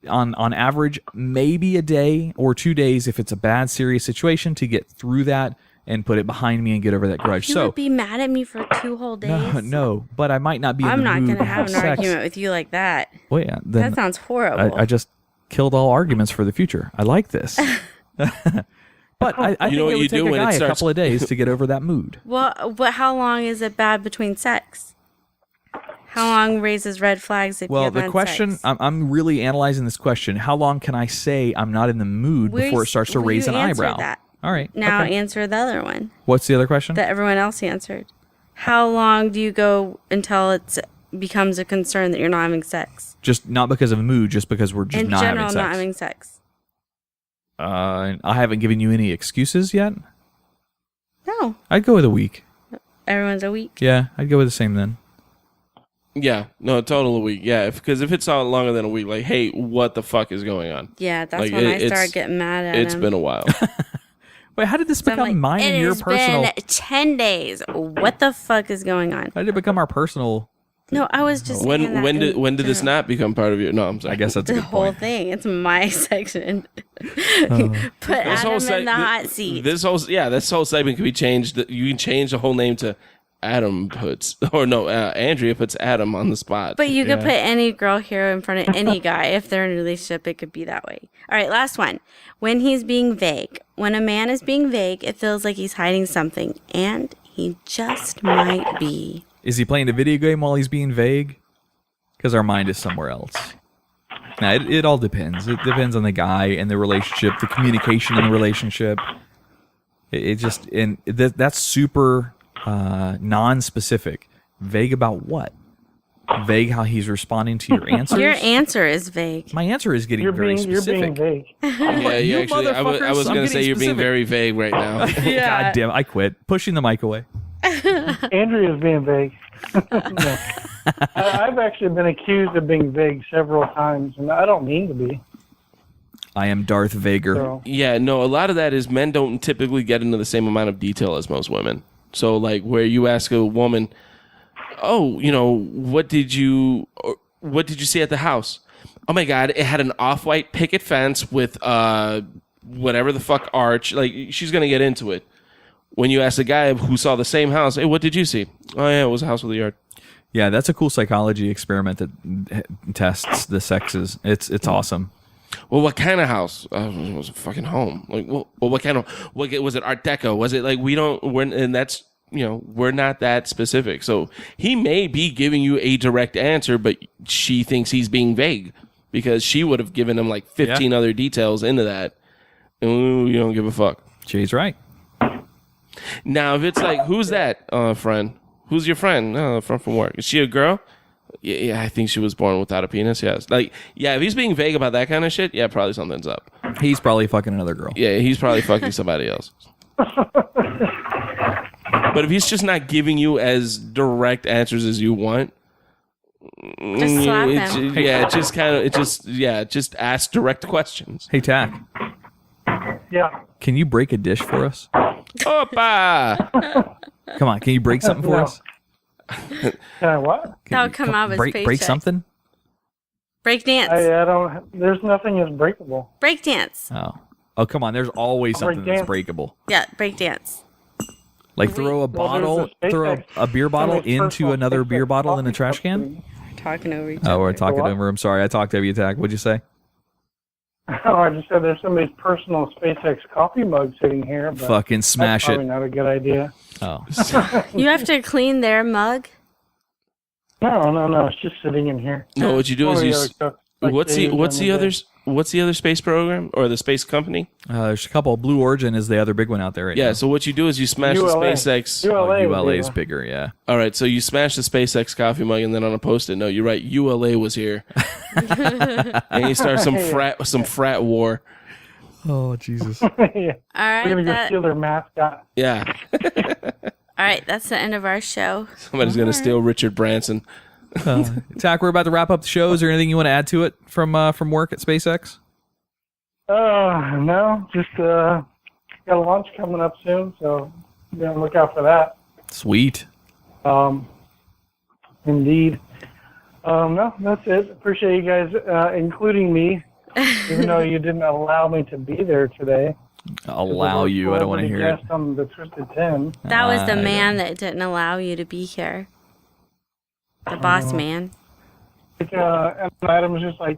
on average, maybe a day or 2 days if it's a bad, serious situation to get through that and put it behind me and get over that grudge. You would be mad at me for 2 whole days? No, but I might not be in the mood. I'm not going to have an sex. argument with you like that. Well, yeah, then that sounds horrible. I just killed all arguments for the future. I like this. But I think it would take a guy a couple of days to get over that mood. Well, but how long is it bad between sex? How long raises red flags if you have the question, sex? I'm really analyzing this question. How long can I say I'm not in the mood before it starts to raise an eyebrow? That. All right. Now answer the other one. What's the other question? That everyone else answered. How long do you go until it becomes a concern that you're not having sex? Just not because of mood, just because we're just not having sex. In general, not having sex. I haven't given you any excuses yet. No. I'd go with a week. Everyone's a week? Yeah, I'd go with the same then. Yeah, no, total a week. Yeah, because if it's on longer than a week, like, hey, what the fuck is going on? Yeah, that's when I start getting mad at him. It's been a while. Wait, how did this become mine and your personal? It's been 10 days. What the fuck is going on? How did it become our personal? No, I was just when did this not become part of your? No, I'm sorry. I guess that's a good whole point. thing. It's my section. Put Adam in the hot seat. This whole segment can be changed. You can change the whole name to Adam Andrea puts Adam on the spot. But you could put any girl hero in front of any guy. If they're in a relationship, it could be that way. All right, last one. When he's being vague. When a man is being vague, it feels like he's hiding something. And he just might be. Is he playing a video game while he's being vague? Because our mind is somewhere else. Now, it all depends. It depends on the guy and the relationship, the communication in the relationship. That's super non-specific. Vague about what? Vague how he's responding to your answers? Your answer is vague. My answer is getting very specific. You're being vague. Yeah, actually, I was going to say you're being very vague right now. God damn, I quit. Pushing the mic away. Andrea's being vague. No. I've actually been accused of being vague several times, and I don't mean to be. I am Darth Vader. So. Yeah, no, a lot of that is men don't typically get into the same amount of detail as most women. So, like, where you ask a woman, oh, what did you see at the house? Oh my God, it had an off-white picket fence with whatever the fuck arch. Like, she's gonna get into it. When you ask a guy who saw the same house, hey, what did you see? Oh yeah, it was a house with a yard. Yeah, that's a cool psychology experiment that tests the sexes. It's awesome. Well, what kind of house? It was a fucking home. Like, well, what kind of? What was it? Art Deco? Was it like we're not that specific. So he may be giving you a direct answer, but she thinks he's being vague because she would have given him like 15 other details into that, and you don't give a fuck. She's right. Now, if it's like, who's that friend? Who's your friend? No, from work. Is she a girl? Yeah, I think she was born without a penis. Yes. Like, yeah, if he's being vague about that kind of shit, yeah, probably something's up. He's probably fucking another girl. Yeah, he's probably fucking somebody else. But if he's just not giving you as direct answers as you want, just slap him. Yeah, just ask direct questions. Hey, Tach. Yeah. Can you break a dish for us? Opa! Come on, can you break something for us? Can I what? That'll come out of his paycheck. Break something? Break dance. I don't. There's nothing that's breakable. Break dance. Oh, come on. There's always something that's breakable. Yeah, break dance. Like throw a bottle, throw a beer bottle into another beer bottle in a trash can? We're talking over each other. Oh, we're talking over. I'm sorry. I talked over you, Tach. What'd you say? Oh, I just said there's somebody's personal SpaceX coffee mug sitting here. But fucking smash that's probably not a good idea. Oh. You have to clean their mug? No. It's just sitting in here. No, what you do is what's the other space program or the space company? There's a couple. Blue Origin is the other big one out there right now. Yeah, so what you do is you smash ULA. the SpaceX. ULA is bigger, yeah. All right, so you smash the SpaceX coffee mug and then on a post-it note, you write ULA was here. And you start some frat war. Oh, Jesus. Yeah. All right. We're going to go steal their mascot. Yeah. All right, that's the end of our show. Somebody's going to steal Richard Branson. Tach, we're about to wrap up the show. Is there anything you want to add to it from work at SpaceX? No, just got a launch coming up soon, so look out for that. Sweet. Indeed. No, that's it. Appreciate you guys including me, even though you didn't allow me to be there today. Allow you? I don't want to hear it. On the Twisted 10. That was the man that didn't allow you to be here. The boss man. And Adam was just like,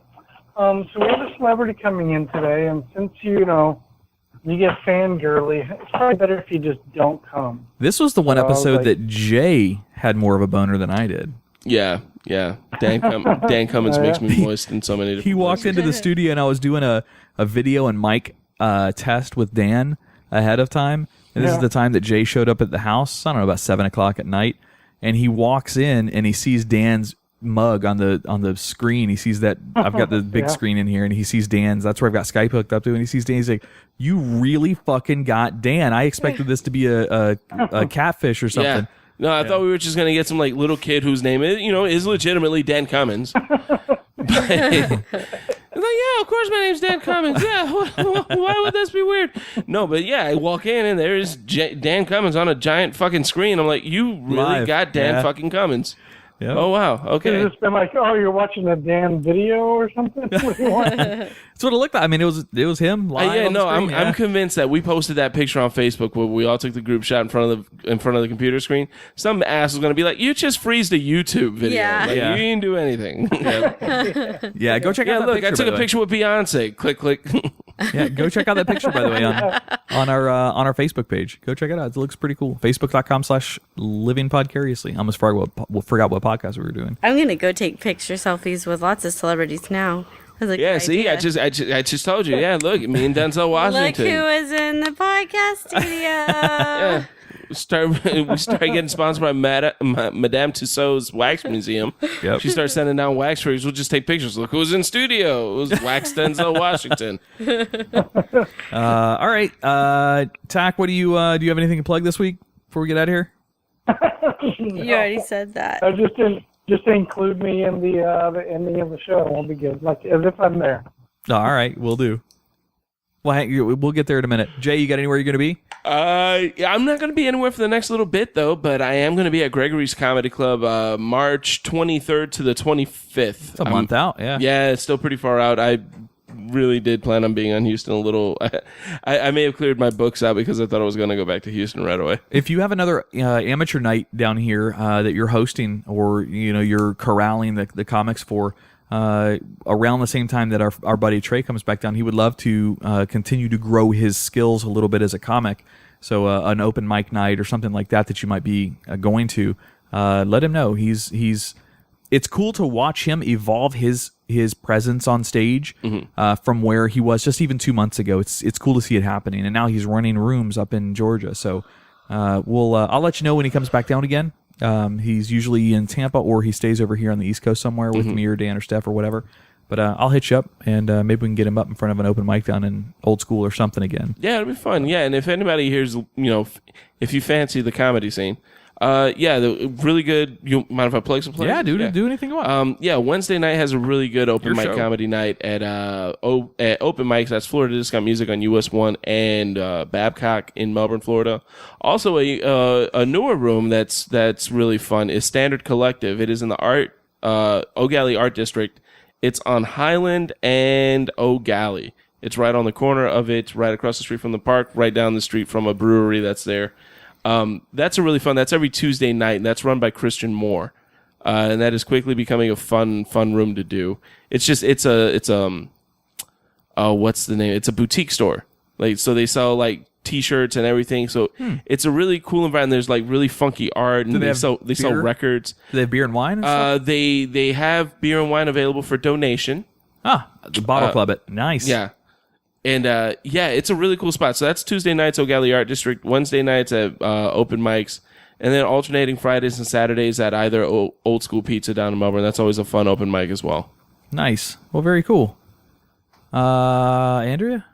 so we have a celebrity coming in today, and since you get fangirly, it's probably better if you just don't come. This was the one episode that Jay had more of a boner than I did. Yeah. Dan Cummins makes me moist in so many different He walked places. into the studio, and I was doing a video and mic test with Dan ahead of time. And this is the time that Jay showed up at the house, I don't know, about 7 o'clock at night. And he walks in, and he sees Dan's mug on the screen. He sees that I've got the big screen in here, and he sees Dan's. That's where I've got Skype hooked up to. And he sees Dan. He's like, "You really fucking got Dan. I expected this to be a catfish or something." Yeah. No, I thought we were just gonna get some like little kid whose name is legitimately Dan Cummins. I'm like, yeah, of course my name's Dan Cummins. Yeah, why would this be weird? No, but yeah, I walk in and there's Dan Cummins on a giant fucking screen. I'm like, you really got Dan fucking Cummins. Yep. Oh, wow. Okay. It's just been like, oh, you're watching a Dan video or something? What do you want? That's what it looked like. I mean, it was him live on the screen. I'm convinced that we posted that picture on Facebook where we all took the group shot in front of the computer screen. Some ass was going to be like, you just freezed a YouTube video. Yeah. Like, you didn't do anything. Yeah, go check out that look, picture. I took a picture with Beyonce. Click, click. Yeah, go check out that picture, by the way, on our Facebook page. Go check it out. It looks pretty cool. Facebook.com/livingpodcariously. I almost forgot what podcast we were doing. I'm going to go take picture selfies with lots of celebrities now. Yeah, see, I just told you. Yeah, look, me and Denzel Washington. Look who was in the podcast studio. Yeah. We start getting sponsored by Madame Tussauds Wax Museum. Yep. She starts sending down wax freaks. We'll just take pictures. Look who's in studio. It was Wax Denzel Washington. All right, Tach, what do you have anything to plug this week before we get out of here? You already said that. Just include me in the ending of the show. It won't be good. Like as if I'm there. All right, we'll do. Well, we'll get there in a minute. Jay, you got anywhere you're going to be? I'm not going to be anywhere for the next little bit, though, but I am going to be at Gregory's Comedy Club March 23rd to the 25th. It's a month out, yeah. Yeah, it's still pretty far out. I really did plan on being on Houston a little. I may have cleared my books out because I thought I was going to go back to Houston right away. If you have another amateur night down here that you're hosting or you're corralling the comics for, around the same time that our buddy Trey comes back down, he would love to continue to grow his skills a little bit as a comic. So an open mic night or something like that you might be going to, let him know. It's cool to watch him evolve his presence on stage from where he was just even 2 months ago. It's cool to see it happening, and now he's running rooms up in Georgia. So I'll let you know when he comes back down again. He's usually in Tampa, or he stays over here on the East Coast somewhere with me or Dan or Steph or whatever. But I'll hit you up, and maybe we can get him up in front of an open mic down in Old School or something again. Yeah, it'll be fun. Yeah, and if anybody here's, if you fancy the comedy scene, the really good. You mind if I plug some places? Yeah, dude, do anything you want. Wednesday night has a really good open mic show. comedy night at Open Mics. That's Florida Discount Music on US 1 and Babcock in Melbourne, Florida. Also, a newer room that's really fun is Standard Collective. It is in the O'Galley Art District. It's on Highland and O'Galley. It's right on the corner of it, right across the street from the park, right down the street from a brewery that's there. That's a really fun. That's every Tuesday night, and that's run by Christian Moore, and that is quickly becoming a fun room to do. It's what's the name? It's a boutique store. So they sell like T-shirts and everything. So it's a really cool environment. There's like really funky art, and they sell records. Do they have beer and wine and stuff? They have beer and wine available for donation. The Bottle Club it. Nice. Yeah. And it's a really cool spot. So that's Tuesday nights, O'Galley Art District. Wednesday nights at Open Mics. And then alternating Fridays and Saturdays at either Old School Pizza down in Melbourne. That's always a fun open mic as well. Nice. Well, very cool. Andrea?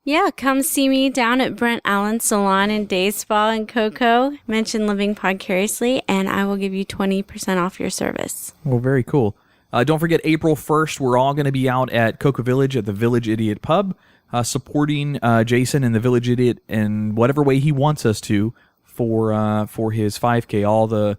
Yeah, come see me down at Brent Allen's Salon and Day Spa in Cocoa. Mention Living Podcariously, and I will give you 20% off your service. Well, very cool. Don't forget, April 1st, we're all going to be out at Cocoa Village at the Village Idiot Pub, supporting Jason and the Village Idiot in whatever way he wants us to for his 5K. All the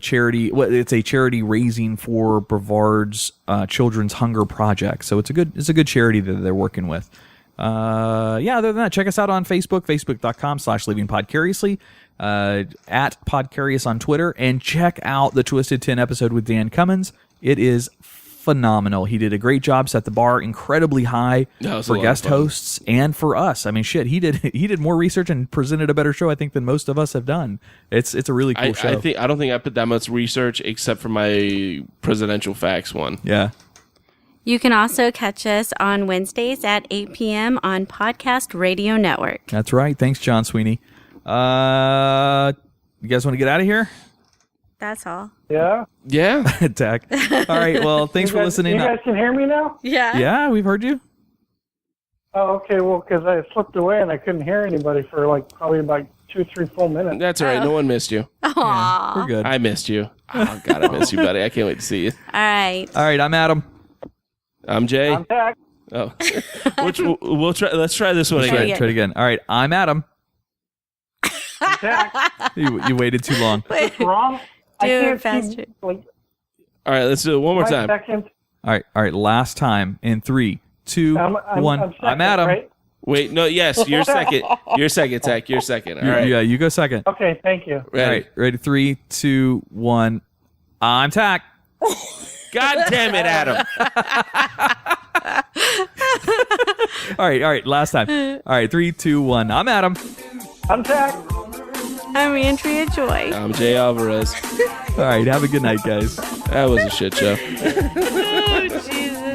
charity. Well, it's a charity raising for Brevard's Children's Hunger Project. So it's a good charity that they're working with. Other than that, check us out on Facebook, facebook.com/livingpodcariously, at Podcarious on Twitter, and check out the Twisted 10 episode with Dan Cummins. It is phenomenal. He did a great job, set the bar incredibly high for guest hosts and for us. I mean, shit, he did more research and presented a better show, I think, than most of us have done. It's a really cool show. I don't think I put that much research except for my presidential facts one. Yeah. You can also catch us on Wednesdays at 8 p.m. on Podcast Radio Network. That's right. Thanks, John Sweeney. You guys want to get out of here? That's all. Yeah? Yeah. Tach. All right. Well, thanks for listening. You guys can hear me now? Yeah. Yeah, we've heard you. Oh, okay. Well, because I slipped away and I couldn't hear anybody for probably about 2-3 full minutes. That's all right. No one missed you. Aww. Yeah, we're good. I missed you. Oh, God, I miss you, buddy. I can't wait to see you. All right. All right. I'm Adam. I'm Jay. I'm Tach. Oh. We'll try. Let's try this one again. Try it again. All right. I'm Adam. I'm Tach. You waited too long. What's wrong? Do it faster. All right. Let's do it one more time. Seconds. All right. Last time in 3, 2, 1. I'm Adam. Right? Wait. No. Yes. You're second. You're second, Tach. You're second. All right. Yeah. You go second. Okay. Thank you. Ready. All right. Ready? 3, 2, 1. I'm Tach. God damn it, Adam. All right. Last time. All right. 3, 2, 1. I'm Adam. I'm Tach. I'm Andrea Joy. I'm Jay Alvarez. All right. Have a good night, guys. That was a shit show. Oh, Jesus.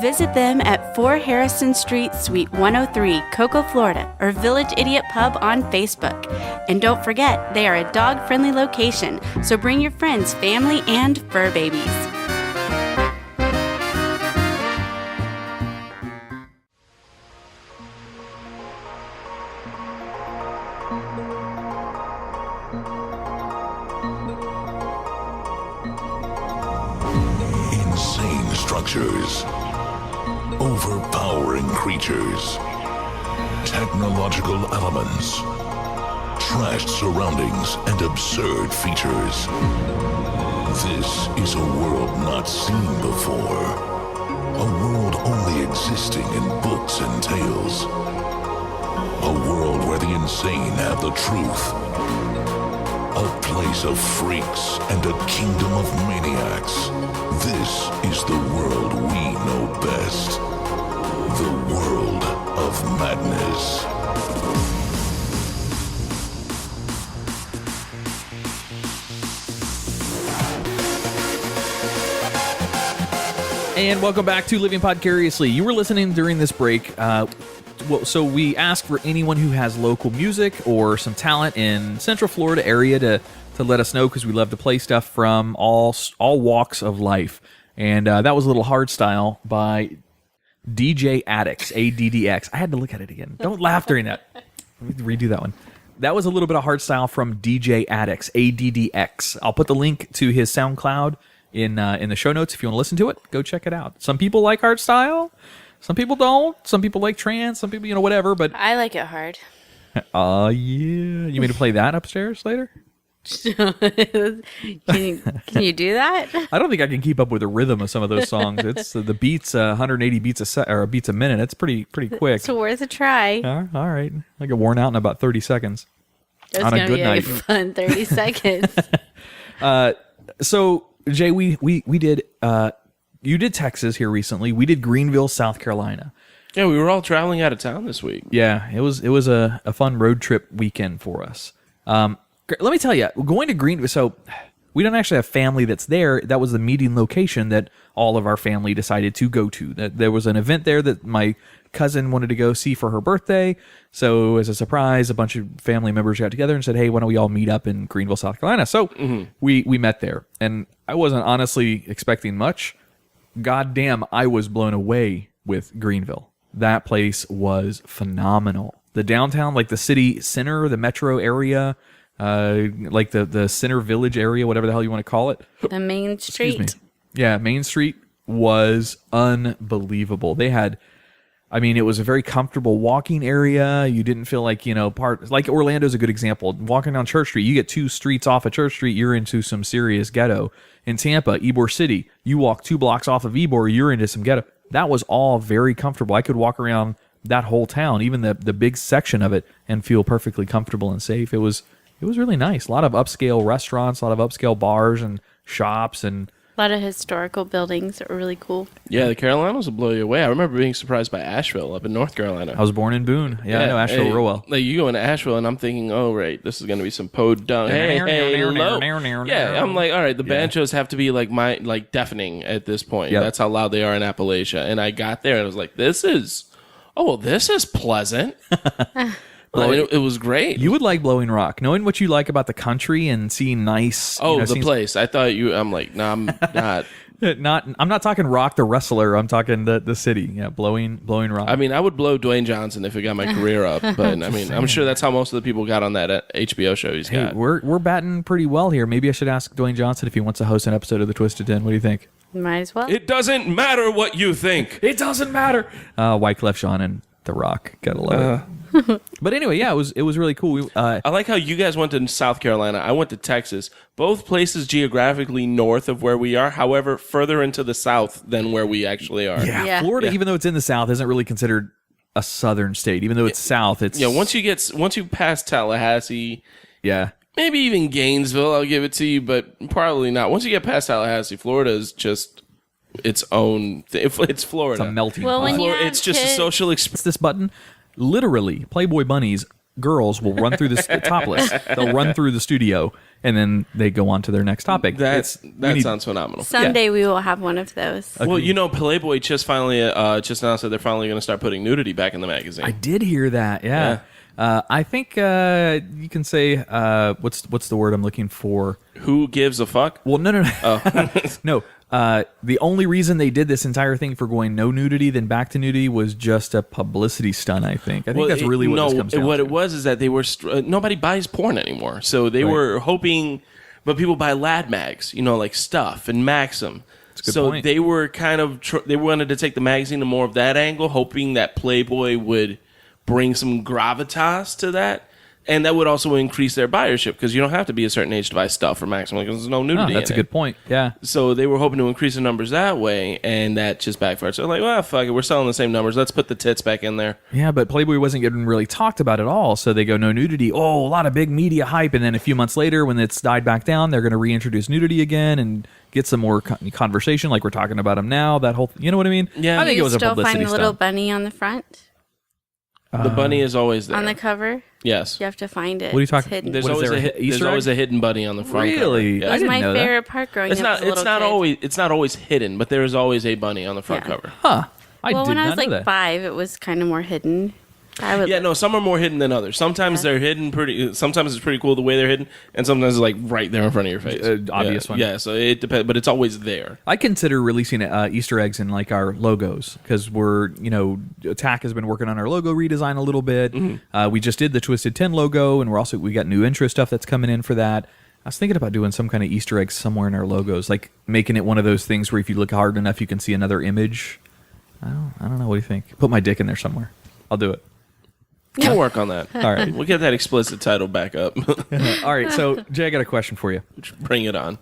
Visit them at 4 Harrison Street, Suite 103, Cocoa, Florida, or Village Idiot Pub on Facebook. And don't forget, they are a dog-friendly location, so bring your friends, family, and fur babies. Insane structures, overpowering creatures, technological elements, trashed surroundings, and absurd features. This is a world not seen before. A world only existing in books and tales. A world where the insane have the truth. A place of freaks and a kingdom of maniacs. This is the world we know best. The world of madness. And welcome back to Living Podcariously. You were listening during this break. So we asked for anyone who has local music or some talent in Central Florida area to let us know, because we love to play stuff from all walks of life. And that was a little hardstyle by DJ Addx, ADDX. I had to look at it again. Don't laugh during that. Let me redo that one. That was a little bit of hardstyle from DJ Addx, ADDX. I'll put the link to his SoundCloud in the show notes if you want to listen to it. Go check it out. Some people like hardstyle. Some people don't. Some people like trance. Some people, whatever. But I like it hard. Oh, yeah. You mean to play that upstairs later? Can you do that? I don't think I can keep up with the rhythm of some of those songs. It's the beats, 180 beats beats a minute. It's pretty quick. It's worth a try. All right. I get worn out in about 30 seconds. It's on a gonna good be night. a fun 30 seconds. So Jay, we did. You did Texas here recently. We did Greenville, South Carolina. Yeah, we were all traveling out of town this week. Yeah, it was a fun road trip weekend for us. Let me tell you, going to Greenville. So We don't actually have family that's there. That was the meeting location that all of our family decided to go to. That there was an event there that my cousin wanted to go see for her birthday. So as a surprise, a bunch of family members got together and said, hey, why don't we all meet up in Greenville, South Carolina? So we met there. And I wasn't honestly expecting much. God damn, I was blown away with Greenville. That place was phenomenal. The downtown, like the city center, the metro area, like the center village area, whatever the hell you want to call it. The main street. Excuse me. Yeah, Main Street was unbelievable. They had, I mean, it was a very comfortable walking area. You didn't feel like, like Orlando's a good example. Walking down Church Street, you get 2 streets off of Church Street, you're into some serious ghetto. In Tampa, Ybor City, you walk 2 blocks off of Ybor, you're into some ghetto. That was all very comfortable. I could walk around that whole town, even the big section of it, and feel perfectly comfortable and safe. It was really nice. A lot of upscale restaurants, a lot of upscale bars and shops, and a lot of historical buildings that were really cool. Yeah, the Carolinas will blow you away. I remember being surprised by Asheville up in North Carolina. I was born in Boone. Yeah, I know Asheville real well. Like you go into Asheville and I'm thinking, oh, right, this is going to be some podunk. Hey, low. Yeah, I'm like, all right, the banjos have to be like deafening at this point. Yep. That's how loud they are in Appalachia. And I got there and I was like, this is pleasant. It was great. You would like Blowing Rock, knowing what you like about the country and seeing nice. The place. I thought you. I'm like, no, I'm not. I'm not talking Rock the wrestler. I'm talking the city. Yeah, blowing Rock. I mean, I would blow Dwayne Johnson if it got my career up, but I mean, I'm sure that's how most of the people got on that HBO show he's got. We're batting pretty well here. Maybe I should ask Dwayne Johnson if he wants to host an episode of the Twisted 10. What do you think? Might as well. It doesn't matter what you think. It doesn't matter. Wyclef Jean and The Rock. Gotta love it. But anyway, yeah, it was really cool. I like how you guys went to South Carolina. I went to Texas. Both places geographically north of where we are, however, further into the south than where we actually are. Yeah. Florida, even though it's in the south, isn't really considered a southern state. Even though it's south, it's once you pass Tallahassee, maybe even Gainesville, I'll give it to you, but probably not. Once you get past Tallahassee, Florida is just its own thing. It's Florida. It's a melting Well, pot. when you It's just a social experience. This button, literally, Playboy bunnies, girls will run through the topless. They'll run through the studio, and then they go on to their next topic. That sounds phenomenal. Someday we will have one of those. Agreed. Well, Playboy just finally just announced that they're finally going to start putting nudity back in the magazine. I did hear that. Yeah. I think you can say what's the word I'm looking for? Who gives a fuck? Well, no. No. The only reason they did this entire thing for going no nudity then back to nudity was just a publicity stunt. I think that's really what this comes down to. What it was is that they were nobody buys porn anymore, so they were hoping, but people buy lad mags, like Stuff and Maxim. So point. they were kind of they wanted to take the magazine to more of that angle, hoping that Playboy would bring some gravitas to that. And that would also increase their buyership because you don't have to be a certain age to buy Stuff or Maxim because there's no nudity. That's a good point. Yeah. So they were hoping to increase the numbers that way, and that just backfired. So they're like, well, fuck it, we're selling the same numbers. Let's put the tits back in there. Yeah, but Playboy wasn't getting really talked about at all. So they go no nudity. Oh, a lot of big media hype, and then a few months later, when it's died back down, they're going to reintroduce nudity again and get some more conversation, like we're talking about them now. That whole, you know what I mean? Yeah. I think it was a still publicity find the little stunt. bunny on the front The bunny is always there on the cover. Yes. You have to find it. What are you It's talking? hidden. There's What is always there, there's Easter always egg? a hidden bunny on the front. Really? Cover. I It was didn't my know that. favorite part growing It's up not. as a little It's not kid. always. It's not always hidden, but there is always a bunny on the front Yeah. cover. Huh. I Well, did when I not was know like that. 5, it was kind of more hidden. I would. Yeah, no, some are more hidden than others. Sometimes they're hidden pretty. Sometimes it's pretty cool the way they're hidden, and sometimes it's like right there in front of your face. Obvious one. Yeah, so it depends, but it's always there. I consider releasing Easter eggs in like our logos because we're, Tach has been working on our logo redesign a little bit. Mm-hmm. We just did the Twisted 10 logo, and we got new intro stuff that's coming in for that. I was thinking about doing some kind of Easter egg somewhere in our logos, like making it one of those things where if you look hard enough, you can see another image. I don't know. What do you think? Put my dick in there somewhere. I'll do it. We'll work on that. All right. We'll get that explicit title back up. All right. So, Jay, I got a question for you. Bring it on.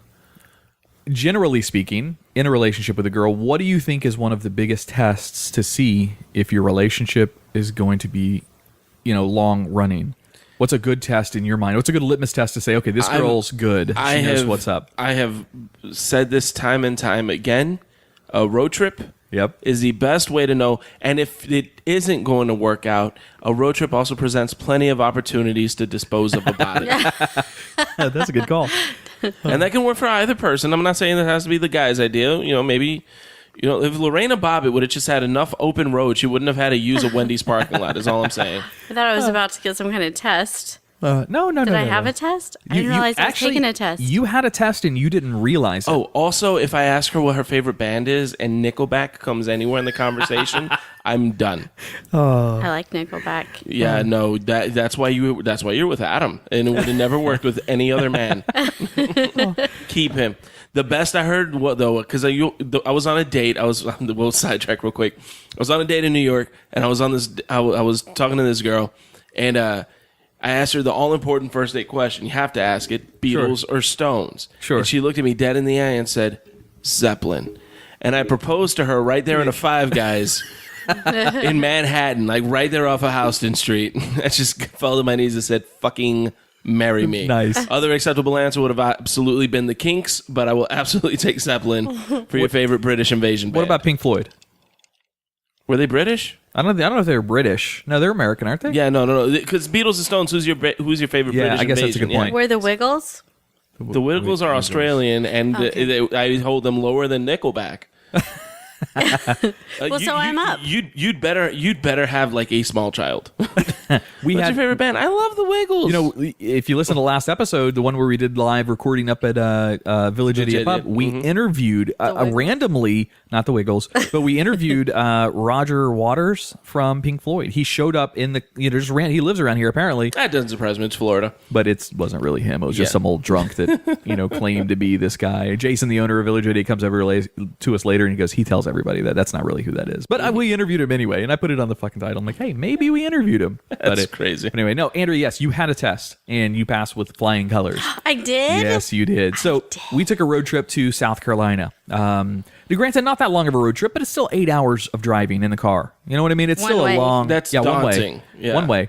Generally speaking, in a relationship with a girl, what do you think is one of the biggest tests to see if your relationship is going to be, long running? What's a good test in your mind? What's a good litmus test to say, okay, this girl's good. She knows what's up. I have said this time and time again. A road trip Yep. is the best way to know. And if it isn't going to work out, a road trip also presents plenty of opportunities to dispose of a body. That's a good call. And that can work for either person. I'm not saying that has to be the guy's idea. Maybe, if Lorena Bobbitt would have just had enough open road, she wouldn't have had to use a Wendy's parking lot, is all I'm saying. I thought I was about to get some kind of test. No. Did I have a test? I didn't realize I was taking a test. You had a test and you didn't realize it. Oh, also, if I ask her what her favorite band is and Nickelback comes anywhere in the conversation, I'm done. I like Nickelback. Yeah, no, that's why you're with Adam, and it would have never worked with any other man. Keep him. The best I heard, because I was on a date. We'll sidetrack real quick. I was on a date in New York, and I was talking to this girl, and I asked her the all-important first date question. You have to ask it: Beatles or Stones? Sure. And she looked at me dead in the eye and said, Zeppelin. And I proposed to her right there in a Five Guys in Manhattan, like right there off of Houston Street. I just fell to my knees and said, fucking marry me. Nice. Other acceptable answer would have absolutely been the Kinks, but I will absolutely take Zeppelin for your favorite British invasion band. What about Pink Floyd? Were they British? I don't know if they're British. No, they're American, aren't they? Yeah, no. Because Beatles and Stones, who's your favorite British I guess invasion? that's a good point. Were the Wiggles? The Wiggles are Australian, and I hold them lower than Nickelback. So I'm up. You'd better have like a small child. What's had your favorite band? I love the Wiggles. If you listen to the last episode, the one where we did live recording up at Village Idiot Pub, we interviewed randomly, not the Wiggles, but we interviewed Roger Waters from Pink Floyd. He showed up in the he lives around here apparently. That doesn't surprise me. It's Florida, but it wasn't really him. It was just some old drunk that claimed to be this guy. Jason, the owner of Village Idiot, comes over to us later and he goes, he tells everybody that's not really who that is. But we interviewed him anyway, and I put it on the fucking title. I'm like, hey, maybe we interviewed him. That's crazy. But anyway, no, Andrea, yes, you had a test, and you passed with flying colors. I did? Yes, you did. So we took a road trip to South Carolina. Granted, not that long of a road trip, but it's still 8 hours of driving in the car. You know what I mean? It's still a long... That's daunting. One way. Yeah. One way.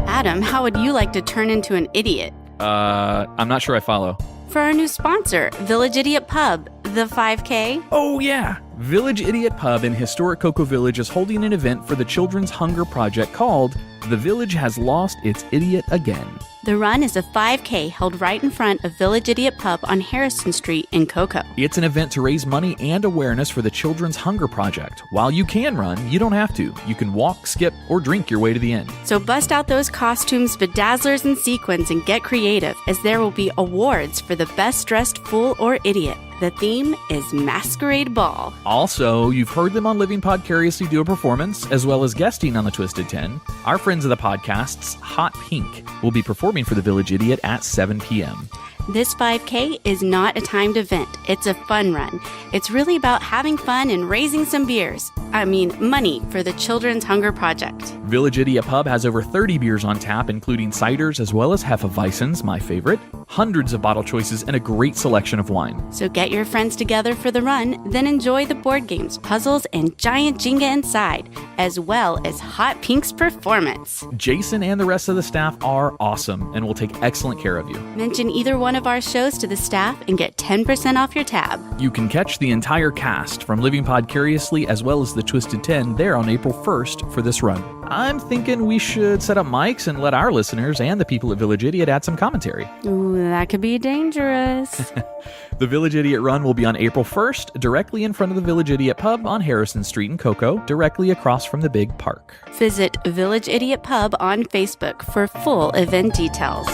Adam, how would you like to turn into an idiot? I'm not sure I follow. For our new sponsor, Village Idiot Pub, the 5K. Oh, yeah. Village Idiot Pub in historic Cocoa Village is holding an event for the Children's Hunger Project called The Village Has Lost Its Idiot Again. The run is a 5K held right in front of Village Idiot Pub on Harrison Street in Cocoa. It's an event to raise money and awareness for the Children's Hunger Project. While you can run, you don't have to. You can walk, skip, or drink your way to the end. So bust out those costumes, bedazzlers, and sequins and get creative, as there will be awards for the best dressed fool or idiot. The theme is Masquerade Ball. Also, you've heard them on Living Podcariously do a performance, as well as guesting on the Twisted 10. Our friends of the podcasts, Hot Pink, will be performing for the Village Idiot at 7 p.m. This 5K is not a timed event. It's a fun run. It's really about having fun and raising some money for the Children's Hunger Project. Village Idiot Pub has over 30 beers on tap, including ciders as well as Hefeweizens, my favorite, hundreds of bottle choices, and a great selection of wine. So get your friends together for the run, then enjoy the board games, puzzles, and giant Jenga inside, as well as Hot Pink's performance. Jason and the rest of the staff are awesome and will take excellent care of you. Mention either one of our shows to the staff and get 10% off your tab. You can catch the entire cast from Living Podcariously as well as the Twisted 10 there on April 1st for this run. I'm thinking we should set up mics and let our listeners and the people at Village Idiot add some commentary. Ooh, that could be dangerous. The Village Idiot Run will be on April 1st, directly in front of the Village Idiot Pub on Harrison Street in Cocoa, directly across from the big park. Visit Village Idiot Pub on Facebook for full event details.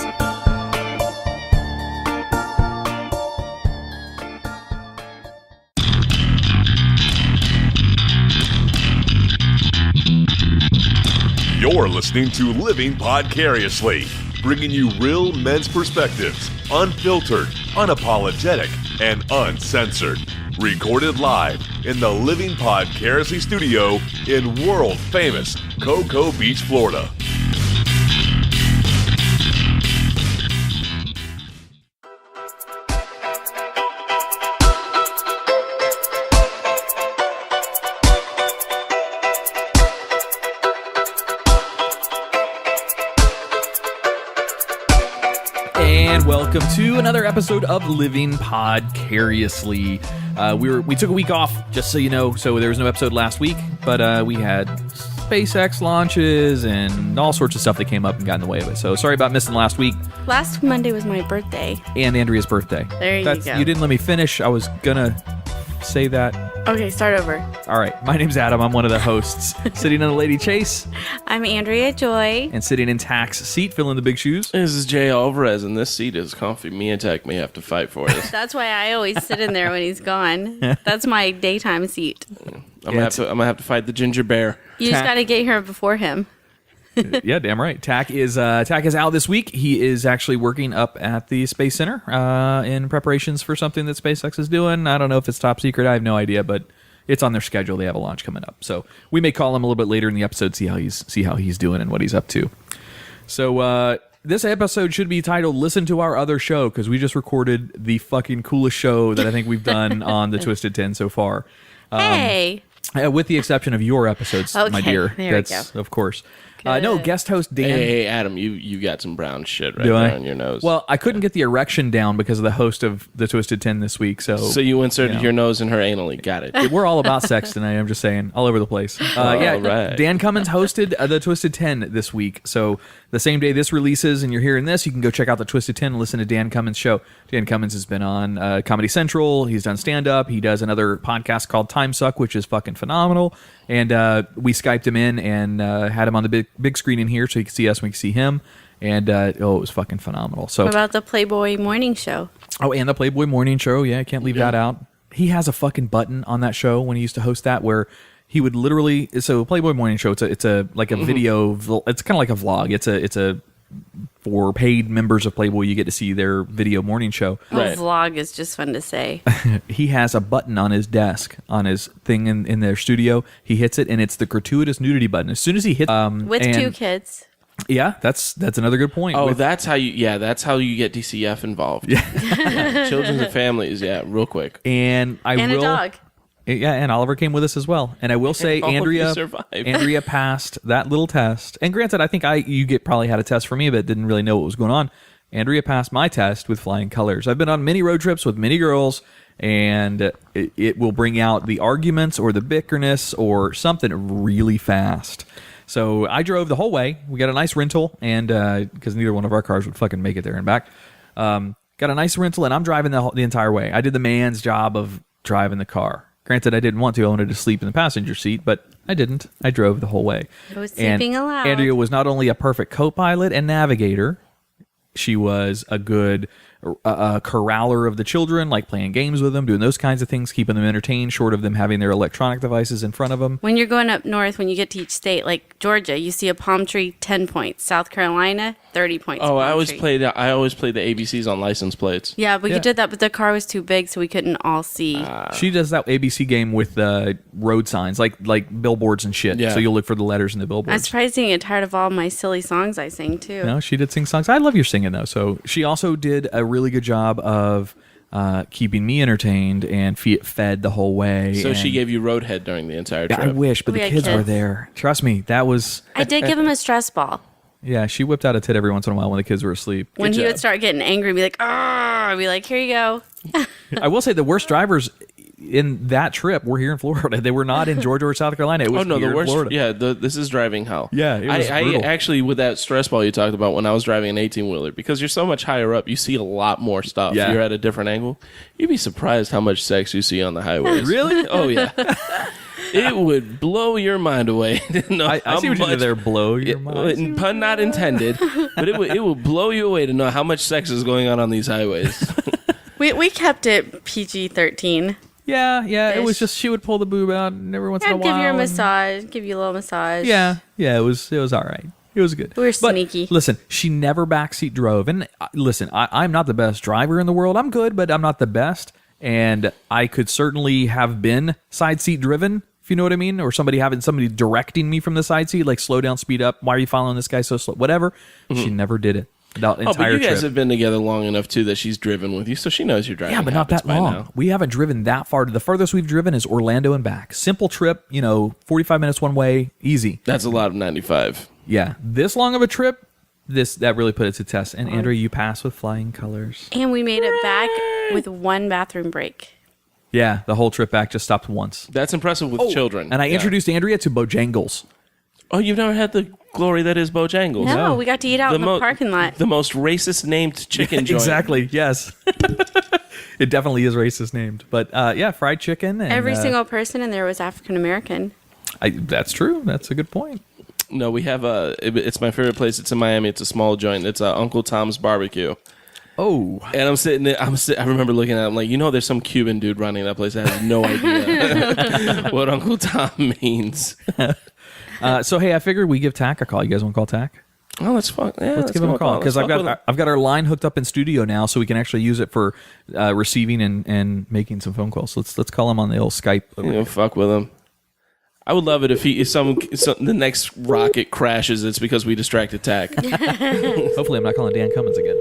You're listening to Living Podcariously, bringing you real men's perspectives, unfiltered, unapologetic, and uncensored. Recorded live in the Living Podcariously studio in world-famous Cocoa Beach, Florida. And welcome to another episode of Living Podcariously. We took a week off, just so you know, so there was no episode last week, but we had SpaceX launches and all sorts of stuff that came up and got in the way of it. So sorry about missing last week. Last Monday was my birthday. And Andrea's birthday. There you go. You didn't let me finish. I was gonna say that. Okay, start over. All right. My name's Adam. I'm one of the hosts. Sitting in the Lady Chase. I'm Andrea Joy. And sitting in Tach's seat, filling the big shoes. This is Jay Alvarez, and this seat is comfy. Me and Tach may have to fight for this. That's why I always sit in there when he's gone. That's my daytime seat. I'm gonna have to fight the ginger bear. You just got to get here before him. Yeah, damn right. Tach is out this week. He is actually working up at the Space Center in preparations for something that SpaceX is doing. I don't know if it's top secret. I have no idea, but it's on their schedule. They have a launch coming up, so we may call him a little bit later in the episode, see how he's doing and what he's up to. So this episode should be titled "Listen to Our Other Show" because we just recorded the fucking coolest show that I think we've done on the Twisted 10 so far. Hey. With the exception of your episodes, Okay, my dear. there we That's go. Of course. No, guest host Dan. Hey, Adam, you got some brown shit right Do there I? on your nose. Well, I couldn't get the erection down because of the host of the Twisted 10 this week. So you inserted your nose in her anally. Got it. we're all about sex tonight. I'm just saying, all over the place. Right. Dan Cummins hosted the Twisted 10 this week. So the same day this releases and you're hearing this, you can go check out the Twisted 10 and listen to Dan Cummins' show. Dan Cummins has been on Comedy Central. He's done stand-up. He does another podcast called Time Suck, which is fucking phenomenal. And we Skyped him in and had him on the big screen in here so he could see us and we could see him. And it was fucking phenomenal. So What about the Playboy morning show? Oh, and the Playboy Morning Show. Yeah, I can't leave that out. He has a fucking button on that show when he used to host that where he would literally. So Playboy Morning Show. It's a like a video. It's kind of like a vlog. It's a for paid members of Playboy. You get to see their video morning show. Right. Vlog is just fun to say. He has a button on his desk on his thing in their studio. He hits it, and it's the gratuitous nudity button. As soon as he hits, With two kids. Yeah, that's another good point. Oh, that's how you get DCF involved. Yeah. Children and families. Yeah, real quick. And a dog. Yeah, and Oliver came with us as well. And I will say, All of you Andrea survived. Andrea passed that little test. And granted, I think you probably had a test for me, but didn't really know what was going on. Andrea passed my test with flying colors. I've been on many road trips with many girls, and it will bring out the arguments or the bickerness or something really fast. So I drove the whole way. We got a nice rental, and because neither one of our cars would fucking make it there and back. Got a nice rental, and I'm driving the entire way. I did the man's job of driving the car. Granted, I didn't want to. I wanted to sleep in the passenger seat, but I didn't. I drove the whole way. It was sleeping allowed. Andrea was not only a perfect co-pilot and navigator, she was a good corraller of the children, like playing games with them, doing those kinds of things, keeping them entertained, short of them having their electronic devices in front of them. When you're going up north, when you get to each state, like Georgia, you see a palm tree, 10 points. South Carolina, 30 points. Oh, I always tree. played the ABCs on license plates. Yeah, but Yeah. you did that, but the car was too big, so we couldn't all see. She does that ABC game with road signs, like billboards and shit. Yeah. So you'll look for the letters in the I'm billboards. surprised you get tired of all my silly songs I sing, too. No, she did sing songs. I love your singing, though. So she also did a really good job of keeping me entertained and fed the whole way. So and she gave you roadhead during the entire trip. I wish, but We the had kids were kids. there. Trust me, that was... I did give him a stress ball. Yeah, she whipped out a tit every once in a while when the kids were asleep. When he job. would start getting angry, be like, "Ah!" I'd be like, "Here you go." I will say the worst drivers in that trip were here in Florida. They were not in Georgia or South Carolina. It was the here in worst. Florida. Yeah, this is driving hell. Yeah, it was I brutal. actually, with that stress ball you talked about when I was driving an 18-wheeler, because you're so much higher up, you see a lot more stuff. Yeah. You're at a different angle. You'd be surprised how much sex you see on the highways. Really? Oh, yeah. It would blow your mind away. I see what you did there. Blow your mind. Pun not intended, but it will blow you away to know how much sex is going on these highways. We kept it PG-13. Yeah. It was Ish. just she would pull the boob out and every once in a I'd while. give you a and- massage, give you a little massage. Yeah. It was all right. It was good. We were But sneaky. Listen, she never backseat drove. And listen, I'm not the best driver in the world. I'm good, but I'm not the best. And I could certainly have been side seat driven, if you know what I mean, or somebody directing me from the side seat, like slow down, speed up. Why are you following this guy so slow? Whatever. She never did it. The entire But you guys trip. have been together long enough too that she's driven with you, so she knows you're driving. Yeah, but not habits that by long. now. We haven't driven that far. The furthest we've driven is Orlando and back. Simple trip, 45 minutes one way, easy. That's a lot of 95. Yeah. This long of a trip, that really put it to test. And Andrea, you passed with flying colors. And we made it back with one bathroom break. Yeah, the whole trip back just stopped once. That's impressive with children. And I introduced Andrea to Bojangles. Oh, you've never had the glory that is Bojangles? No, we got to eat out in the parking lot. The most racist named chicken joint. Exactly, yes. It definitely is racist named. But yeah, fried chicken. And, every single person in there was African American. That's true. That's a good point. No, we have it's my favorite place. It's in Miami. It's a small joint. It's Uncle Tom's Barbecue. Oh. And I'm sitting there. I remember looking at it. I'm like, there's some Cuban dude running that place that has no idea what Uncle Tom means. So, hey, I figured we give Tach a call. You guys want to call Tach? Oh, let's fuck. Yeah, let's give him a call. Because I've got our line hooked up in studio now, so we can actually use it for receiving and making some phone calls. So let's call him on the old Skype. Fuck with him. I would love it if the next rocket crashes. It's because we distracted Tach. Hopefully, I'm not calling Dan Cummins again.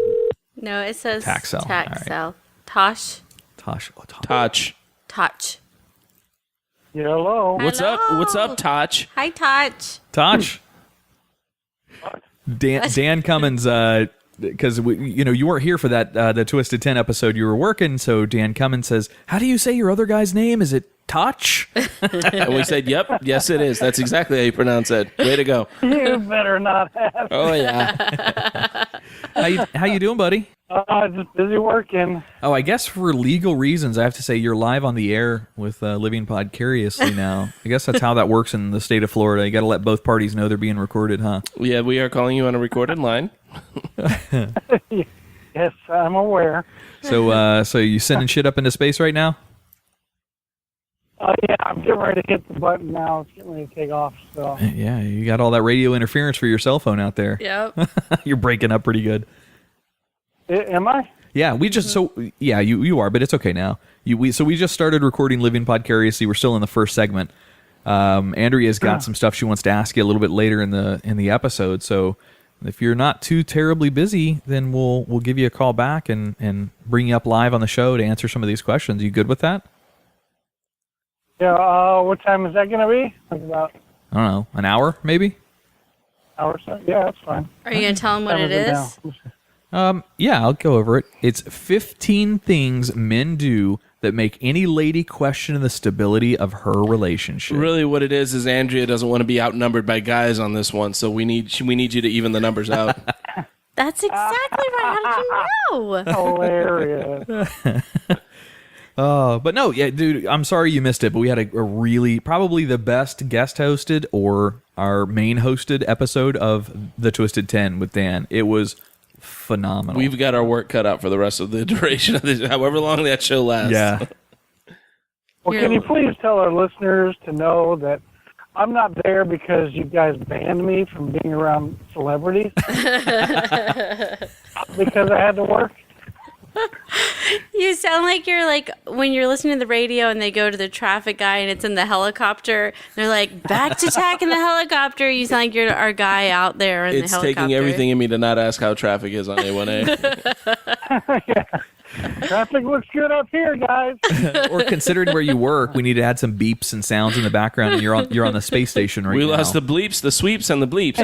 No, it says Taxel. Taxel. Tosh. Tosh. Toch. Toch. Yeah, hello. What's up? What's up, Toch? Hi, Toch. Toch. Dan Cummins, because you weren't here for that the Twisted 10 episode. You were working, so Dan Cummins says, "How do you say your other guy's name? Is it Toch?" And we said, "Yep, yes, it is. That's exactly how you pronounce it. Way to go." You better not have. Oh yeah. How you doing, buddy? Just busy working. Oh, I guess for legal reasons, I have to say you're live on the air with Living Podcariously now. I guess that's how that works in the state of Florida. You got to let both parties know they're being recorded, huh? Yeah, we are calling you on a recorded line. Yes, I'm aware. So you sending shit up into space right now? Yeah, I'm getting ready to hit the button now. It's getting ready to take off. So yeah, you got all that radio interference for your cell phone out there. Yep. You're breaking up pretty good. Am I? Yeah, we just you are, but it's okay now. We just started recording Living Podcariously. We're still in the first segment. Andrea's got some stuff she wants to ask you a little bit later in the episode. So if you're not too terribly busy, then we'll give you a call back and bring you up live on the show to answer some of these questions. You good with that? Yeah. What time is that going to be? Like about, I don't know, an hour maybe. Hour? So? Yeah, that's fine. Are you going to tell them what it is? Yeah, I'll go over it. It's 15 things men do that make any lady question the stability of her relationship. Really, what it is Andrea doesn't want to be outnumbered by guys on this one, so we need you to even the numbers out. That's exactly right. How did you know? Hilarious. But no, yeah, dude, I'm sorry you missed it, but we had a really, probably the best guest hosted or our main hosted episode of the Twisted 10 with Dan. It was phenomenal. We've got our work cut out for the rest of the duration of this, however long that show lasts. Yeah. Well, can you please tell our listeners to know that I'm not there because you guys banned me from being around celebrities? Because I had to work? You sound like you're like when you're listening to the radio and they go to the traffic guy and it's in the helicopter. They're like, back to Tach in the helicopter. You sound like you're our guy out there in the helicopter. It's taking everything in me to not ask how traffic is on A1A. Yeah. Traffic looks good up here, guys. Or considering where you work, we need to add some beeps and sounds in the background, and you're on the space station right now. We lost the bleeps, the sweeps, and the bleeps.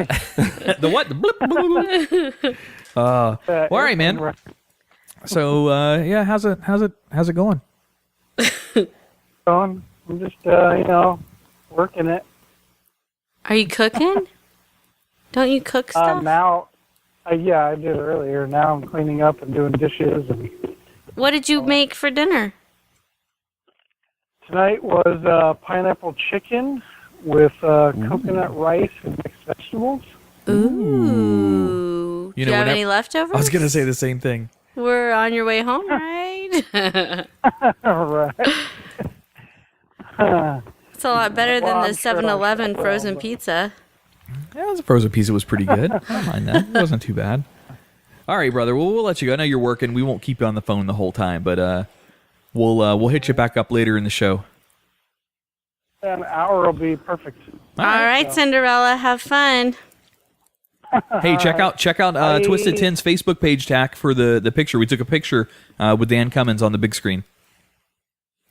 The what? The blip, blip, blip. Well, all right, man. So yeah, how's it going? I'm just working it. Are you cooking? Don't you cook stuff? Now, yeah, I did earlier. Now I'm cleaning up and doing dishes. And what did you make for dinner? tonight was pineapple chicken with coconut rice and mixed vegetables. Ooh. Do you have any leftovers? I was gonna say the same thing. We're on your way home, right? All right. It's a lot better than the 7-Eleven frozen pizza. Yeah, the frozen pizza was pretty good. I don't mind that. It wasn't too bad. All right, brother. Well, we'll let you go. I know you're working. We won't keep you on the phone the whole time, but we'll hit you back up later in the show. An hour will be perfect. All right, Cinderella. Have fun. Hey, check out Twisted 10's Facebook page, Tach, for the picture. We took a picture with Dan Cummins on the big screen.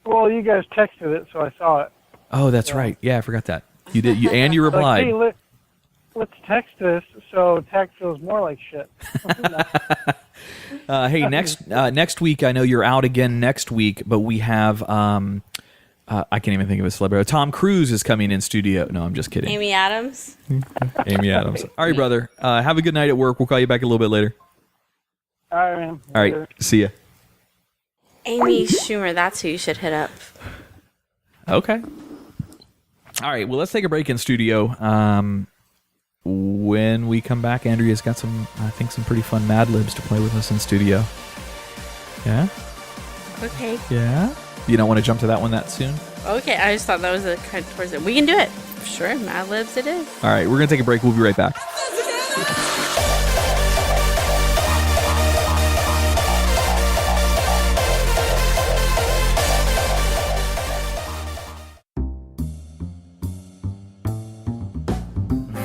Well, you guys texted it, so I saw it. Oh, that's right. Yeah, I forgot that. You did. You replied. let's text this so Tach feels more like shit. Hey, next week, I know you're out again next week, but we have, I can't even think of a celebrity. Tom Cruise is coming in studio. No, I'm just kidding. Amy Adams. Amy Adams. All right, brother. Have a good night at work. We'll call you back a little bit later. All right, man. All right. See ya. Amy Schumer, that's who you should hit up. Okay. All right. Well, let's take a break in studio. When we come back, Andrea's got some pretty fun MadLibs to play with us in studio. Yeah? Okay. Yeah? You don't want to jump to that one that soon? Okay, I just thought that was a kind of towards it. We can do it. Sure, MadLibs it is. All right, we're going to take a break. We'll be right back.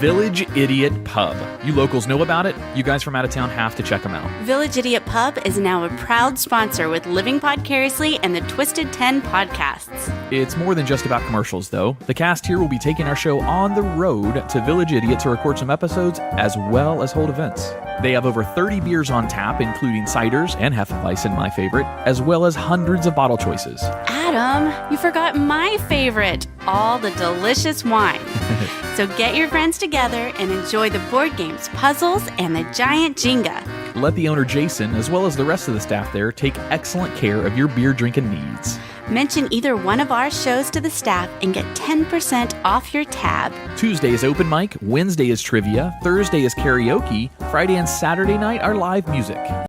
Village Idiot Pub. You locals know about it. You guys from out of town have to check them out. Village Idiot Pub is now a proud sponsor with Living Podcariously and the Twisted 10 podcasts. It's more than just about commercials, though. The cast here will be taking our show on the road to Village Idiot to record some episodes as well as hold events. They have over 30 beers on tap, including ciders and Hefeweizen, my favorite, as well as hundreds of bottle choices. Adam, you forgot my favorite, all the delicious wine. So get your friends together and enjoy the board games, puzzles, and the giant Jenga. Let the owner, Jason, as well as the rest of the staff there, take excellent care of your beer drinking needs. Mention either one of our shows to the staff and get 10% off your tab. Tuesday is open mic, Wednesday is trivia, Thursday is karaoke, Friday and Saturday night are live music.